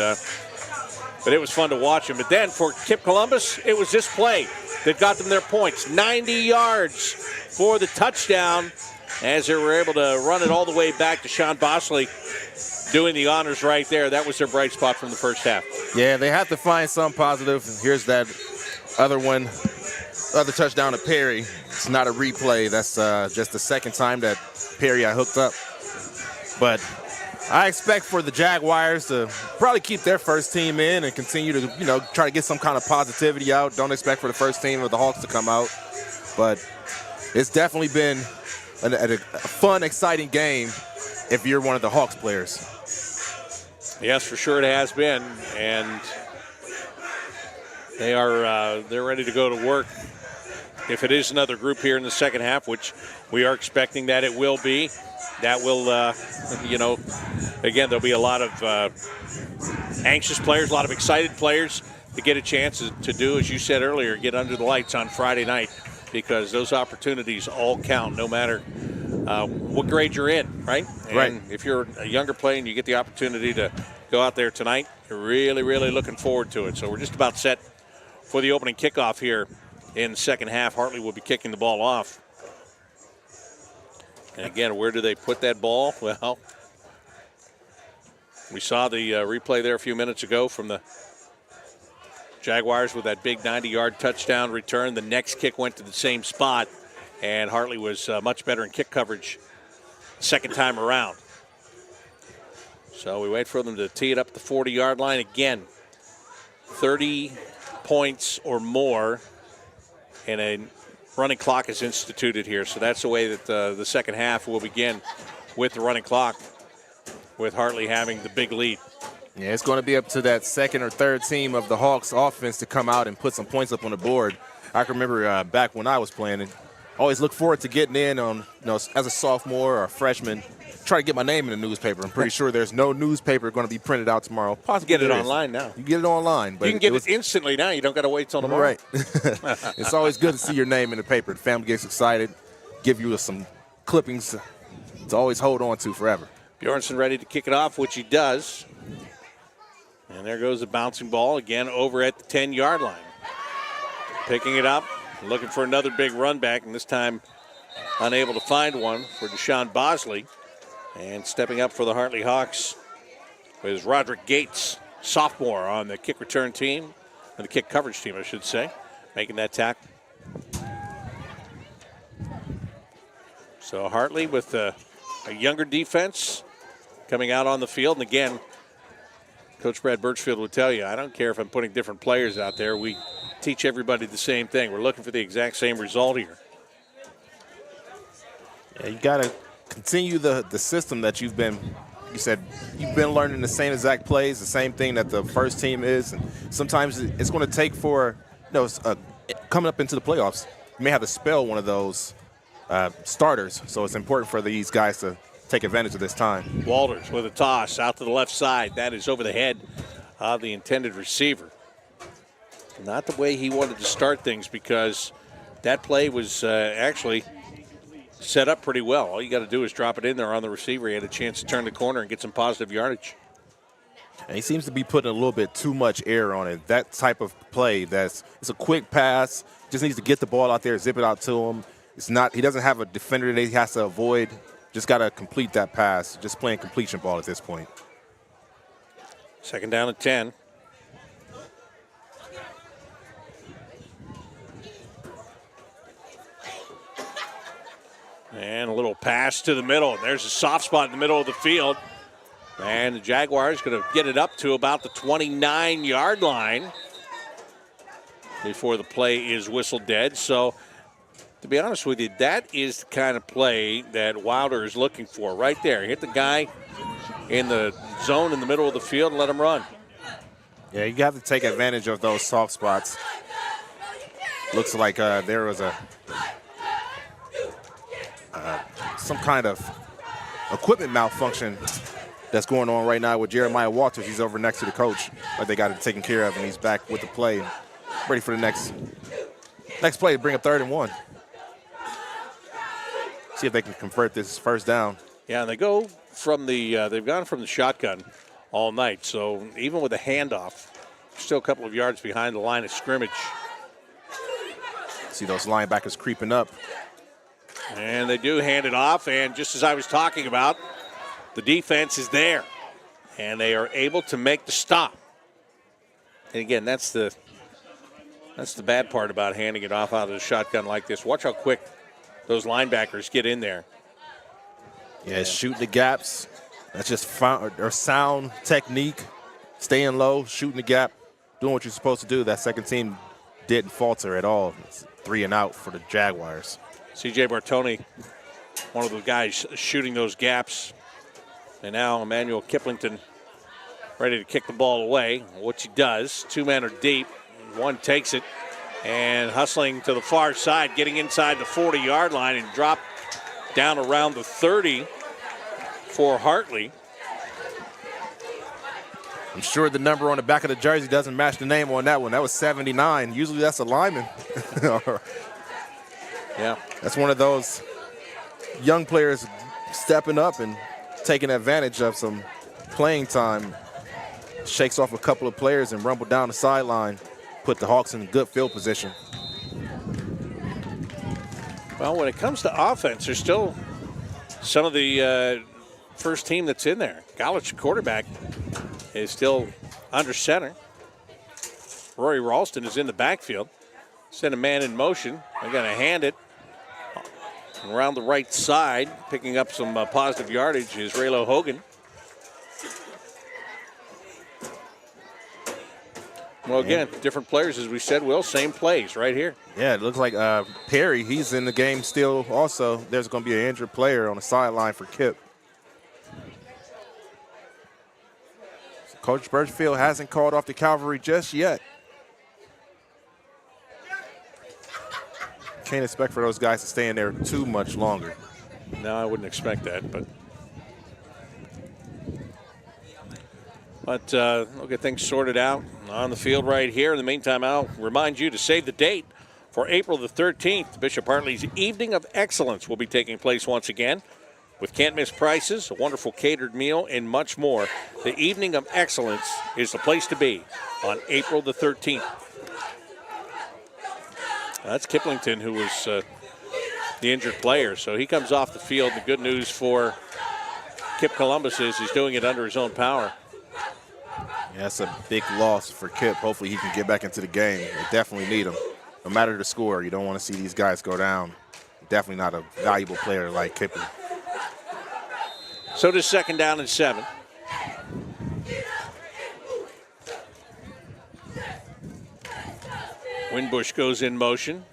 it was fun to watch them. But then for Kipp Columbus, it was this play that got them their points. 90 yards for the touchdown as they were able to run it all the way back to Sean Bosley doing the honors right there. That was their bright spot from the first half. Yeah, they have to find some positive. Here's that other touchdown to Perry. It's not a replay. That's just the second time that Perry got hooked up. But I expect for the Jaguars to probably keep their first team in and continue to, try to get some kind of positivity out. Don't expect for the first team of the Hawks to come out. But it's definitely been a fun, exciting game if you're one of the Hawks players. Yes, for sure it has been. And they're ready to go to work. If it is another group here in the second half, which we are expecting that it will be, that will, again, there'll be a lot of anxious players, a lot of excited players to get a chance to do, as you said earlier, get under the lights on Friday night, because those opportunities all count no matter what grade you're in, right? And right. If you're a younger player and you get the opportunity to go out there tonight, you're really, really looking forward to it. So we're just about set for the opening kickoff here in the second half. Hartley will be kicking the ball off. And again, where do they put that ball? Well, we saw the replay there a few minutes ago from the Jaguars with that big 90-yard touchdown return. The next kick went to the same spot, and Hartley was much better in kick coverage second time around. So we wait for them to tee it up at the 40-yard line again. 30 points or more, and a running clock is instituted here. So that's the way that the second half will begin, with the running clock, with Hartley having the big lead. Yeah, it's going to be up to that second or third team of the Hawks offense to come out and put some points up on the board. I can remember back when I was playing, always look forward to getting in on, as a sophomore or a freshman, try to get my name in the newspaper. I'm pretty sure there's no newspaper going to be printed out tomorrow. Possibly get it online now. You get it online. But you can get it instantly now. You don't got to wait till tomorrow. Right. It's always good to see your name in the paper. The family gets excited, give you some clippings to always hold on to forever. Bjornsson ready to kick it off, which he does. And there goes the bouncing ball again over at the 10-yard line. Picking it up, looking for another big run back, and this time unable to find one for Deshaun Bosley. And stepping up for the Hartley Hawks is Roderick Gates, sophomore on the kick return team, or the kick coverage team, I should say, making that tackle. So Hartley with a younger defense coming out on the field. And again, Coach Brad Birchfield would tell you, I don't care if I'm putting different players out there. We teach everybody the same thing. We're looking for the exact same result here. Yeah, you got to continue the system that you've been learning the same exact plays, the same thing that the first team is. And sometimes it's going to take for, coming up into the playoffs, you may have to spell one of those starters. So it's important for these guys to take advantage of this time. Walters with a toss out to the left side. That is over the head of the intended receiver. Not the way he wanted to start things, because that play was actually set up pretty well. All you got to do is drop it in there on the receiver. He had a chance to turn the corner and get some positive yardage. And he seems to be putting a little bit too much air on it. That type of play, it's a quick pass, just needs to get the ball out there, zip it out to him. He doesn't have a defender that he has to avoid. Just got to complete that pass. Just playing completion ball at this point. Second down and 10. And a little pass to the middle. There's a soft spot in the middle of the field. And the Jaguars going to get it up to about the 29-yard line before the play is whistled dead. So, to be honest with you, that is the kind of play that Wilder is looking for right there. Hit the guy in the zone in the middle of the field and let him run. Yeah, you have to take advantage of those soft spots. Looks like there was some kind of equipment malfunction that's going on right now with Jeremiah Walters. He's over next to the coach, but they got it taken care of, and he's back with the play, ready for the next play to bring up 3rd and 1. See if they can convert this first down. Yeah, and they go from they've gone from the shotgun all night. So even with a handoff, still a couple of yards behind the line of scrimmage. See those linebackers creeping up. And they do hand it off, and just as I was talking about, the defense is there, and they are able to make the stop. And again, that's the bad part about handing it off out of the shotgun like this. Watch how quick those linebackers get in there. Yeah, shooting the gaps. That's just sound technique, staying low, shooting the gap, doing what you're supposed to do. That second team didn't falter at all. It's 3 and out for the Jaguars. C.J. Bartoni, one of the guys shooting those gaps. And now Emmanuel Kiplington ready to kick the ball away, which he does. 2 men are deep. One takes it and hustling to the far side, getting inside the 40-yard line and dropped down around the 30 for Hartley. I'm sure the number on the back of the jersey doesn't match the name on that one. That was 79. Usually that's a lineman. Yeah. That's one of those young players stepping up and taking advantage of some playing time. Shakes off a couple of players and rumbled down the sideline, put the Hawks in good field position. Well, when it comes to offense, there's still some of the first team that's in there. College quarterback is still under center. Rory Ralston is in the backfield. Send a man in motion. They're going to hand it around the right side. Picking up some positive yardage is Raylo Hogan. Well, again, different players, as we said, Will. Same plays right here. Yeah, it looks like Perry, he's in the game still also. There's going to be an injured player on the sideline for Kipp. So Coach Birchfield hasn't called off the cavalry just yet. Can't expect for those guys to stay in there too much longer. No, I wouldn't expect that, but we'll get things sorted out on the field right here. In the meantime, I'll remind you to save the date for April the 13th. Bishop Hartley's Evening of Excellence will be taking place once again with can't-miss prices, a wonderful catered meal, and much more. The Evening of Excellence is the place to be on April the 13th. That's Kiplington, who was the injured player, so he comes off the field. The good news for Kipp Columbus is he's doing it under his own power. Yeah, that's a big loss for Kipp. Hopefully he can get back into the game. They definitely need him. No matter the score, you don't want to see these guys go down. Definitely not a valuable player like Kipp. So does 2nd down and 7. Winbush goes in motion.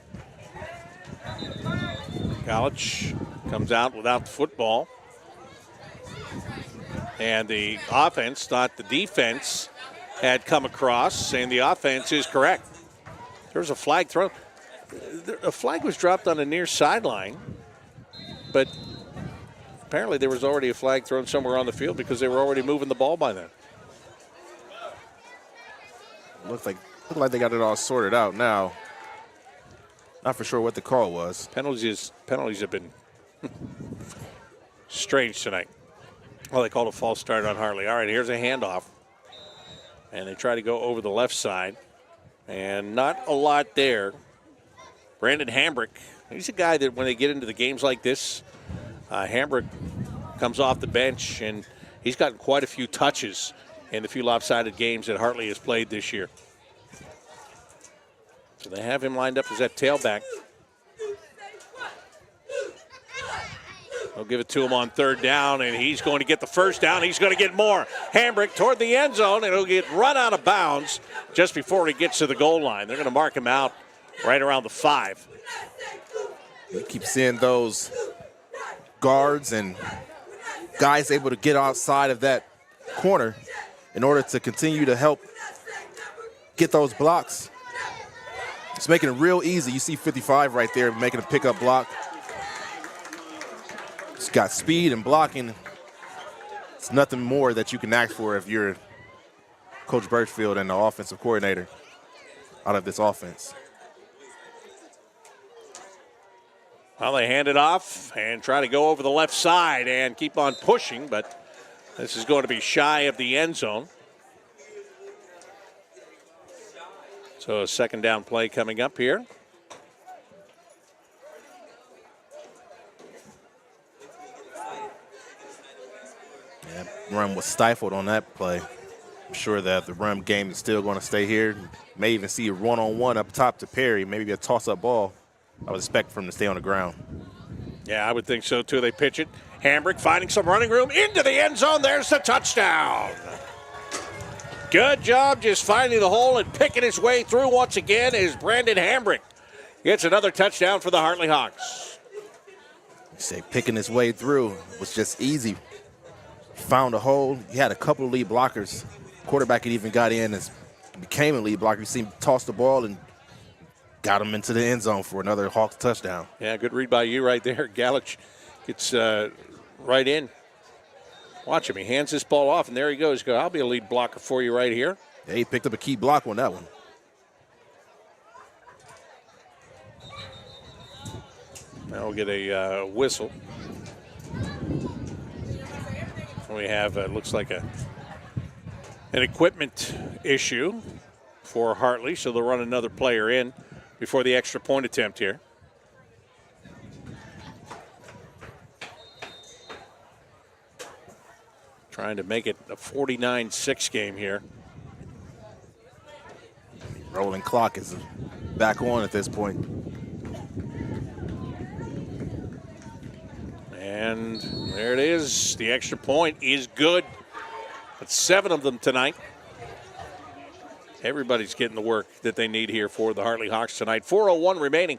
College comes out without the football. And the offense thought the defense had come across, and the offense is correct. There's a flag thrown. A flag was dropped on the near sideline, but apparently there was already a flag thrown somewhere on the field because they were already moving the ball by then. Looked like they got it all sorted out now. Not for sure what the call was. Penalties have been strange tonight. Well, they called a false start on Hartley. All right, here's a handoff. And they try to go over the left side. And not a lot there. Brandon Hambrick, he's a guy that when they get into the games like this, Hambrick comes off the bench, and he's gotten quite a few touches in the few lopsided games that Hartley has played this year. So they have him lined up as that tailback. They'll give it to him on 3rd down, and he's going to get the 1st down. He's going to get more. Hambrick toward the end zone, and he'll get run out of bounds just before he gets to the goal line. They're going to mark him out right around the 5. You keep seeing those guards and guys able to get outside of that corner in order to continue to help get those blocks. It's making it real easy. You see 55 right there making a pickup block. It's got speed and blocking. It's nothing more that you can ask for if you're Coach Birchfield and the offensive coordinator out of this offense. Well, they hand it off and try to go over the left side and keep on pushing, but this is going to be shy of the end zone. So a 2nd down play coming up here. Yeah, run was stifled on that play. I'm sure that the run game is still going to stay here. May even see a one-on-one up top to Perry, maybe a toss-up ball. I would expect for him to stay on the ground. Yeah, I would think so, too. They pitch it. Hambrick finding some running room into the end zone. There's the touchdown. Good job just finding the hole and picking his way through once again is Brandon Hambrick. Gets another touchdown for the Hartley Hawks. You say picking his way through was just easy. Found a hole. He had a couple of lead blockers. Quarterback had even got in and became a lead blocker. You see him toss the ball and got him into the end zone for another Hawks touchdown. Yeah, good read by you right there. Galich gets right in. Watch him. He hands this ball off, and there he goes. I'll be a lead blocker for you right here. Yeah, he picked up a key block on that one. Now we'll get a whistle. We have, looks like an equipment issue for Hartley, so they'll run another player in before the extra point attempt here. Trying to make it a 49-6 game here. Rolling clock is back on at this point. And there it is. The extra point is good. That's 7 of them tonight. Everybody's getting the work that they need here for the Hartley Hawks tonight. 4:01 remaining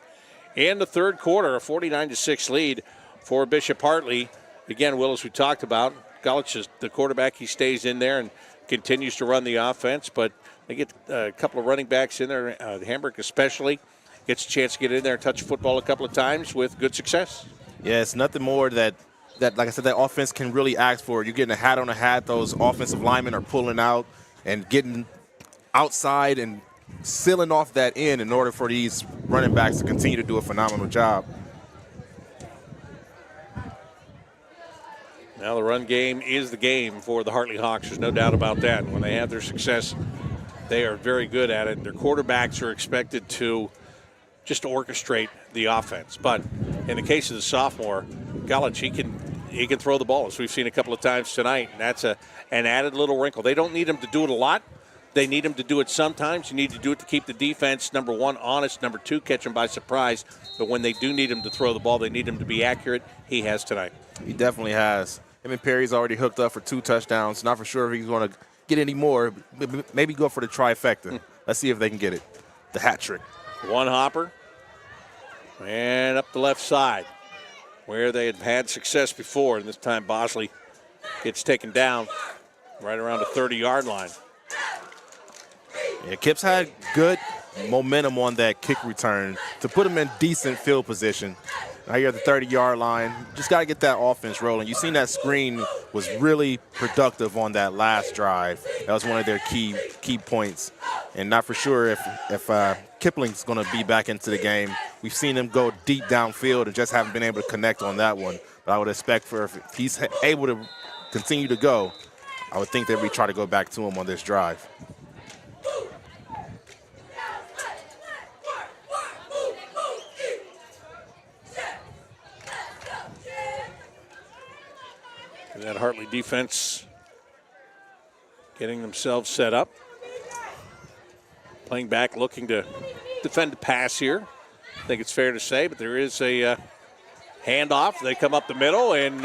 in the 3rd quarter. A 49-6 lead for Bishop Hartley. Again, Will, as we talked about, Galich is the quarterback. He stays in there and continues to run the offense. But they get a couple of running backs in there, Hambrick especially. gets a chance to get in there and touch the football a couple of times with good success. Yeah, it's nothing more that like I said, that offense can really ask for. You're getting a hat on a hat. Those offensive linemen are pulling out and getting outside and sealing off that end in order for these running backs to continue to do a phenomenal job. Now the run game is the game for the Hartley Hawks. There's no doubt about that. When they have their success, they are very good at it. Their quarterbacks are expected to just orchestrate the offense. But in the case of the sophomore, Gollich, he can throw the ball, as we've seen a couple of times tonight. And that's an added little wrinkle. They don't need him to do it a lot. They need him to do it sometimes. You need to do it to keep the defense, number one, honest, number two, catch him by surprise. But when they do need him to throw the ball, they need him to be accurate. He has tonight. He definitely has. Him and Perry's already hooked up for 2 touchdowns. Not for sure if he's going to get any more. Maybe go for the trifecta. Let's see if they can get it. The hat trick. One hopper. And up the left side, where they had had success before. And this time Bosley gets taken down right around the 30-yard line. Yeah, Kipp's had good momentum on that kick return to put him in decent field position. Now you're at the 30-yard line. Just got to get that offense rolling. You've seen that screen was really productive on that last drive. That was one of their key points. And not for sure if Kipling's going to be back into the game. We've seen him go deep downfield and just haven't been able to connect on that one. But I would expect if he's able to continue to go, I would think that we try to go back to him on this drive. That Hartley defense getting themselves set up. Playing back, looking to defend the pass here. I think it's fair to say, but there is a handoff. They come up the middle, and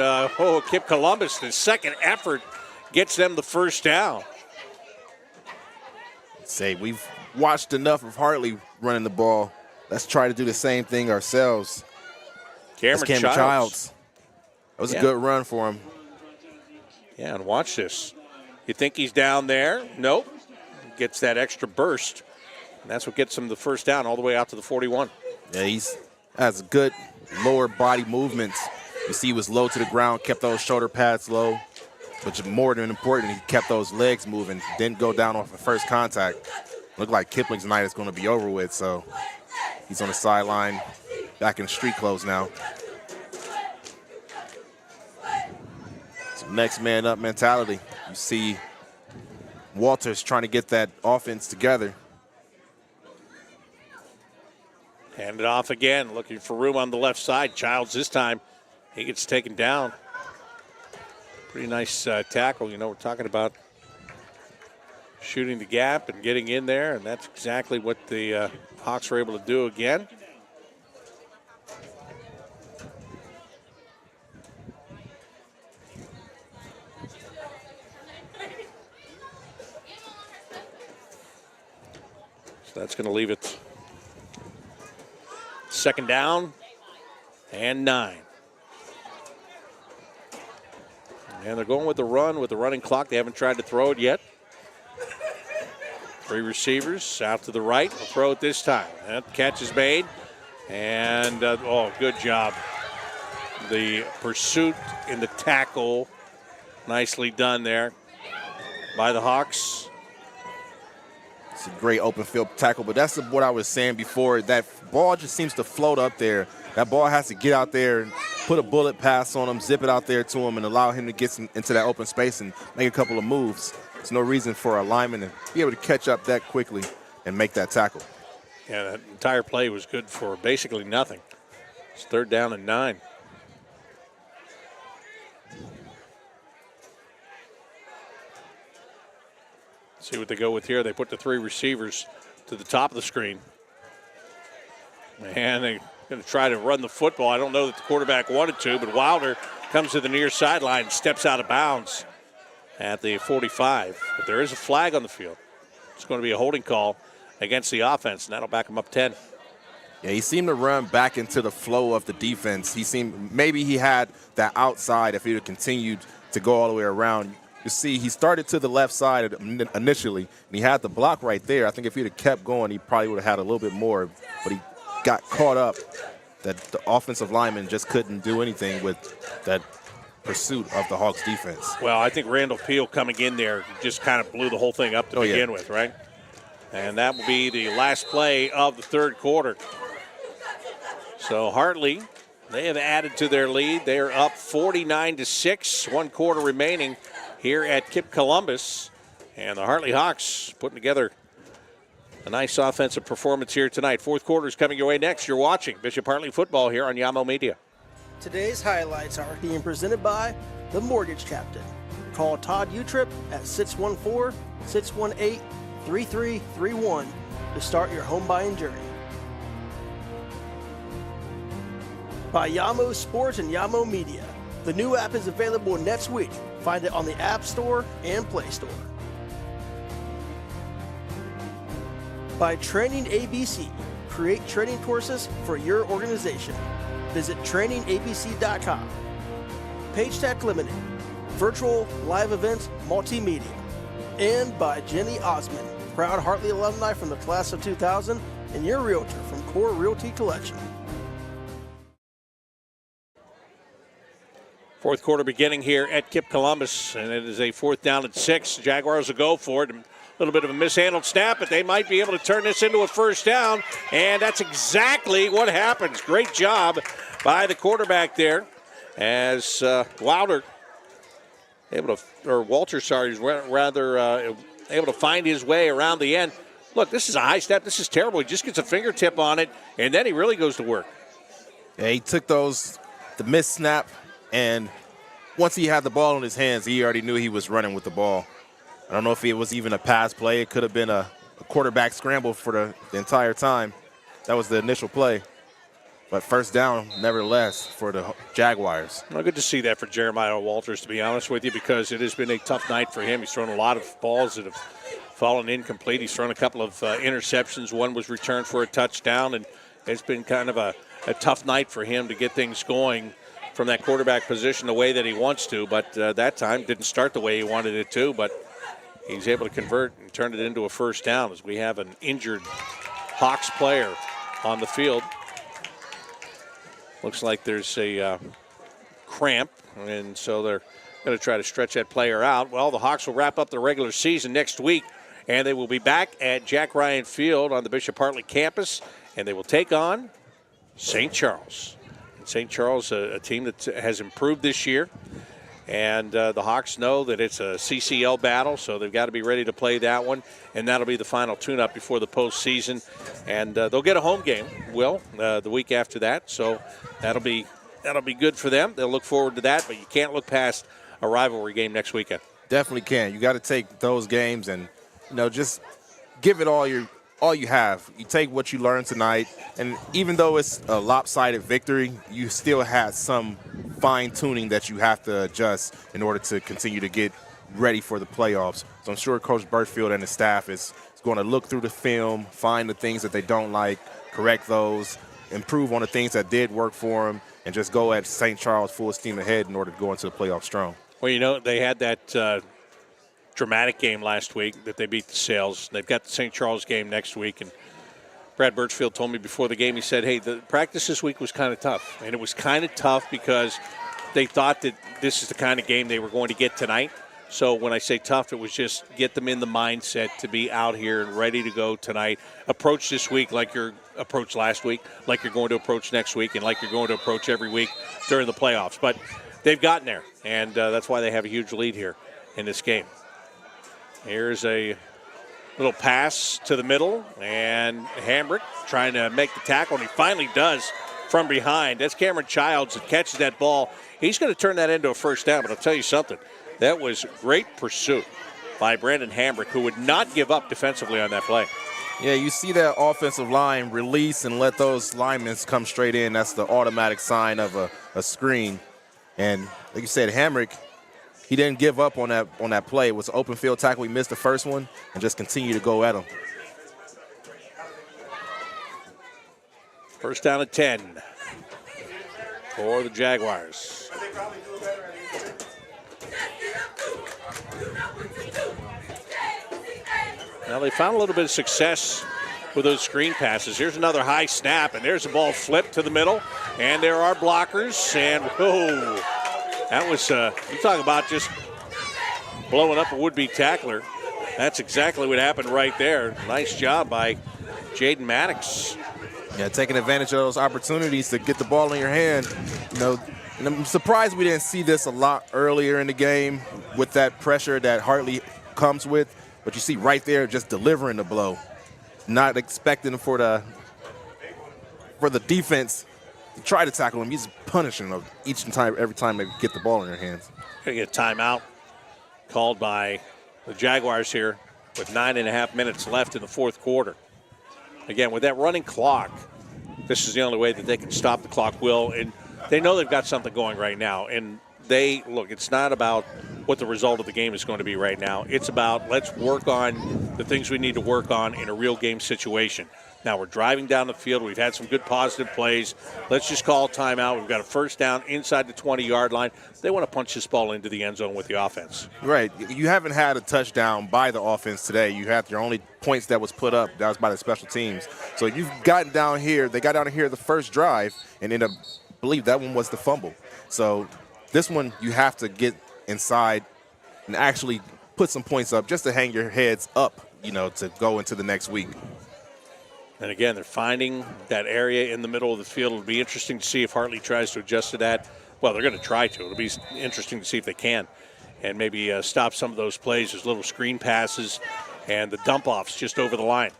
Kipp Columbus, the second effort, gets them the first down. Say, we've watched enough of Hartley running the ball. Let's try to do the same thing ourselves. Cameron Childs. That was a good run for him. Yeah, and watch this. You think he's down there? Nope. Gets that extra burst. And that's what gets him the first down all the way out to the 41. Yeah, has good lower body movements. You see he was low to the ground, kept those shoulder pads low. But more than important, he kept those legs moving, didn't go down off the first contact. Looked like Kipling's night is going to be over with, so he's on the sideline, back in street clothes now. Next man up mentality. You see Walters trying to get that offense together. Hand it off again, looking for room on the left side. Childs this time, he gets taken down. Pretty nice tackle. You know, we're talking about shooting the gap and getting in there, and that's exactly what the Hawks were able to do again. That's going to leave it second down and 9. And they're going with the run with the running clock. They haven't tried to throw it yet. 3 receivers out to the right. They'll throw it this time. That catch is made. And, good job. The pursuit in the tackle. Nicely done there by the Hawks. It's a great open field tackle, but that's what I was saying before. That ball just seems to float up there. That ball has to get out there and put a bullet pass on him, zip it out there to him, and allow him to get into that open space and make a couple of moves. There's no reason for a lineman to be able to catch up that quickly and make that tackle. Yeah, that entire play was good for basically nothing. It's 3rd down and 9. See what they go with here. They put the 3 receivers to the top of the screen. And they're going to try to run the football. I don't know that the quarterback wanted to, but Wilder comes to the near sideline and steps out of bounds at the 45. But there is a flag on the field. It's going to be a holding call against the offense, and that'll back him up 10. Yeah, he seemed to run back into the flow of the defense. Maybe he had that outside if he had continued to go all the way around. You see, he started to the left side initially, and he had the block right there. I think if he'd have kept going, he probably would have had a little bit more, but he got caught up that the offensive lineman just couldn't do anything with that pursuit of the Hawks defense. Well, I think Randall Peel coming in there just kind of blew the whole thing up to begin with, right? And that will be the last play of the third quarter. So Hartley, they have added to their lead. They are up 49-6, 1 quarter remaining here at Kipp Columbus. And the Hartley Hawks putting together a nice offensive performance here tonight. Fourth quarter is coming your way next. You're watching Bishop Hartley football here on Yamo Media. Today's highlights are being presented by the Mortgage Captain. Call Todd Utrip at 614-618-3331 to start your home buying journey. By Yamo Sports and Yamo Media. The new app is available next week. Find it on the App Store and Play Store. By Training ABC. Create training courses for your organization. Visit trainingabc.com. Page Tech Limited. Virtual live events multimedia. And by Jenny Osmond, proud Hartley alumni from the class of 2000 and your realtor from Core Realty Collection. Fourth quarter beginning here at Kipp Columbus, and it is a 4th down and 6. Jaguars will go for it. A little bit of a mishandled snap, but they might be able to turn this into a first down, and that's exactly what happens. Great job by the quarterback there as Walter, able to find his way around the end. Look, this is a high step. This is terrible. He just gets a fingertip on it, and then he really goes to work. Yeah, he took the missed snap, and once he had the ball in his hands, he already knew he was running with the ball. I don't know if it was even a pass play. It could have been a quarterback scramble for the entire time. That was the initial play. But first down, nevertheless, for the Jaguars. Well, good to see that for Jeremiah Walters, to be honest with you, because it has been a tough night for him. He's thrown a lot of balls that have fallen incomplete. He's thrown a couple of interceptions. One was returned for a touchdown, and it's been kind of a tough night for him to get things going from that quarterback position the way that he wants to. But that time didn't start the way he wanted it to, but he's able to convert and turn it into a first down as we have an injured Hawks player on the field. Looks like there's a cramp, and so they're going to try to stretch that player out. Well, the Hawks will wrap up the regular season next week, and they will be back at Jack Ryan Field on the Bishop Hartley campus, and they will take on St. Charles. St. Charles, a team that has improved this year. And the Hawks know that it's a CCL battle, so they've got to be ready to play that one. And that'll be the final tune-up before the postseason. And they'll get a home game, the week after that. So that'll be good for them. They'll look forward to that, but you can't look past a rivalry game next weekend. Definitely can. You got to take those games and, just give it all you have. You take what you learned tonight, and even though it's a lopsided victory, you still had some fine-tuning that you have to adjust in order to continue to get ready for the playoffs. So I'm sure Coach Burfield and his staff is going to look through the film, find the things that they don't like, correct those, improve on the things that did work for them, and just go at St. Charles full steam ahead in order to go into the playoffs strong. Well, they had that dramatic game last week that they beat the Sales. They've got the St. Charles game next week, and Brad Birchfield told me before the game, he said, hey, the practice this week was kind of tough. And it was kind of tough because they thought that this is the kind of game they were going to get tonight. So when I say tough, it was just get them in the mindset to be out here and ready to go tonight. Approach this week like you're approached last week, like you're going to approach next week, and like you're going to approach every week during the playoffs. But they've gotten there, and that's why they have a huge lead here in this game. Here's a little pass to the middle, and Hambrick trying to make the tackle, and he finally does from behind. That's Cameron Childs that catches that ball. He's going to turn that into a first down, but I'll tell you something. That was great pursuit by Brandon Hambrick, who would not give up defensively on that play. Yeah, you see that offensive line release and let those linemen come straight in. That's the automatic sign of a screen. And like you said, Hambrick, he didn't give up on that play. It was an open field tackle. He missed the first one and just continued to go at him. First down at 10 for the Jaguars. Now they found a little bit of success with those screen passes. Here's another high snap, and there's a ball flipped to the middle, and there are blockers, and whoa, that was, you talk about just blowing up a would-be tackler. That's exactly what happened right there. Nice job by Jaden Maddox. Yeah, taking advantage of those opportunities to get the ball in your hand. You know, and I'm surprised we didn't see this a lot earlier in the game with that pressure that Hartley comes with. But you see right there, just delivering the blow, not expecting for the defense to try to tackle him. He's punishing them each time, every time they get the ball in their hands. Gonna get a timeout called by the Jaguars here with 9.5 minutes left in the fourth quarter. Again, with that running clock, this is the only way that they can stop the clock, Will. And they know they've got something going right now. And look, it's not about what the result of the game is going to be right now. It's about let's work on the things we need to work on in a real game situation. Now we're driving down the field. We've had some good positive plays. Let's just call a timeout. We've got a first down inside the 20-yard line. They want to punch this ball into the end zone with the offense. Right. You haven't had a touchdown by the offense today. You had your only points that was put up. That was by the special teams. So you've gotten down here. They got down here the first drive and ended up, I believe that one was the fumble. So this one you have to get inside and actually put some points up just to hang your heads up, you know, to go into the next week. And again, they're finding that area in the middle of the field. It'll be interesting to see if Hartley tries to adjust to that. Well, they're going to try to. It'll be interesting to see if they can and maybe stop some of those plays. There's little screen passes and the dump-offs just over the line.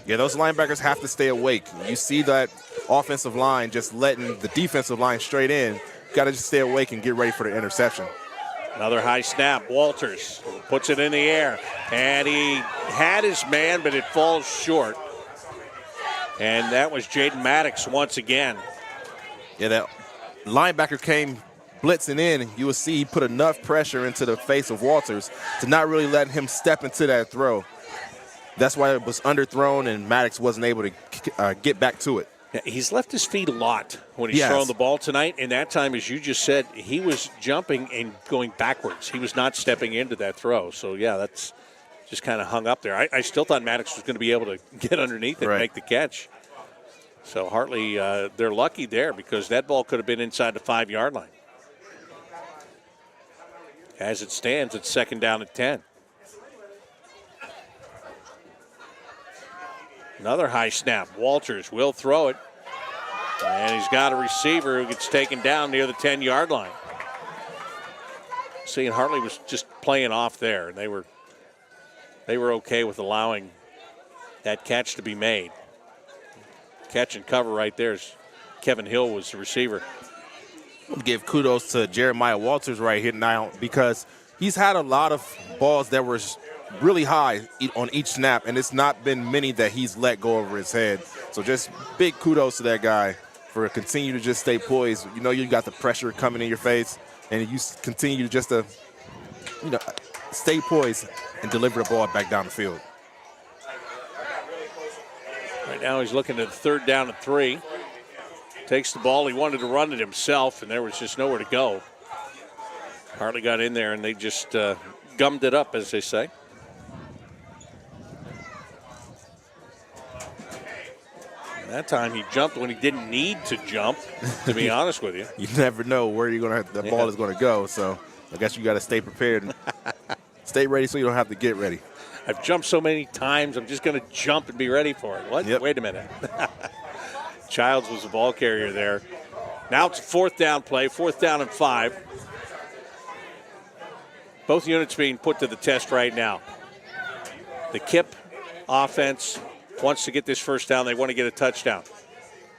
Yeah, those linebackers have to stay awake. You see that offensive line just letting the defensive line straight in. You got to just stay awake and get ready for the interception. Another high snap. Walters puts it in the air. And he had his man, but it falls short. And that was Jaden Maddox once again. Yeah, that linebacker came blitzing in. You will see he put enough pressure into the face of Walters to not really let him step into that throw. That's why it was underthrown, and Maddox wasn't able to get back to it. Yeah, he's left his feet a lot when he's throwing the ball tonight, and that time, as you just said, he was jumping and going backwards. He was not stepping into that throw. So, yeah, that's just kind of hung up there. I still thought Maddox was going to be able to get underneath it and make the catch. So, Hartley, they're lucky there because that ball could have been inside the 5-yard line. As it stands, it's second down at 10. Another high snap. Walters will throw it. And he's got a receiver who gets taken down near the 10-yard line. See, and Hartley was just playing off there, and they were okay with allowing that catch to be made. Catch and cover right there. Kevin Hill was the receiver. I'll give kudos to Jeremiah Walters right here now because he's had a lot of balls that were really high on each snap, and it's not been many that he's let go over his head. So just big kudos to that guy for continue to just stay poised. You know you got the pressure coming in your face, and you continue just to, you know, stay poised and deliver the ball back down the field. Right now he's looking at third down and 3. Takes the ball. He wanted to run it himself, and there was just nowhere to go. Hartley got in there, and they just gummed it up, as they say. That time he jumped when he didn't need to jump, to be honest with you. You never know where the ball is going to go, so I guess you got to stay prepared and stay ready so you don't have to get ready. I've jumped so many times, I'm just going to jump and be ready for it. What? Yep. Wait a minute. Childs was the ball carrier there. Now it's a fourth down play, 4th down and 5. Both units being put to the test right now. The Kipp offense wants to get this first down. They want to get a touchdown.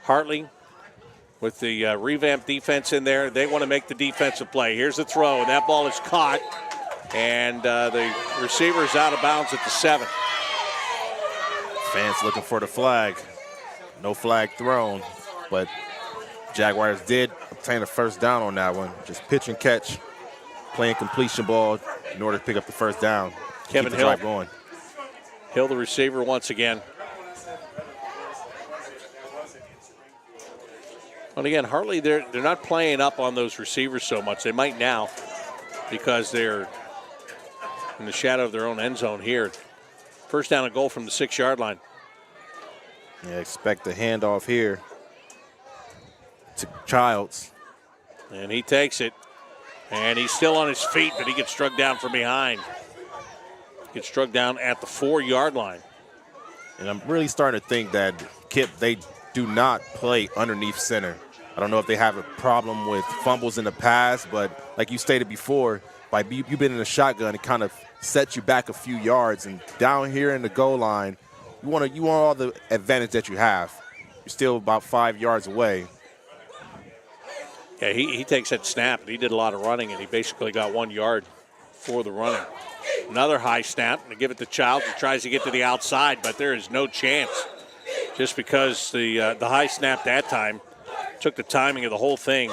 Hartley with the revamped defense in there. They want to make the defensive play. Here's the throw, and that ball is caught. And the receiver is out of bounds at the 7. Fans looking for the flag. No flag thrown, but Jaguars did obtain a first down on that one. Just pitch and catch, playing completion ball in order to pick up the first down. Kevin Hill going. Hill, the receiver, once again. And again, Hartley, they're not playing up on those receivers so much. They might now because they're in the shadow of their own end zone here. First down and goal from the 6-yard line. Yeah, expect the handoff here to Childs. And he takes it. And he's still on his feet, but he gets struck down from behind. Gets struck down at the 4-yard line. And I'm really starting to think that Kipp, they do not play underneath center. I don't know if they have a problem with fumbles in the past, but like you stated before, by you've been in a shotgun, it kind of sets you back a few yards. And down here in the goal line, you want all the advantage that you have. You're still about 5 yards away. Yeah, he takes that snap, and he did a lot of running, and he basically got 1 yard for the running. Another high snap, and they give it to Childs, who tries to get to the outside, but there is no chance. Just because the high snap that time took the timing of the whole thing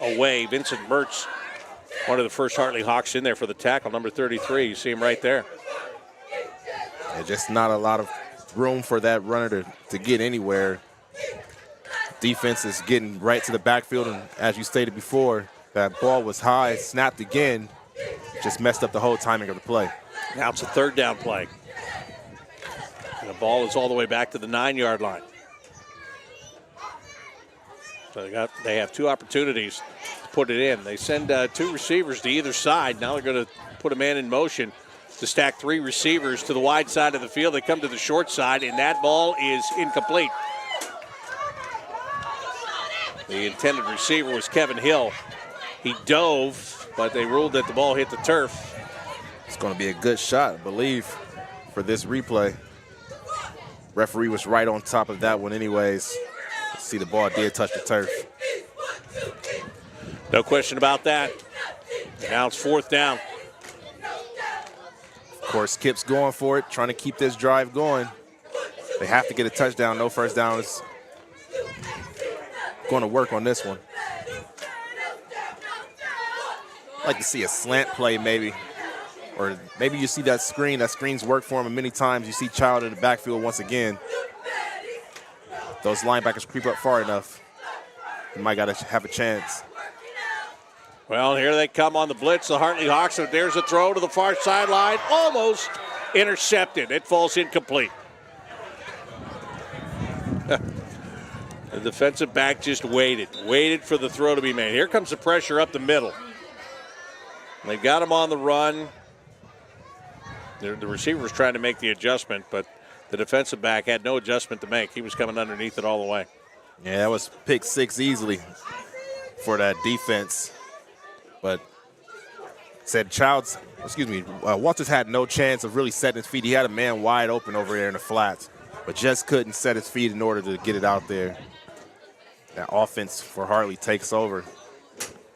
away. Vincent Mertz, one of the first Hartley Hawks in there for the tackle, number 33. You see him right there. Yeah, just not a lot of room for that runner to get anywhere. Defense is getting right to the backfield, and as you stated before, that ball was high, snapped again, just messed up the whole timing of the play. Now it's a 3rd down play. And the ball is all the way back to the 9-yard line. So they have 2 opportunities to put it in. They send 2 receivers to either side. Now they're going to put a man in motion to stack 3 receivers to the wide side of the field. They come to the short side, and that ball is incomplete. The intended receiver was Kevin Hill. He dove, but they ruled that the ball hit the turf. It's going to be a good shot, I believe, for this replay. Referee was right on top of that one anyways. See, the ball did touch the turf. No question about that. Now it's 4th down. Of course, Kipp's going for it, trying to keep this drive going. They have to get a touchdown. No first down is going to work on this one. I'd like to see a slant play maybe. Or maybe you see that screen. That screen's worked for him many times. You see Child in the backfield once again. Those linebackers creep up far enough. You might got to have a chance. Well, here they come on the blitz. The Hartley Hawks, there's a throw to the far sideline. Almost intercepted. It falls incomplete. The defensive back just waited for the throw to be made. Here comes the pressure up the middle. They've got him on the run. The receiver was trying to make the adjustment, but the defensive back had no adjustment to make. He was coming underneath it all the way. Yeah, that was pick 6 easily for that defense. But Walters had no chance of really setting his feet. He had a man wide open over there in the flats, but just couldn't set his feet in order to get it out there. That offense for Hartley takes over.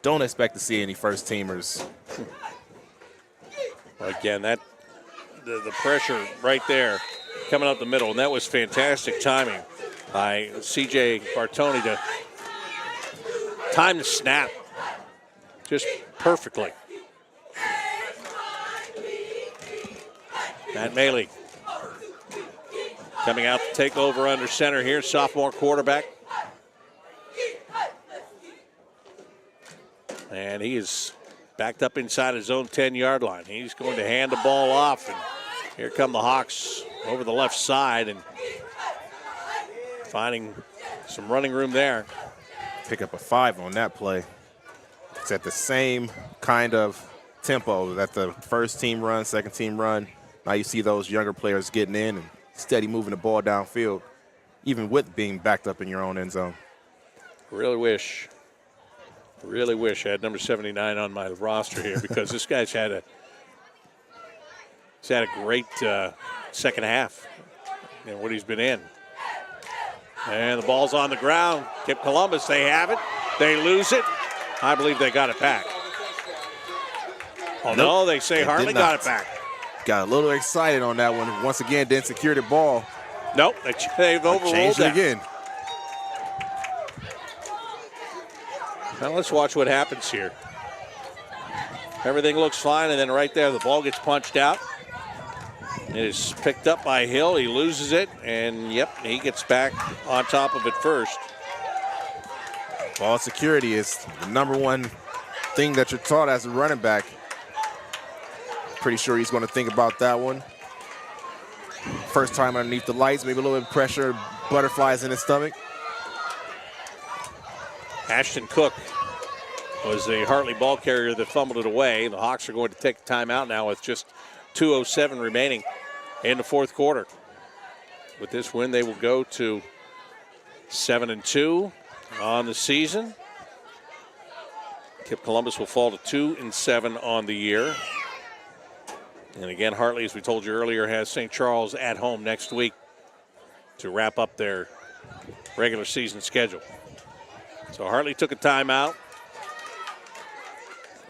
Don't expect to see any first teamers. Again, that the pressure right there coming up the middle, and that was fantastic timing by C.J. Bartoni to time the snap just perfectly. Matt Maley coming out to take over under center here, sophomore quarterback. And he is backed up inside his own 10-yard line. He's going to hand the ball off, and here come the Hawks over the left side and finding some running room there. Pick up a 5 on that play. It's at the same kind of tempo that the first team run, second team run. Now you see those younger players getting in and steady moving the ball downfield, even with being backed up in your own end zone. Really wish I had number 79 on my roster here, because this guy's had a great second half in what he's been in. And the ball's on the ground. Kipp Columbus, they have it. They lose it. I believe they got it back. Oh, no, they say Hartley got it back. Got a little excited on that one. Once again, didn't secure the ball. Nope, they've overruled Changed it that. again. Now let's watch what happens here. Everything looks fine, and then right there, the ball gets punched out. It is picked up by Hill. He loses it, and yep, he gets back on top of it first. Ball security is the number one thing that you're taught as a running back. Pretty sure he's going to think about that one. First time underneath the lights, maybe a little bit of pressure, butterflies in his stomach. Ashton Cook was the Hartley ball carrier that fumbled it away. The Hawks are going to take a timeout now with just 2:07 remaining in the fourth quarter. With this win, they will go to 7-2 on the season. Kipp Columbus will fall to 2-7 on the year. And again, Hartley, as we told you earlier, has St. Charles at home next week to wrap up their regular season schedule. So Hartley took a timeout.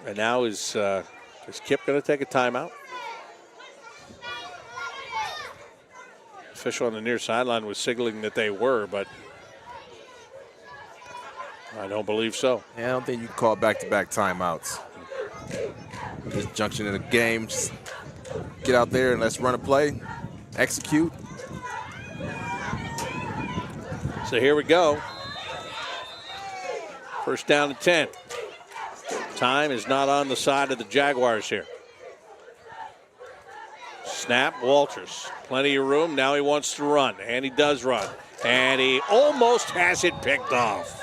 And now is Kipp going to take a timeout? Official on the near sideline was signaling that they were, but I don't believe so. Yeah, I don't think you can call back-to-back timeouts. This junction in the game, just get out there and let's run a play, execute. So here we go. First down and 10. Time is not on the side of the Jaguars here. Snap, Walters. Plenty of room. Now he wants to run, and he does run. And he almost has it picked off.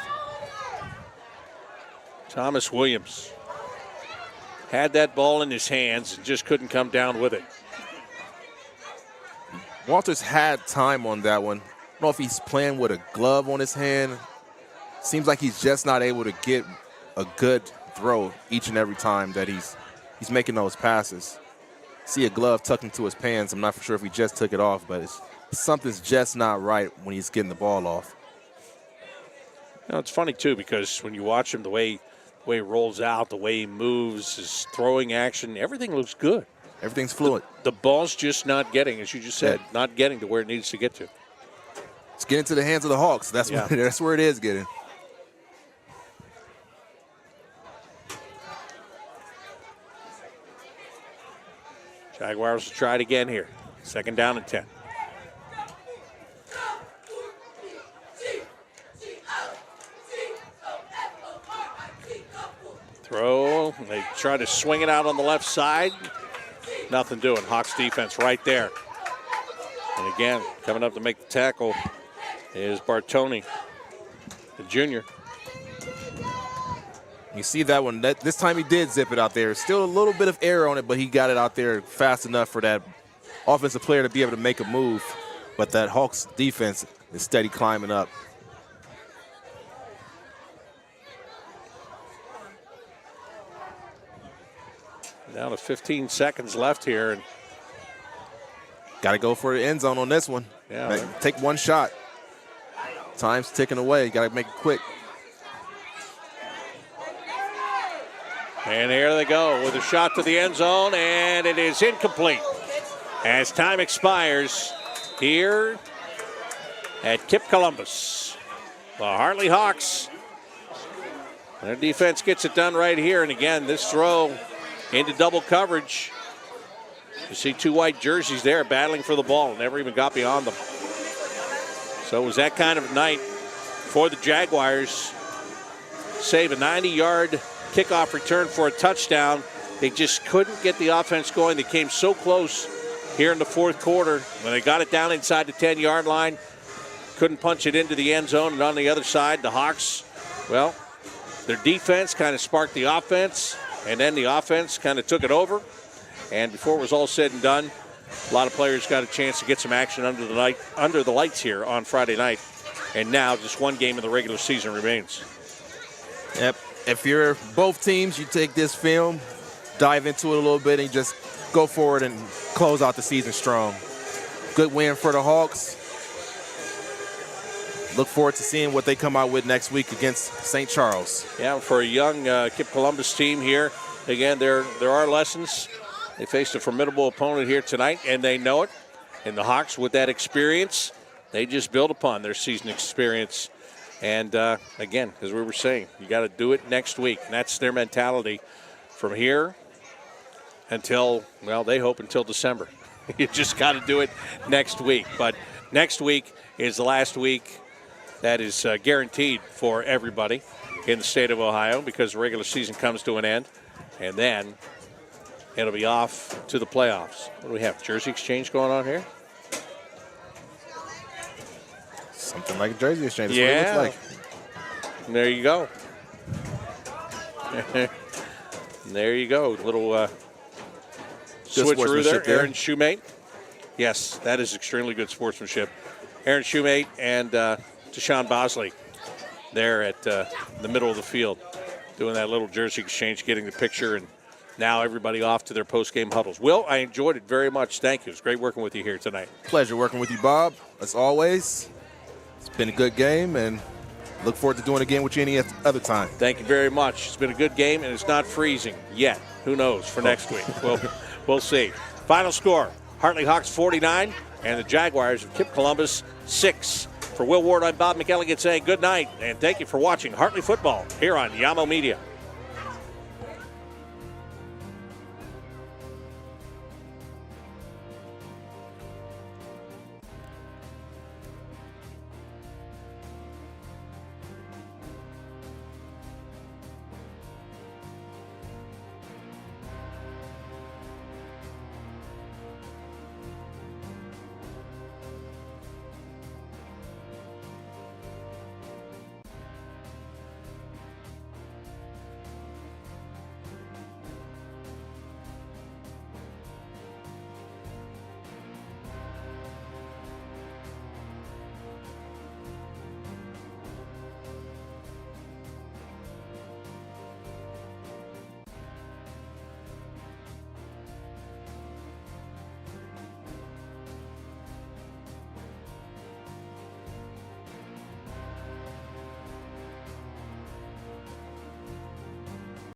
Thomas Williams had that ball in his hands and just couldn't come down with it. Walters had time on that one. I don't know if he's playing with a glove on his hand. Seems like he's just not able to get a good throw each and every time that he's making those passes. See a glove tucked into his pants. I'm not for sure if he just took it off, but something's just not right when he's getting the ball off. You know, it's funny, too, because when you watch him, the way he rolls out, the way he moves, his throwing action, everything looks good. Everything's fluid. The ball's just not getting, as you just said, not getting to where it needs to get to. It's getting to the hands of the Hawks. That's where it is getting. Jaguars will try it again here. Second down and 10. Throw. They try to swing it out on the left side. Nothing doing. Hawks defense right there. And again, coming up to make the tackle is Bartoni, the junior. You see that one. This time he did zip it out there. Still a little bit of air on it, but he got it out there fast enough for that offensive player to be able to make a move. But that Hawks defense is steady climbing up. Down to 15 seconds left here. And got to go for the end zone on this one. Yeah, take one shot. Time's ticking away. Got to make it quick. And here they go with a shot to the end zone, and it is incomplete. As time expires here at Kipp Columbus. The Hartley Hawks, their defense gets it done right here. And again, this throw into double coverage. You see two white jerseys there battling for the ball. Never even got beyond them. So it was that kind of night for the Jaguars. Save a 90-yard kickoff return for a touchdown. They just couldn't get the offense going. They came so close here in the fourth quarter. When they got it down inside the 10-yard line, couldn't punch it into the end zone. And on the other side, the Hawks, well, their defense kind of sparked the offense, and then the offense kind of took it over. And before it was all said and done, a lot of players got a chance to get some action under the lights here on Friday night. And now just one game of the regular season remains. Yep. If you're both teams, you take this film, dive into it a little bit, and just go forward and close out the season strong. Good win for the Hawks. Look forward to seeing what they come out with next week against St. Charles. Yeah, for a young Kipp Columbus team here, again, there are lessons. They faced a formidable opponent here tonight, and they know it. And the Hawks, with that experience, they just build upon their season experience. And, again, as we were saying, you got to do it next week. And that's their mentality from here until, well, they hope until December. You just got to do it next week. But next week is the last week that is guaranteed for everybody in the state of Ohio because the regular season comes to an end. And then it'll be off to the playoffs. What do we have? Jersey exchange going on here? Something like a jersey exchange. That's Yeah. what it looks like. There you go. There you go. Little switcheroo there. Aaron Shoemate. Yes, that is extremely good sportsmanship. Aaron Shoemate and Deshaun Bosley there at the middle of the field doing that little jersey exchange, getting the picture, and now everybody off to their post-game huddles. Will, I enjoyed it very much. Thank you. It's great working with you here tonight. Pleasure working with you, Bob. As always, it's been a good game, and look forward to doing it again with you any other time. Thank you very much. It's been a good game, and it's not freezing yet. Who knows for next week? We'll see. Final score, Hartley Hawks 49, and the Jaguars of Kipp Columbus 6. For Will Ward, I'm Bob McElligott saying good night, and thank you for watching Hartley Football here on Yamo Media.